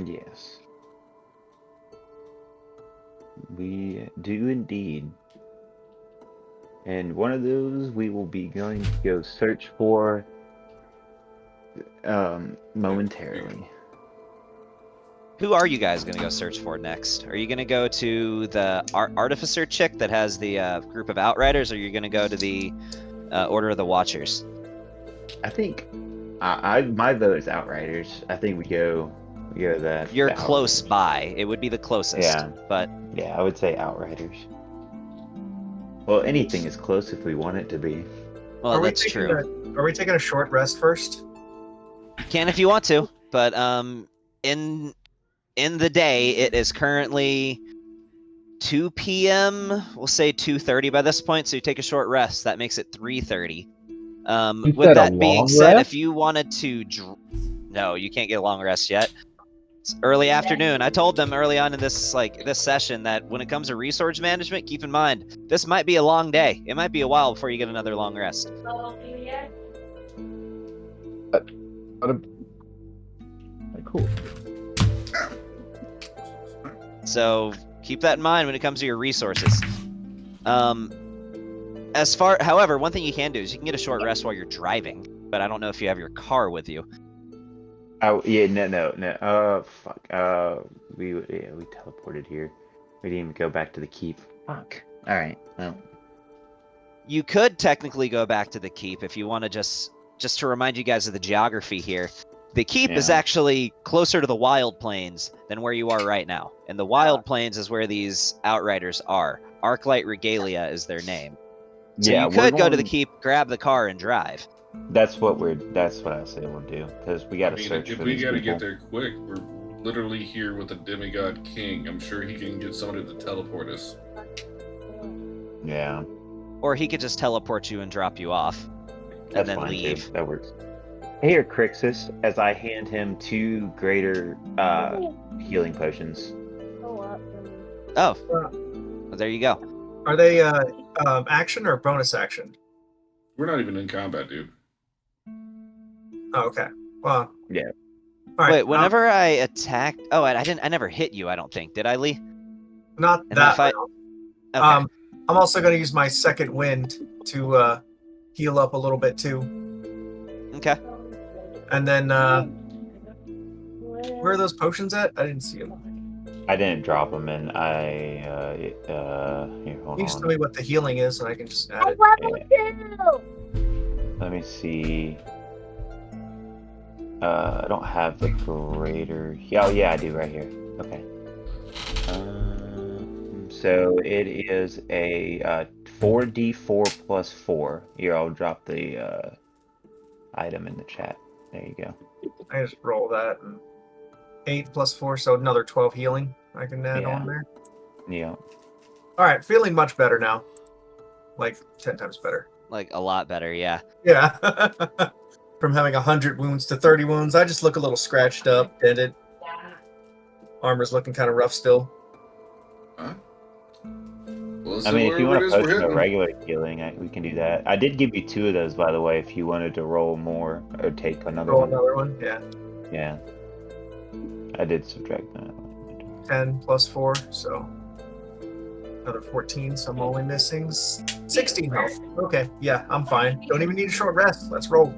Yes. We do indeed. And one of those we will be going to go search for momentarily. Who are you guys going to go search for next? Are you going to go to the artificer chick that has the group of outriders, or are you going to go to the Order of the Watchers? I think my vote is Outriders. I think we go that. You're the close Outriders. by. It would be the closest. Yeah. But Yeah, I would say Outriders. Well, anything is close if we want it to be. well, Are we that's taking true. Are we taking a short rest first? You can if you want to, but in the day it is currently 2 p.m. We'll say 2:30 by this point, so you take a short rest. That makes it 3:30. You With said a that being long said, rest? if you wanted to, no, you can't get a long rest yet. It's early afternoon. I told them early on in this session that when it comes to resource management, keep in mind this might be a long day. It might be a while before you get another long rest. Cool. So keep that in mind when it comes to your resources. However, one thing you can do is you can get a short rest while you're driving, but I don't know if you have your car with you. Oh yeah, no. Fuck. We teleported here. We didn't even go back to the keep. Fuck. All right. Well. You could technically go back to the keep if you want to just to remind you guys of the geography here. The keep is Yeah. actually closer to the wild plains than where you are right now. And the wild plains is where these outriders are. Arclight Regalia is their name. So Yeah, you we're could go to the going- keep, grab the car, and drive. That's what I say we'll do because we got I to mean, search if for we these gotta people. get there quick, we're literally here with a demigod king. I'm sure he can get somebody to teleport us. Yeah, Or he could just teleport you and drop you off. And that's then fine leave. too. That works. Here, Crixus, as I hand him 2 greater healing potions. Oh. Well, there you go. Are they action or bonus action? We're not even in combat, dude. Oh, okay. Well. Yeah. All right. Wait, whenever I attacked... Oh, I never hit you, I don't think. Did I, Lee? Not in that that fight? round. Okay. I'm also going to use my second wind to heal up a little bit too. Okay. And then where are those potions at? I didn't see them. I didn't drop them, and here, hold Can you just tell on. me what the healing is, and I can just add it. Let me see. I don't have the greater. Oh yeah, I do right here. Okay. So it is a 4d4 plus 4. Here, I'll drop the item in the chat. There you go. I just roll that. And 8 plus 4, so another 12 healing I can add Yeah. on there. Yeah. All right, feeling much better now. Like 10 times better. Like, a lot better, yeah. Yeah. From having 100 wounds to 30 wounds, I just look a little scratched up, dented. Armor's looking kind of rough still. Huh? Well, I mean, if you want to whatever it is, we're post a hitting. regular healing, we can do that. I did give you 2 of those, by the way, if you wanted to roll more or take another Roll one. another one, yeah. Yeah. I did subtract that. 10 plus 4, so another 14, so I'm only missing 16 health. Okay, yeah, I'm fine. Don't even need a short rest. Let's roll.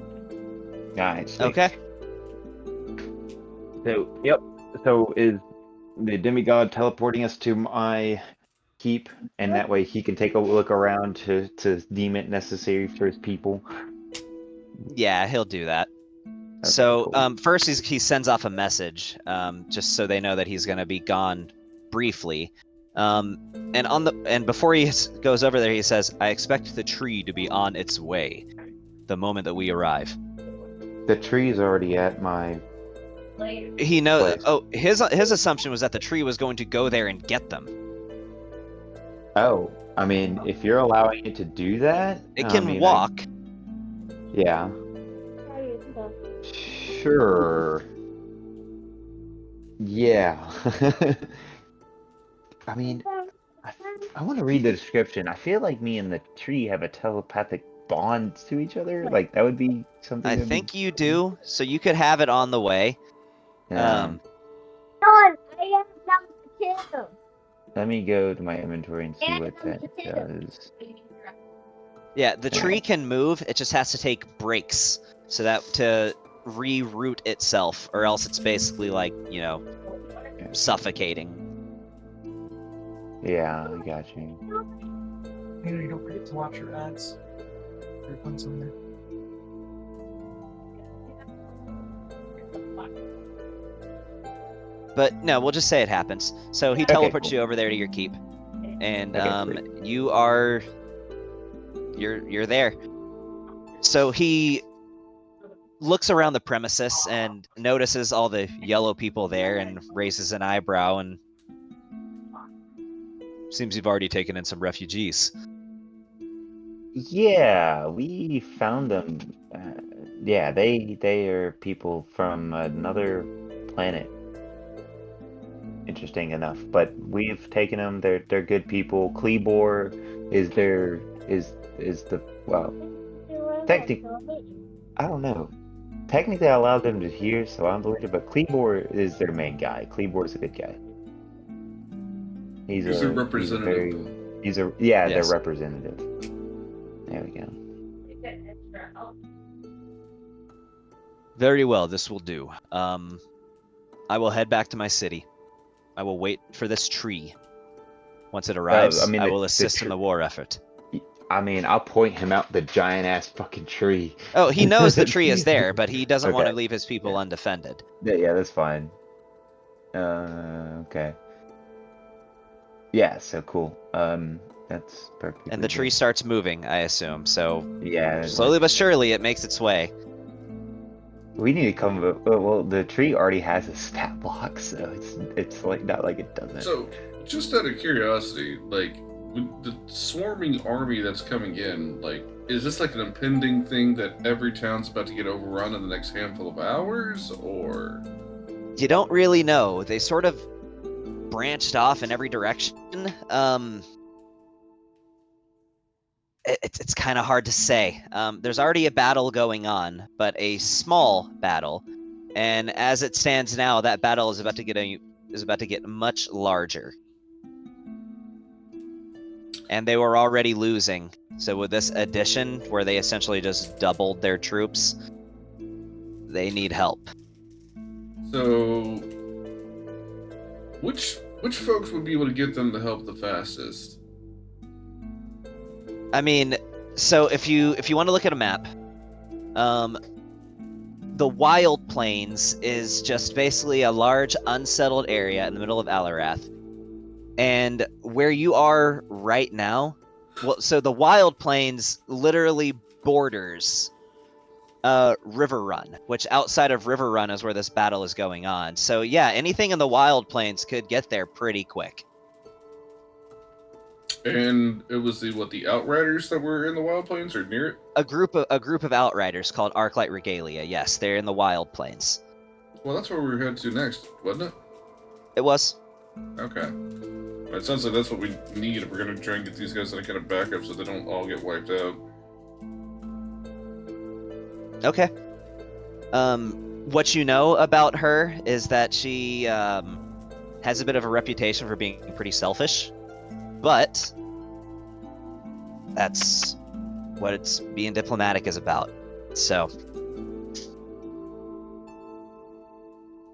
Nice. Okay. So, yep. So is the demigod teleporting us to my keep, and that way he can take a look around to deem it necessary for his people? Yeah, he'll do that. Okay, So, cool. first he sends off a message, just so they know that he's going to be gone briefly. And before he goes over there, he says, "I expect the tree to be on its way the moment that we arrive." The tree is already at my. He knows. Place. Oh, his assumption was that the tree was going to go there and get them. Oh, I mean, if you're allowing it to do that, It I can mean, walk. yeah. Sure. Yeah. I mean, I want to read the description. I feel like me and the tree have a telepathic bond to each other. Like that would be something I that'd be think you do, so you could have it on the way. Yeah. Let me go to my inventory and see what that does. Yeah, the Yeah. tree can move. It just has to take breaks so that to reroute itself, or else it's basically like, you know, suffocating. Yeah, I got you. You don't forget to watch your ads. There are tons in there. But no, we'll just say it happens. So he Okay, teleports cool. you over there to your keep, and Okay, you are you're there. So he looks around the premises and notices all the yellow people there and raises an eyebrow and seems you've already taken in some refugees. Yeah, we found them. Yeah, they are people from another planet. Interesting enough, but we've taken them. They're good people. Kleebor is the well. I don't know. Technically, I allowed them to hear, so I'm the leader. But Kleebor is their main guy. Kleebor is a good guy. He's a representative. Their Yes. representative. There we go. Very well, this will do. I will head back to my city. I will wait for this tree. Once it arrives, I will assist in the war effort. I mean, I'll point him out the giant ass fucking tree. Oh, he knows the tree is there, but he doesn't want to Okay. leave his people undefended. Yeah, that's fine. Okay. Yeah, so cool. That's perfect. And the tree starts moving, I assume. So Yeah. slowly but surely, it makes its way. We need to come. Well, the tree already has a stat block, so it's like not like it doesn't. So, just out of curiosity, like with the swarming army that's coming in, like, is this like an impending thing that every town's about to get overrun in the next handful of hours, or? You don't really know. They sort of branched off in every direction. It's kind of hard to say. There's already a battle going on, but a small battle, and as it stands now, that battle is about to get much larger. And they were already losing, so with this addition, where they essentially just doubled their troops, they need help. So, which folks would be able to get them the help the fastest? I mean, so if you want to look at a map, the Wild Plains is just basically a large unsettled area in the middle of Alarath. And where you are right now, well, so the Wild Plains literally borders River Run, which outside of River Run is where this battle is going on. So yeah, anything in the Wild Plains could get there pretty quick. And it was the Outriders that were in the Wild Plains or near it? A group of Outriders called Arclight Regalia. Yes, they're in the Wild Plains. Well, that's where we were headed to next, wasn't it? It was. Okay. It sounds like that's what we need if we're going to try and get these guys any kind of backup so they don't all get wiped out. Okay. What you know about her is that she has a bit of a reputation for being pretty selfish, but that's what it's being diplomatic is about. So,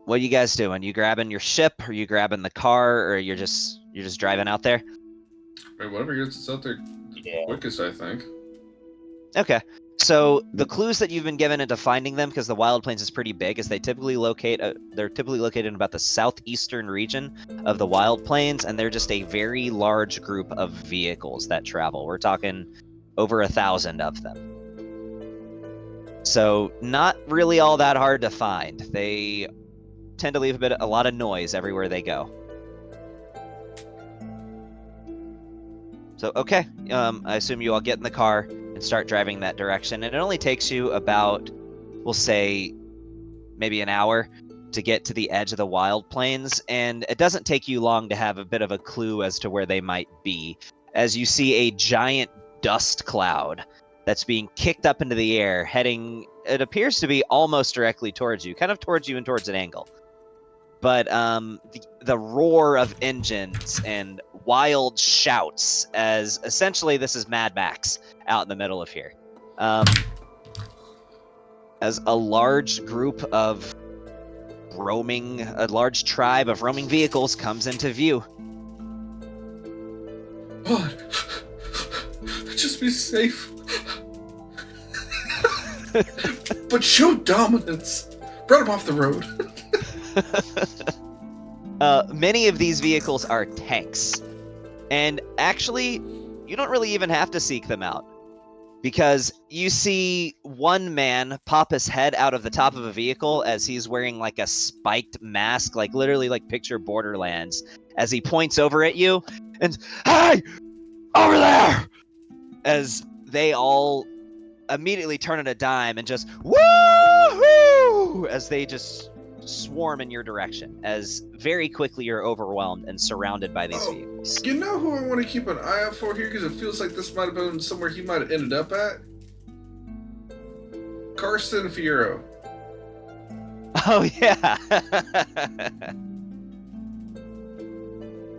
what are you guys doing? You grabbing your ship, or you grabbing the car, or you're just driving out there? Right, whatever gets us out there quickest, I think. Okay. So the clues that you've been given into finding them, because the Wild Plains is pretty big, is they're typically located in about the southeastern region of the Wild Plains, and they're just a very large group of vehicles that travel. We're talking over 1,000 of them. So not really all that hard to find. They tend to leave a lot of noise everywhere they go. So, okay, I assume you all get in the car and start driving that direction. And it only takes you about, we'll say, maybe an hour to get to the edge of the wild plains. And it doesn't take you long to have a bit of a clue as to where they might be, as you see a giant dust cloud that's being kicked up into the air, heading, it appears to be almost directly towards you, kind of towards you and towards an angle. But the roar of engines and wild shouts, as essentially this is Mad Max out in the middle of here. As a large group of a large tribe of roaming vehicles comes into view. God, just be safe. But show dominance. Run him off the road. Many of these vehicles are tanks. And actually, you don't really even have to seek them out. Because you see one man pop his head out of the top of a vehicle as he's wearing like a spiked mask, like literally like picture Borderlands, as he points over at you and, "Hey! Over there!" As they all immediately turn on a dime and just woo-hoo! As they just swarm in your direction, as very quickly you're overwhelmed and surrounded by these vehicles. You know who I want to keep an eye out for here, because it feels like this might have been somewhere he might have ended up at? Karsten Fierro. Oh, yeah.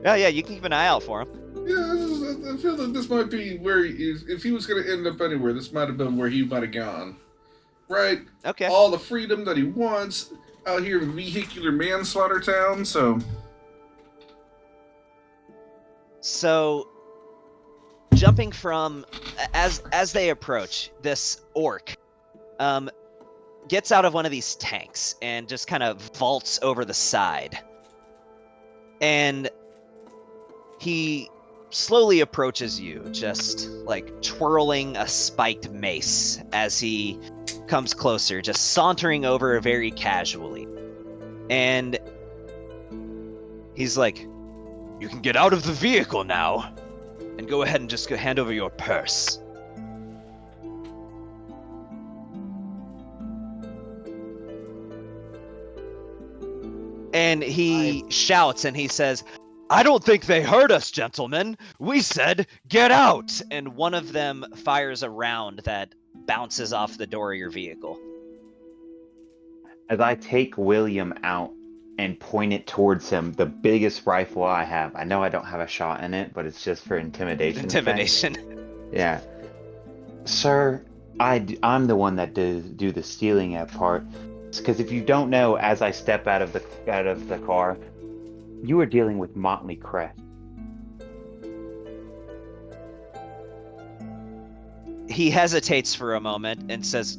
Yeah, you can keep an eye out for him. Yeah, I feel that this might be where if he was going to end up anywhere, this might have been where he might have gone. Right? Okay. All the freedom that he wants out here in vehicular manslaughter town, so... So, jumping from, as they approach, this orc gets out of one of these tanks and just kind of vaults over the side. And he slowly approaches you, just like twirling a spiked mace as he comes closer, just sauntering over very casually. And he's like, "You can get out of the vehicle now and go ahead and just go hand over your purse." And he shouts and he says, "I don't think they heard us, gentlemen. We said, get out!" And one of them fires a round that bounces off the door of your vehicle. As I take William out and point it towards him, the biggest rifle I have. I know I don't have a shot in it, but it's just for intimidation. Intimidation. Yeah. Sir, I'm the one that do the stealing at part. Because if you don't know, as I step out of the car, you are dealing with Motley Crest. He hesitates for a moment and says,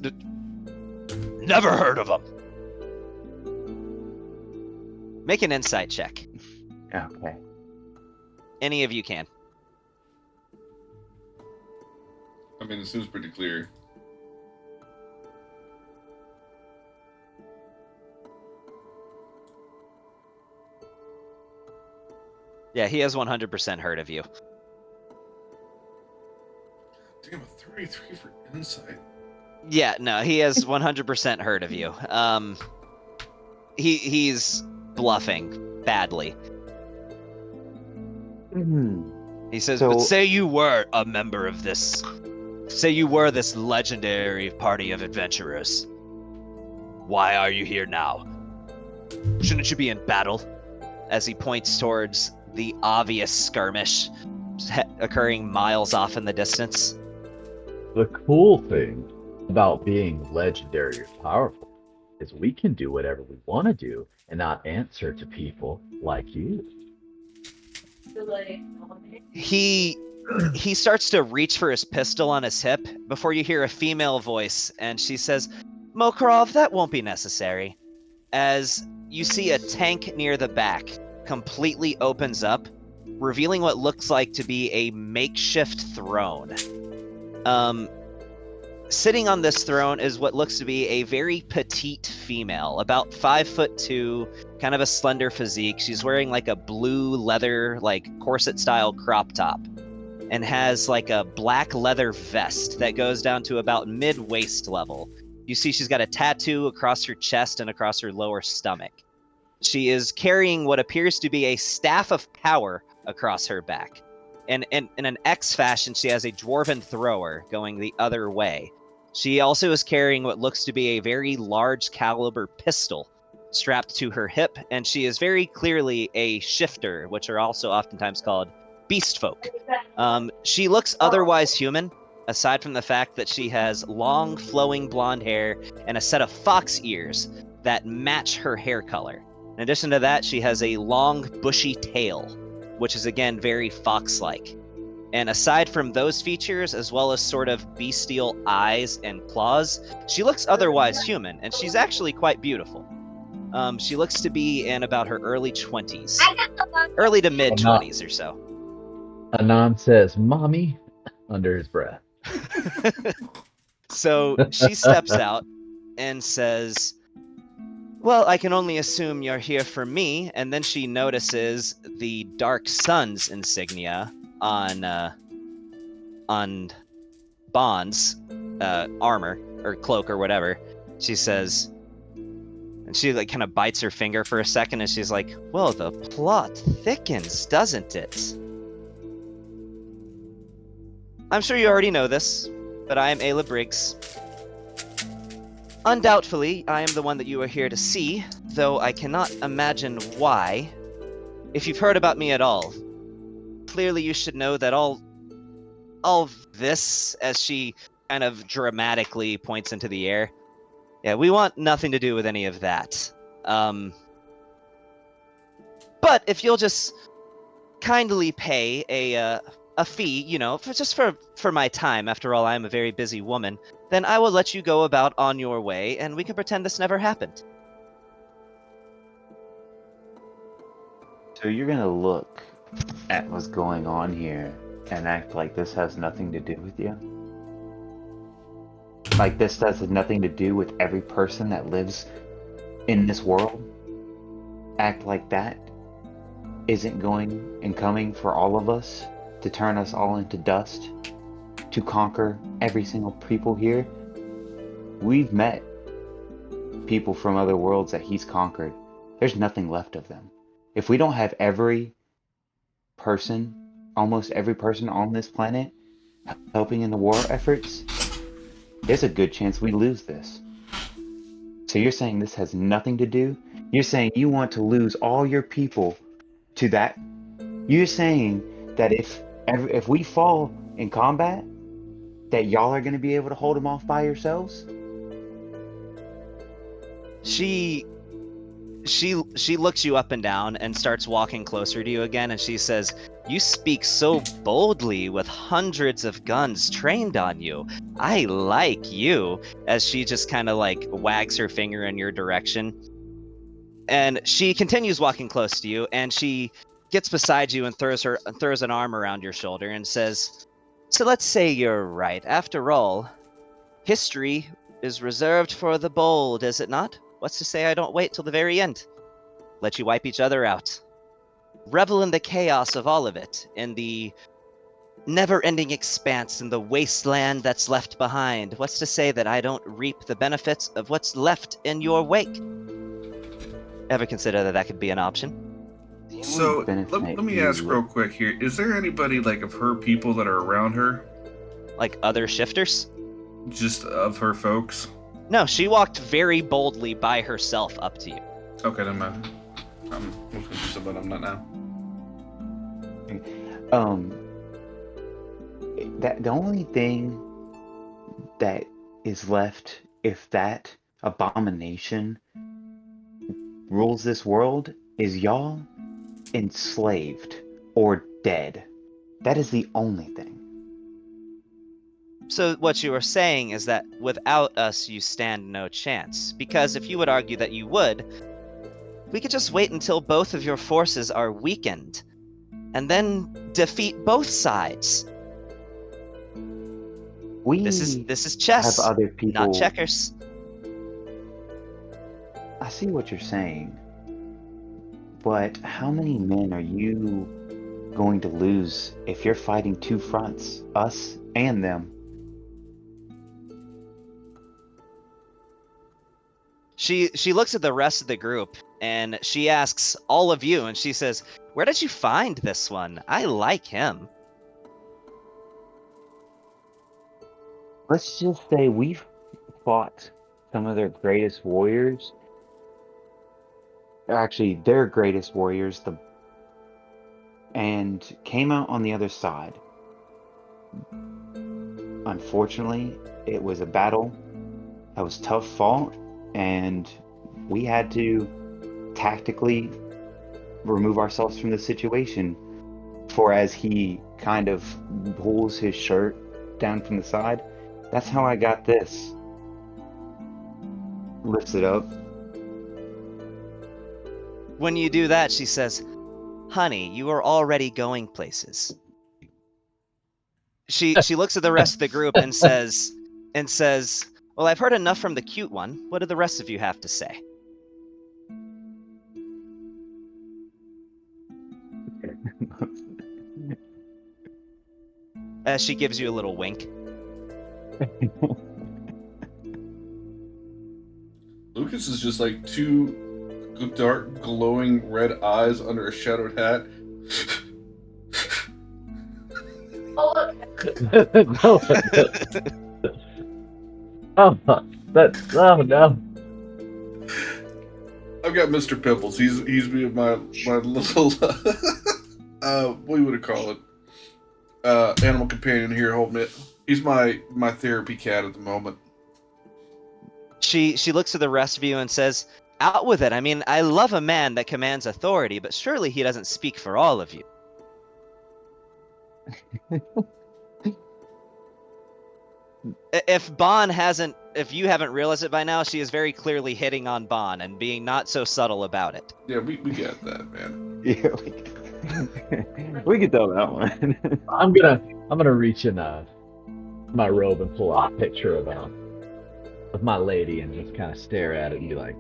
"Never heard of them." Make an insight check. Okay. Any of you can. I mean, it seems pretty clear. Yeah, he has 100% heard of you. Damn, a 33 for insight. Yeah, no, he has 100% heard of you. He's bluffing badly. He says, "But say you were a member of this. Say you were this legendary party of adventurers. Why are you here now? Shouldn't you be in battle?" As he points towards the obvious skirmish occurring miles off in the distance. The cool thing about being legendary or powerful is we can do whatever we want to do and not answer to people like you. He starts to reach for his pistol on his hip before you hear a female voice, and she says, "Mokrov, that won't be necessary." As you see a tank near the back completely opens up, revealing what looks like to be a makeshift throne. Sitting on this throne is what looks to be a very petite female, about 5'2", kind of a slender physique. She's wearing like a blue leather, like corset style crop top. and has like a black leather vest that goes down to about mid-waist level. You see she's got a tattoo across her chest and across her lower stomach. She is carrying what appears to be a staff of power across her back. And in an X fashion, she has a dwarven thrower going the other way. She also is carrying what looks to be a very large caliber pistol strapped to her hip, and she is very clearly a shifter, which are also oftentimes called beast folk. She looks otherwise human, aside from the fact that she has long flowing blonde hair and a set of fox ears that match her hair color. In addition to that, she has a long bushy tail, which is again very fox-like. And aside from those features, as well as sort of bestial eyes and claws, she looks otherwise human, and she's actually quite beautiful. She looks to be in about her early 20s. Early to mid 20s or so. Anon says, "Mommy," under his breath. So she steps out and says, "Well, I can only assume you're here for me." And then she notices the Dark Sun's insignia on Bond's armor or cloak or whatever. She says, and she like kind of bites her finger for a second, and she's like, "Well, the plot thickens, doesn't it?" I'm sure you already know this, but I am Ayla Briggs. Undoubtedly, I am the one that you are here to see, though I cannot imagine why. If you've heard about me at all, clearly you should know that all this, as she kind of dramatically points into the air, yeah, we want nothing to do with any of that. But if you'll just kindly pay a fee, you know, for my time, after all, I am a very busy woman, then I will let you go about on your way, and we can pretend this never happened. So you're gonna look at what's going on here and act like this has nothing to do with you? Like this has nothing to do with every person that lives in this world? Act like that isn't going and coming for all of us to turn us all into dust? To conquer every single people here? We've met people from other worlds that he's conquered. There's nothing left of them. If we don't have every person, almost every person on this planet helping in the war efforts, there's a good chance we lose this. So you're saying this has nothing to do? You're saying you want to lose all your people to that? You're saying that if we fall in combat, that y'all are going to be able to hold them off by yourselves? She looks you up and down and starts walking closer to you again, and she says, "You speak so boldly with hundreds of guns trained on you. I like you," as she just kind of like wags her finger in your direction. And she continues walking close to you, and she gets beside you and throws an arm around your shoulder and says, "So let's say you're right. After all, history is reserved for the bold, is it not? What's to say I don't wait till the very end? Let you wipe each other out. Revel in the chaos of all of it, in the never-ending expanse, in the wasteland that's left behind. What's to say that I don't reap the benefits of what's left in your wake? Ever consider that could be an option?" So let me ask real quick here: is there anybody like of her people that are around her? Like other shifters? Just of her folks? No, she walked very boldly by herself up to you. Okay, then I'm confused, but I'm not now. That the only thing that is left, if that abomination rules this world, is y'all enslaved or dead. That is the only thing. So what you are saying is that without us you stand no chance, because if you would argue that you would, we could just wait until both of your forces are weakened, and then defeat both sides. This is chess, have other people, not checkers. I see what you're saying, but how many men are you going to lose if you're fighting two fronts, us and them. She looks at the rest of the group and she asks all of you, and she says, "Where did you find this one? I like him." Let's just say we've fought some of their greatest warriors. Actually, their greatest warriors, and came out on the other side. Unfortunately, it was a battle that was tough fought, and we had to tactically remove ourselves from the situation. For as he kind of pulls his shirt down from the side, that's how I got this. Lifts it up. When you do that, she says, "Honey, you are already going places." She looks at the rest of the group and says, "Well, I've heard enough from the cute one. What do the rest of you have to say?" As she gives you a little wink. Lucas is just like two dark, glowing red eyes under a shadowed hat. No. Oh, oh no. I've got Mr. Pimples. He's my little what would you call it? Animal companion here holding it. He's my therapy cat at the moment. She looks at the rest of you and says, "Out with it. I mean, I love a man that commands authority, but surely he doesn't speak for all of you." If you haven't realized it by now, she is very clearly hitting on Bon and being not so subtle about it. Yeah, we get that, man. Yeah, we can tell that one. I'm gonna reach in my robe and pull out a picture of my lady and just kind of stare at it and be like,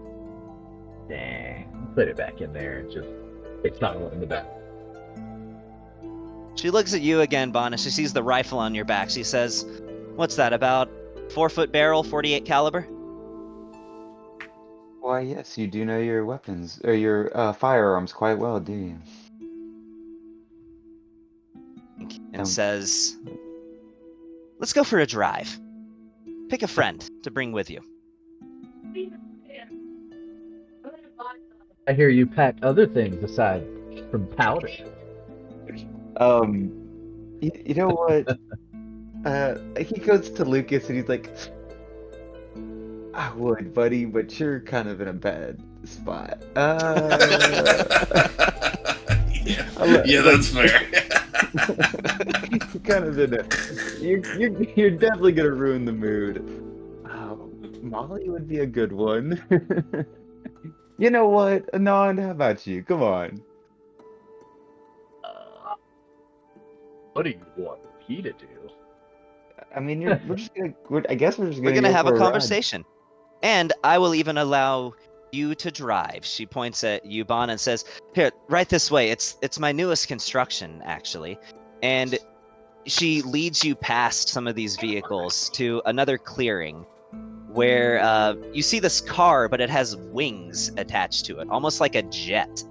"Dang!" Put it back in there and just it's not in the back. She looks at you again, Bon, and she sees the rifle on your back. She says, "What's that, about 4-foot barrel, 48 caliber?" Why, yes, you do know your weapons, or your firearms quite well, do you? And says, "Let's go for a drive. Pick a friend to bring with you." I hear you pack other things aside from powder. You know what? He goes to Lucas and he's like, "I would, buddy, but you're kind of in a bad spot." Yeah, that's fair. You're kind of in a. You're definitely gonna ruin the mood. Molly would be a good one. You know what, Anand? How about you? Come on. What do you want me to do? I mean, we're just gonna. I guess we're just We're gonna. gonna go have for a ride. conversation. And I will even allow you to drive. She points at you, Bon, and says, "Here, right this way. It's my newest construction, actually." And she leads you past some of these vehicles to another clearing where you see this car, but it has wings attached to it, almost like a jet.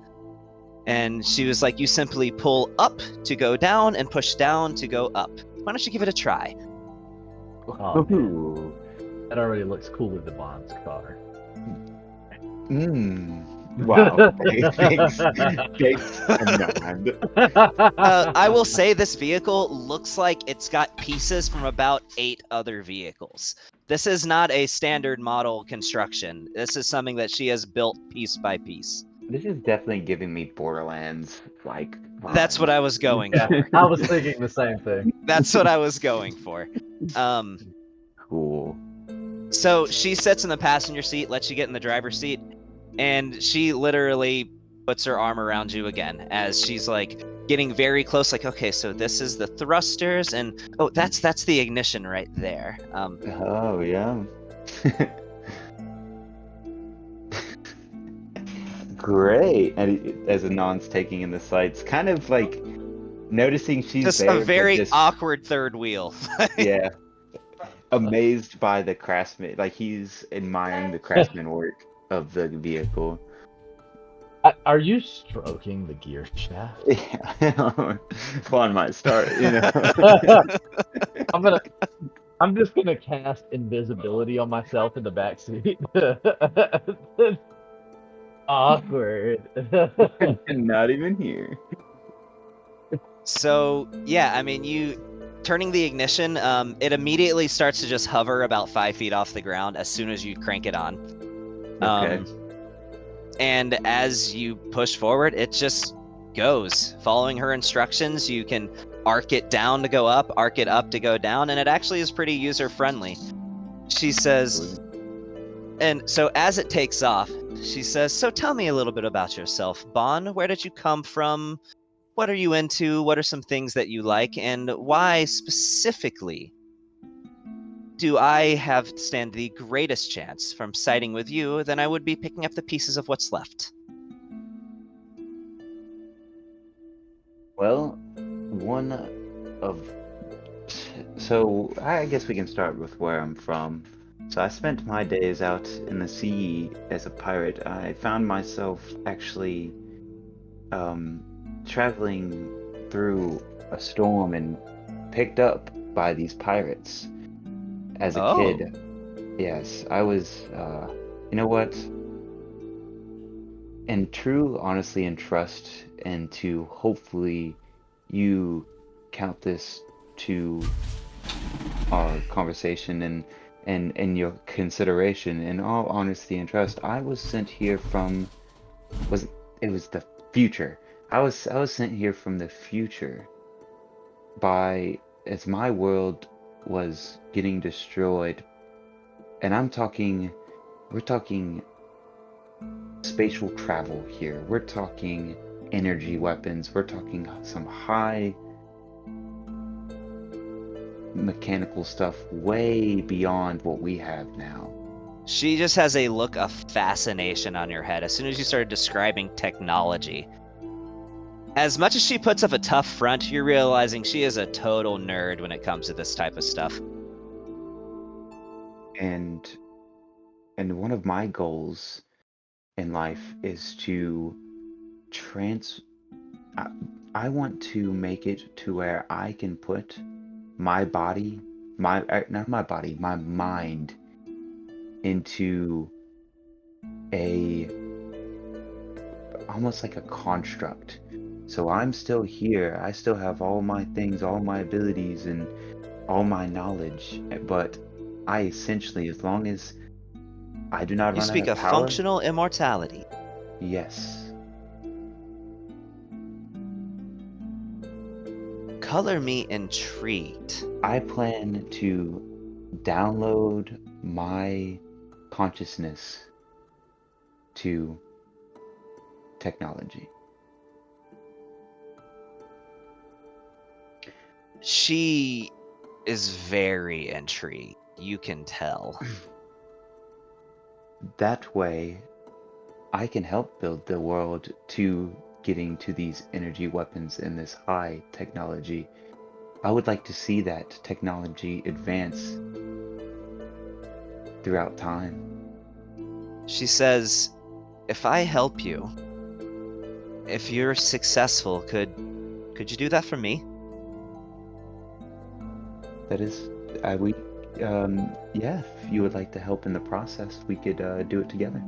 And she was like, "You simply pull up to go down and push down to go up. Why don't you give it a try?" Oh, Ooh. that already looks cool with the Bond's car. Wow. Thanks, Anand. I will say this vehicle looks like it's got pieces from about 8 other vehicles. This is not a standard model construction. This is something that she has built piece by piece. This is definitely giving me Borderlands like. That's what I was going Yeah, for. I was thinking the same thing. That's what I was going for. Cool. So she sits in the passenger seat, lets you get in the driver's seat, and she literally puts her arm around you again as she's like getting very close. Like, okay, so this is the thrusters, and oh, that's the ignition right there. Oh yeah. Great. And as Anand's taking in the sights, kind of like noticing she's Just there, a very but just awkward third wheel. yeah, amazed by the craftsman. Like he's admiring the craftsman work of the vehicle. Are you stroking the gear shaft? Yeah, fun might start. I'm just gonna cast invisibility on myself in the back seat. Awkward. Not even here. So yeah, I mean, you turning the ignition, it immediately starts to just hover about 5 feet off the ground as soon as you crank it on. Okay. And as you push forward, it just goes. Following her instructions, you can arc it down to go up, arc it up to go down, and it actually is pretty user-friendly. She says, and so as it takes off, she says, so tell me a little bit about yourself, Bon. Where did you come from? What are you into? What are some things that you like? And why specifically do I stand the greatest chance from siding with you than I would be picking up the pieces of what's left? Well, so I guess we can start with where I'm from. So I spent my days out in the sea as a pirate. I found myself actually traveling through a storm and picked up by these pirates as a kid. Yes, I was, you know what? In true honesty and trust, and to hopefully you count this to our conversation and your consideration, in all honesty and trust, I was sent here from, it was the future. I was sent here from the future as my world was getting destroyed, and we're talking spatial travel here. We're talking energy weapons. We're talking some high mechanical stuff way beyond what we have now. She just has a look of fascination on your head as soon as you started describing technology. As much as she puts up a tough front, you're realizing she is a total nerd when it comes to this type of stuff. And one of my goals in life is to I want to make it to where I can put my body, not my body, my mind into almost like a construct. So I'm still here. I still have all my things, all my abilities, and all my knowledge. But I essentially, as long as I do not run out of power... You speak of functional immortality. Yes. Color me intrigued. I plan to download my consciousness to technology. She is very intrigued. You can tell. That way, I can help build the world to getting to these energy weapons and this high technology. I would like to see that technology advance throughout time. She says, if I help you, if you're successful, could you do that for me? That is, yeah, if you would like to help in the process, we could do it together.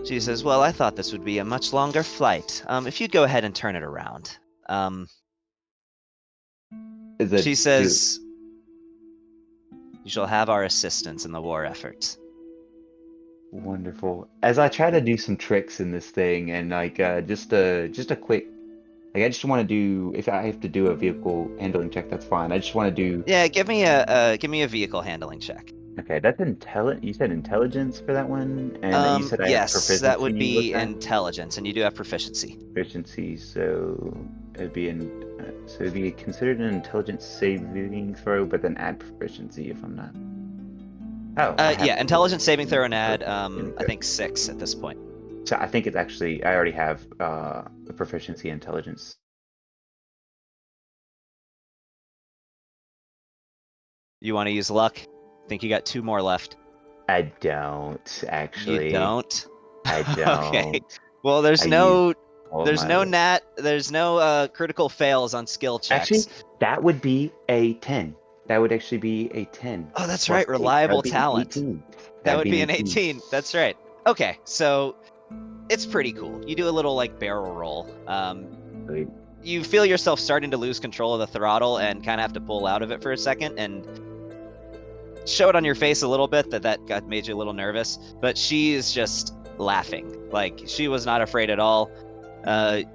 She says, well, I thought this would be a much longer flight. If you'd go ahead and turn it around. She says, you shall have our assistance in the war effort. Wonderful. As I try to do some tricks in this thing, and like just a quick, like I just want to do, if I have to do a vehicle handling check, that's fine. I just want to do. Yeah, give me a vehicle handling check. Okay, that's you said intelligence for that one, and you said I have proficiency. Yes, that would be with that? intelligence, and you do have proficiency. Proficiency, so it'd be considered an intelligence saving throw, but then add proficiency if I'm not. Oh. Yeah, intelligence saving throw and add, I think 6 at this point. So I think it's actually I already have a proficiency intelligence. You want to use luck? I think you got 2 more left. I don't actually. You don't? I don't. Okay. Well, there's I no used all of my- there's no critical fails on skill checks. Actually, that would be a 10. That would actually be a 10. Oh, that's plus right. 8. Reliable That'd be an talent. 18. That That'd would be an 18. That's right. Okay, so it's pretty cool. You do a little like barrel roll. Sweet. You feel yourself starting to lose control of the throttle and kind of have to pull out of it for a second and show it on your face a little bit that got made you a little nervous. But she is just laughing. Like, she was not afraid at all. You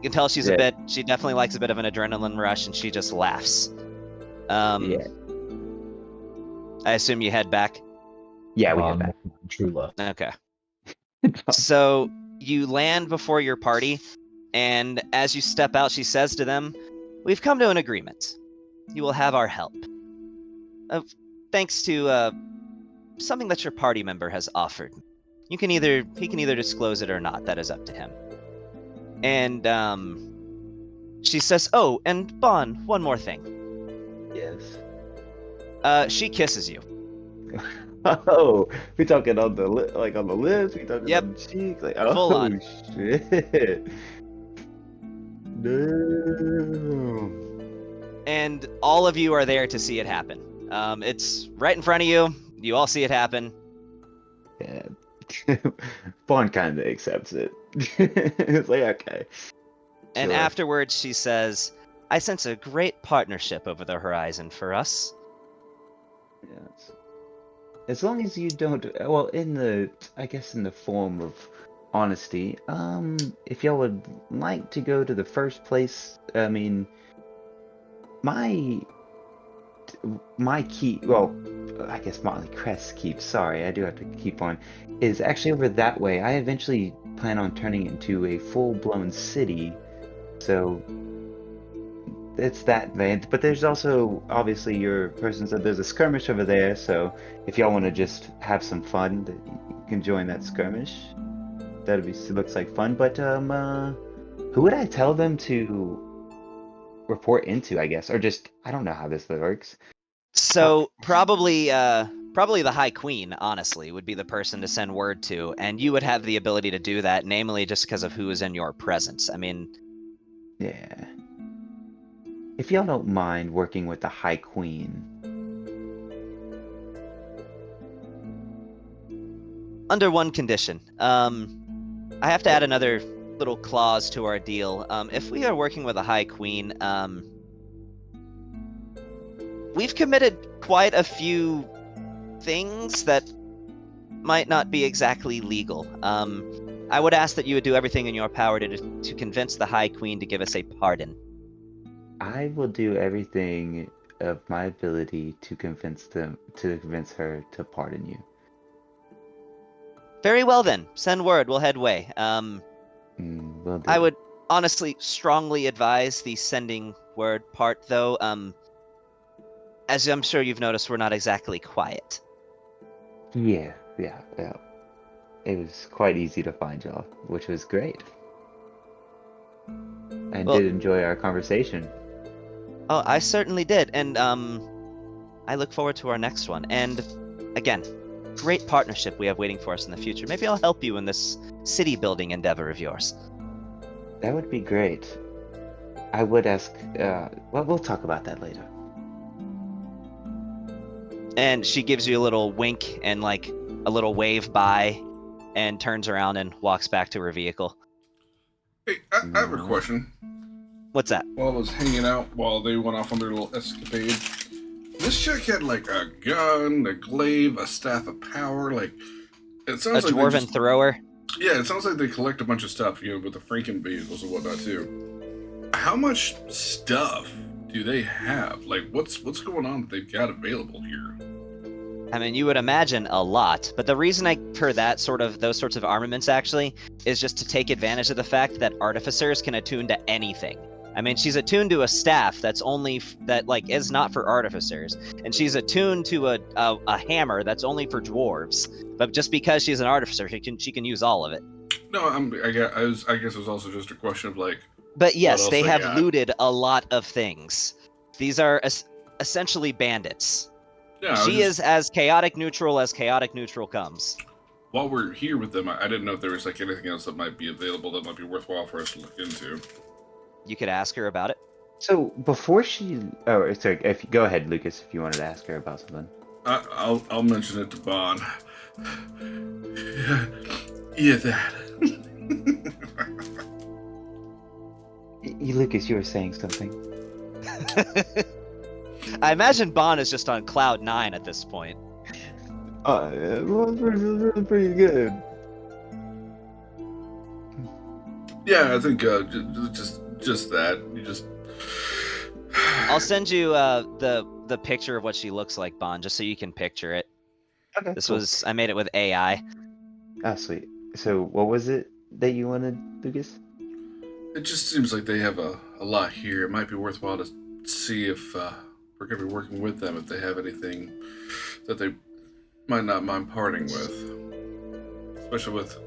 can tell she definitely likes a bit of an adrenaline rush, and she just laughs. Yeah. I assume you head back? Yeah, we head back. True love. Okay. So you land before your party, and as you step out, she says to them, "We've come to an agreement. You will have our help. Thanks to something that your party member has offered. He can either disclose it or not. That is up to him." And she says, "Oh, and Bon, one more thing." Yes. She kisses you. Oh, we talking on the on the lips? We talking Yep. on the cheeks? Like, Full oh on. shit! No. And all of you are there to see it happen. It's right in front of you. You all see it happen. Yeah. Bond kind of accepts it. It's like, okay. And Sure. afterwards, she says, "I sense a great partnership over the horizon for us." Yes. As long as you don't, well, I guess in the form of honesty, if y'all would like to go to the first place, I mean, my keep, well, I guess Motley Crest's keep, sorry, I do have to keep on, is actually over that way. I eventually plan on turning it into a full-blown city, so it's that vein. But there's also, obviously, your person said there's a skirmish over there, so if y'all want to just have some fun, you can join that skirmish. Looks like fun. But who would I tell them to report into, I guess, or just, I don't know how this works. So probably the High Queen, honestly, would be the person to send word to, and you would have the ability to do that, namely just because of who is in your presence. I mean, Yeah. If y'all don't mind working with the High Queen. under one condition. I have to add another little clause to our deal. If we are working with a High Queen, we've committed quite a few things that might not be exactly legal. I would ask that you would do everything in your power to convince the High Queen to give us a pardon. I will do everything of my ability to convince her to pardon you. Very well then. Send word. We'll head way. Will do. I would honestly strongly advise the sending word part, though. As I'm sure you've noticed, we're not exactly quiet. Yeah. It was quite easy to find y'all, which was great. I did enjoy our conversation. Oh, I certainly did, and I look forward to our next one. And again, great partnership we have waiting for us in the future. Maybe I'll help you in this city building endeavor of yours. That would be great. I would ask, well, we'll talk about that later. And she gives you a little wink and like a little wave bye and turns around and walks back to her vehicle. Hey, I have a question. What's that? While I was hanging out, while they went off on their little escapade, this chick had like a gun, a glaive, a staff of power. Like, it sounds A like dwarven thrower? Yeah, it sounds like they collect a bunch of stuff, with the Franken vehicles and whatnot too. How much stuff do they have? Like, what's going on that they've got available here? I mean, you would imagine a lot, but the reason for those sorts of armaments actually is just to take advantage of the fact that artificers can attune to anything. I mean, she's attuned to a staff that's is not for artificers, and she's attuned to a hammer that's only for dwarves. But just because she's an artificer, she can use all of it. No, I guess it was also just a question of like. But yes, else they they have got? looted a lot of things. These are essentially bandits. Yeah, She is as chaotic neutral as chaotic neutral comes. While we're here with them, I didn't know if there was like anything else that might be available that might be worthwhile for us to look into. You could ask her about it. So before she, oh, sorry. If you go ahead, Lucas, if you wanted to ask her about something. I'll mention it to Bond. Yeah, that. Lucas, you were saying something. I imagine Bond is just on cloud 9 at this point. Pretty good. Yeah, I think just that. You just. I'll send you the picture of what she looks like, Bond, just so you can picture it. Okay. This cool. was I made it with AI. Oh, sweet. So, what was it that you wanted, Lucas? It just seems like they have a lot here. It might be worthwhile to see if we're going to be working with them, if they have anything that they might not mind parting with. Especially with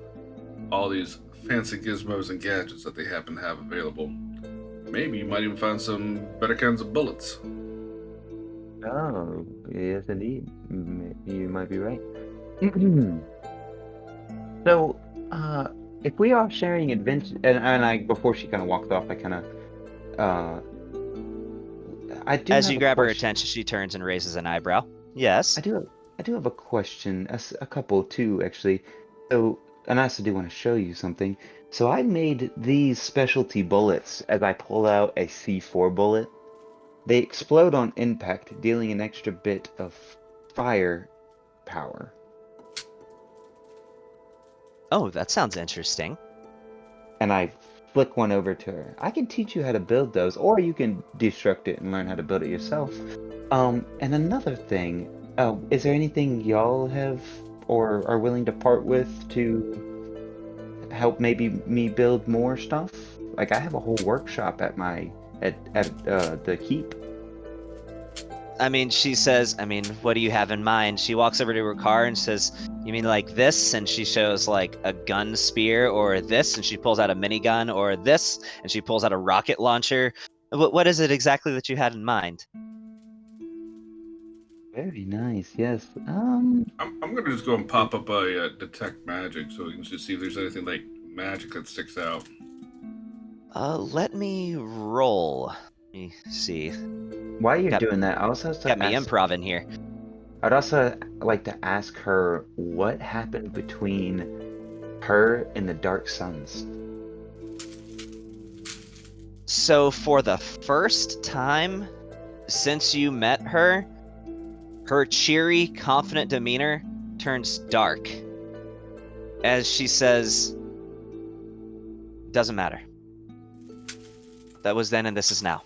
all these fancy gizmos and gadgets that they happen to have available. Maybe you might even find some better kinds of bullets. Oh, yes, indeed. You might be right. So, if we are sharing adventure, and I before she kind of walked off, I kind of, I do. As have you a grab her question. attention, she turns and raises an eyebrow. Yes. I do have a question, a couple too, actually. So, and I also do want to show you something. So I made these specialty bullets as I pull out a C4 bullet. They explode on impact, dealing an extra bit of fire power. Oh, that sounds interesting. And I flick one over to her. I can teach you how to build those, or you can destruct it and learn how to build it yourself. And another thing, is there anything y'all have or are willing to part with to help maybe me build more stuff? Like I have a whole workshop at the keep. I mean, she says, what do you have in mind? She walks over to her car and says, you mean like this? And she shows like a gun spear, or this, and she pulls out a minigun, or this, and she pulls out a rocket launcher. What is it exactly that you had in mind? Very nice, yes. I'm gonna just go and pop up a detect magic so we can just see if there's anything like magic that sticks out. Let me roll. Let me see. While you're doing that, I also have to Got me ask, improv in here. I'd also like to ask her what happened between her and the Dark Suns. So for the first time since you met her, her cheery, confident demeanor turns dark as she says, doesn't matter. That was then and this is now.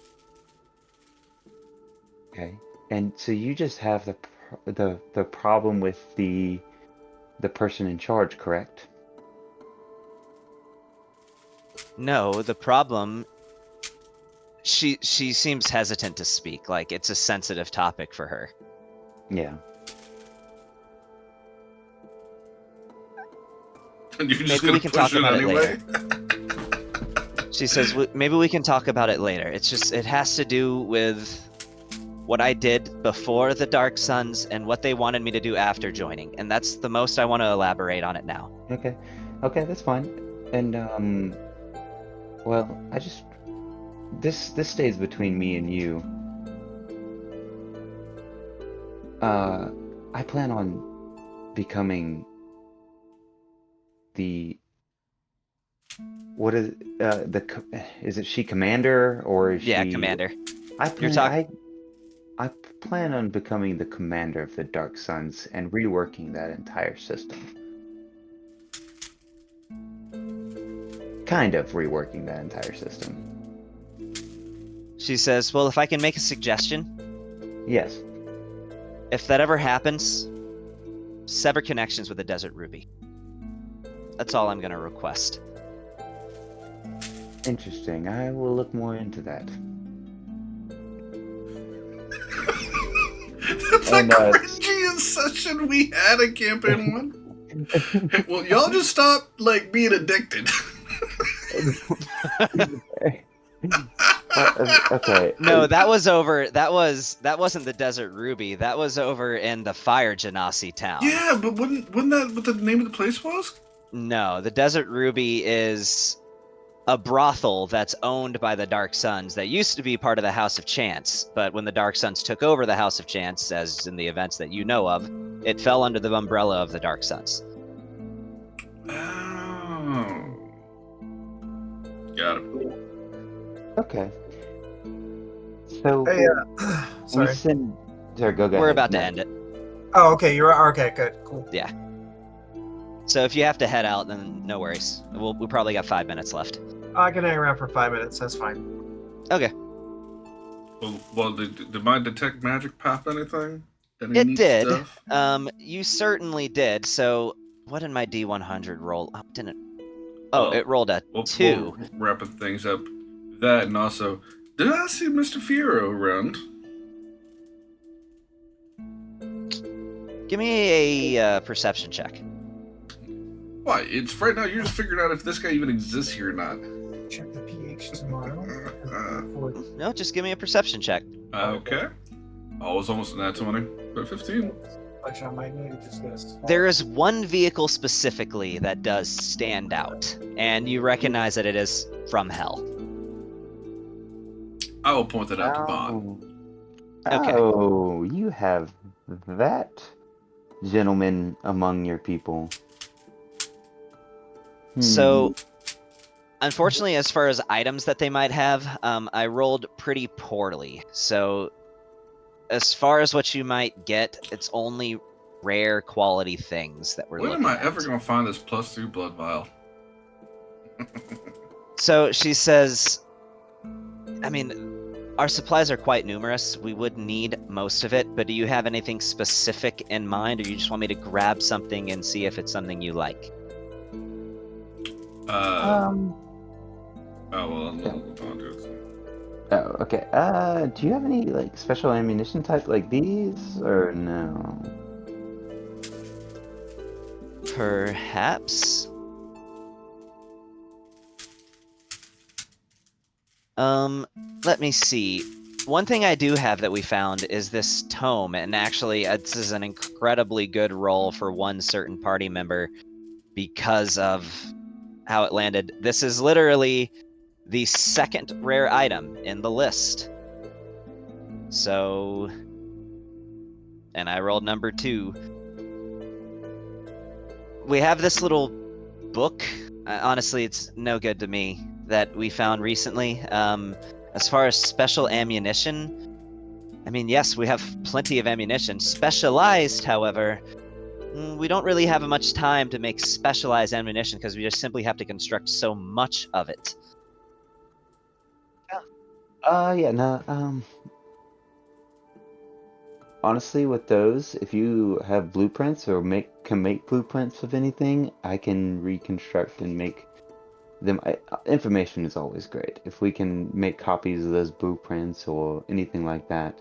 Okay. And so you just have the problem with the person in charge, correct? No, the problem, she seems hesitant to speak, like it's a sensitive topic for her. Yeah. And you're just Maybe we gonna can talk push it about it anyway? She says, maybe we can talk about it later. It has to do with what I did before the Dark Suns and what they wanted me to do after joining. And that's the most I want to elaborate on it now. Okay. Okay, that's fine. And well, I just this stays between me and you. I plan on becoming the what is is it she commander or is Yeah, she Commander. I plan on becoming the commander of the Dark Suns and reworking that entire system. Kind of reworking that entire system. She says, well, if I can make a suggestion, Yes. if that ever happens, sever connections with the Desert Ruby. That's all I'm going to request. Interesting. I will look more into that. That's And, the cringiest session we had at Campaign 1. Hey, well, y'all just stop like being addicted. Okay. No, that was over. That wasn't the Desert Ruby. That was over in the Fire Genasi town. Yeah, but wouldn't that what the name of the place was? No, the Desert Ruby is a brothel that's owned by the Dark Suns that used to be part of the House of Chance, but when the Dark Suns took over the House of Chance, as in the events that you know of, it fell under the umbrella of the Dark Suns. Oh. Got it. Okay. So Hey, we sorry. send. Sorry, go We're ahead. about to No. end it. Oh, okay. You're okay. Good. Cool. So if you have to head out, then no worries. We probably got 5 minutes left. I can hang around for 5 minutes. That's fine. Okay. Well, did my detect magic pop anything? Any It neat did. Stuff? You certainly did. So what did my D100 roll? Oh, didn't. Oh, it rolled a 2. We'll wrapping things up. That and also, did I see Mr. Fiero around? Give me a perception check. Why? It's right now. You're just figuring out if this guy even exists here or not. Check the pH tomorrow. No, just give me a perception check. Okay. Oh, it's almost a nat 20, but 15. Which I might need to just this. There is one vehicle specifically that does stand out, and you recognize that it is from hell. I will point that out to Bond. Okay. Oh, you have that gentleman among your people. So, unfortunately, as far as items that they might have, I rolled pretty poorly. So, as far as what you might get, it's only rare quality things that we're When looking am I at. ever going to find this +3 blood vial? So she says, I mean, our supplies are quite numerous. We would need most of it, but do you have anything specific in mind, or you just want me to grab something and see if it's something you like? Oh, well, I'll do it. Oh, okay. Do you have any like special ammunition type like these, or no? Perhaps. Let me see. One thing I do have that we found is this tome, and actually, this is an incredibly good roll for one certain party member because of how it landed. This is literally the second rare item in the list. So, and I rolled number 2. We have this little book. Honestly, it's no good to me, that we found recently. As far as special ammunition, I mean, yes, we have plenty of ammunition. Specialized, however, we don't really have much time to make specialized ammunition because we just simply have to construct so much of it. Yeah, no, honestly, with those, if you have blueprints or can make blueprints of anything, I can reconstruct and make them. Information is always great. If we can make copies of those blueprints or anything like that.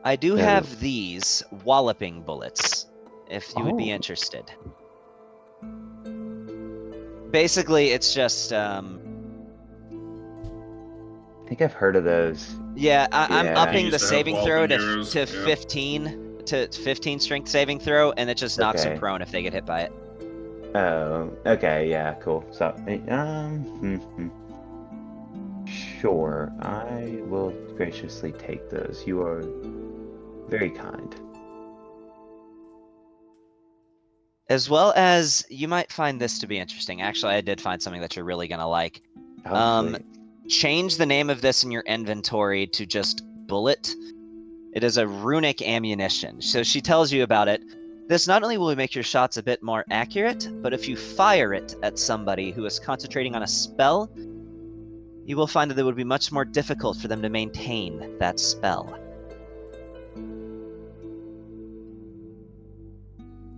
I do Yeah, have these walloping bullets, if you would be Oh. interested. Basically, it's just, I think I've heard of those. yeah, I'm Yeah. upping Used the to have saving throw walloping to, arrows, to yeah. 15 strength saving throw, and it just knocks them Okay. prone if they get hit by it. Oh, okay, yeah, cool. So, sure, I will graciously take those. You are very kind. As well as, you might find this to be interesting. Actually, I did find something that you're really gonna like. Oh, sweet. Change the name of this in your inventory to just bullet. It is a runic ammunition. So she tells you about it. This not only will make your shots a bit more accurate, but if you fire it at somebody who is concentrating on a spell, you will find that it would be much more difficult for them to maintain that spell.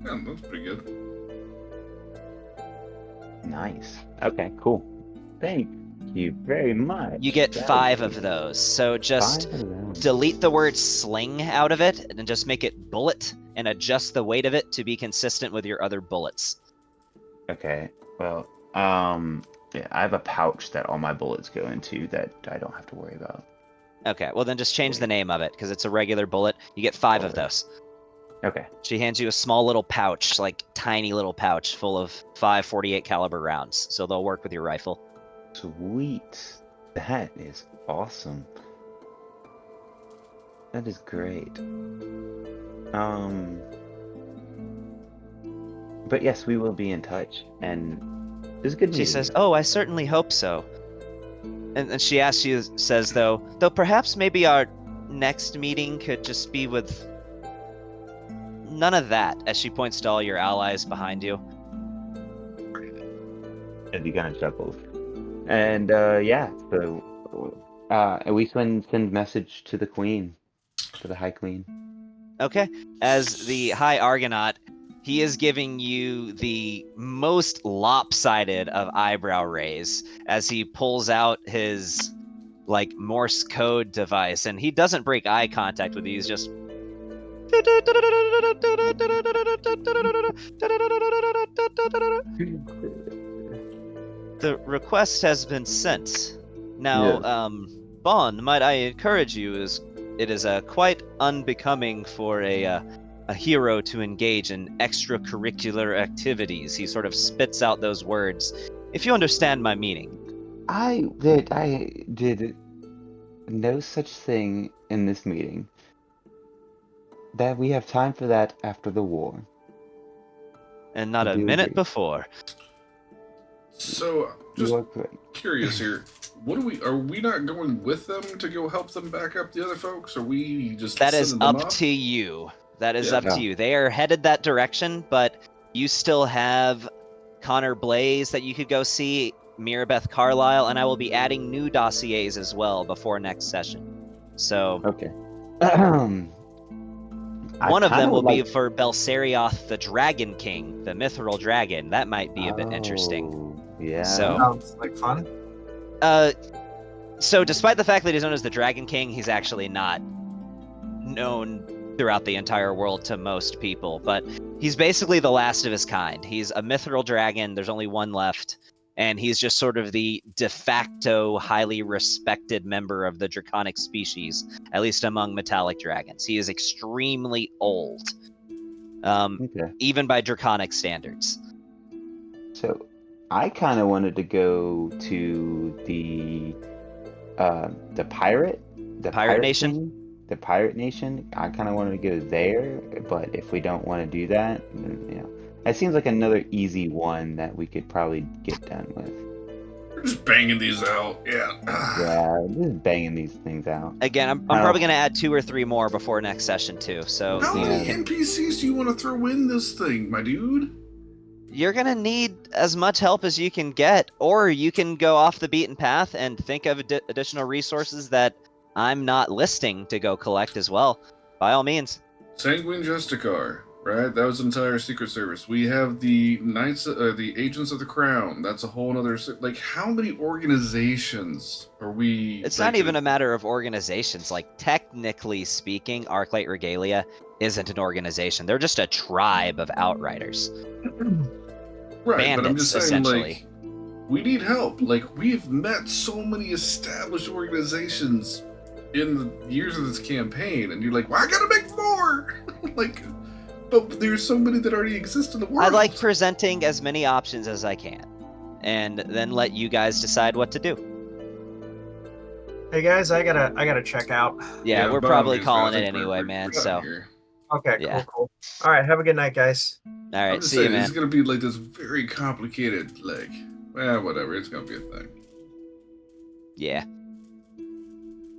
Yeah, that's pretty good. Nice. Okay, cool. Thank you very much. You get That 5 was of those. So just 5 of them. delete the word sling out of it and just make it bullet and adjust the weight of it to be consistent with your other bullets. Okay. Well, yeah, I have a pouch that all my bullets go into that I don't have to worry about. Okay, well then just change the name of it, because it's a regular bullet. You get 5 of those. Okay. She hands you a small little pouch, like tiny little pouch, full of 5 .48 caliber rounds, so they'll work with your rifle. Sweet. That is awesome. That is great. But yes, we will be in touch, and it's good. She says, "Oh, I certainly hope so." And she asks you, says though perhaps maybe our next meeting could just be with none of that, as she points to all your allies behind you. And he kind of chuckles. And yeah, so we can send message to the queen, to the High Queen. Okay, as the High Argonaut, he is giving you the most lopsided of eyebrow raise as he pulls out his like Morse code device, and he doesn't break eye contact with you. He's just the request has been sent. Now, Bond, might I encourage you, it is quite unbecoming for a hero to engage in extracurricular activities. He sort of spits out those words. If you understand my meaning. I did no such thing in this meeting. That we have time for that after the war. And not a do minute agree. before. So, just You are correct. curious here. Are we not going with them to go help them back up the other folks? Are we just That is sending them up off? to you. That is Yeah. up to you. They are headed that direction, but you still have Connor Blaze that you could go see, Mirabeth Carlisle, and I will be adding new dossiers as well before next session. So Okay. one of them will be for Belsarioth the Dragon King, the Mithril Dragon. That might be a bit interesting. Yeah. So Sounds like fun. So despite the fact that he's known as the Dragon King, he's actually not known throughout the entire world to most people, but he's basically the last of his kind. He's a mithril dragon, there's only one left, and he's just sort of the de facto highly respected member of the draconic species, at least among metallic dragons. He is extremely old, Okay. even by draconic standards. So, I kind of wanted to go to the pirate Nation? thing. The pirate nation. I kind of wanted to go there, but if we don't want to do that, then, it seems like another easy one that we could probably get done with. We're just banging these out. Yeah. Yeah, just banging these things out. Again, I'm probably going to add 2 or 3 more before next session too. So How many Yeah. NPCs do you want to throw in this thing, my dude? you're going to need as much help as you can get, or you can go off the beaten path and think of additional resources that I'm not listing to go collect as well. By all means. Sanguine Justicar, right? That was entire Secret Service. We have the Knights, the Agents of the Crown. That's a whole other. Like, how many organizations are we? It's not even a matter of organizations. Like, technically speaking, Arclight Regalia isn't an organization. They're just a tribe of outriders. Right, bandits, but I'm just saying, essentially. like, we need help. Like, we've met so many established organizations in the years of this campaign, and you're like, well, I gotta make more! Like, but there's so many that already exist in the world. I like presenting as many options as I can, and then let you guys decide what to do. Hey guys, I gotta check out. Yeah, we're by all probably means, calling I it think anyway, we're man. done So, here. Okay, Yeah. cool. All right, have a good night, guys. all I'm right, just see you, saying, man. it's gonna be like this very complicated, like, whatever, it's gonna be a thing. Yeah.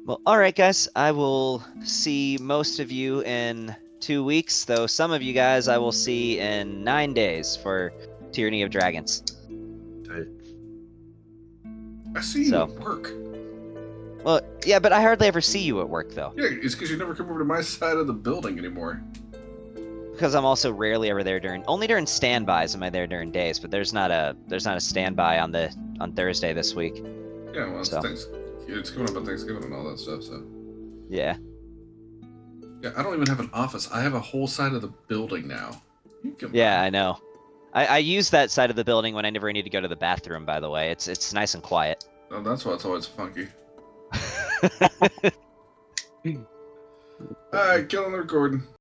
Well, all right, guys. I will see most of you in 2 weeks, though some of you guys I will see in 9 days for Tyranny of Dragons. I see you So- at work. Well, yeah, but I hardly ever see you at work, though, Yeah, it's because you never come over to my side of the building anymore. because I'm also rarely ever there only during standbys am I there during days. But there's not a standby on Thursday this week. Yeah, well, So. it's coming up on Thanksgiving and all that stuff, so. Yeah. Yeah, I don't even have an office. I have a whole side of the building now. You can Yeah, I know. I use that side of the building when I never need to go to the bathroom. By the way, it's nice and quiet. Oh, that's why it's always funky. Alright, killing the recording.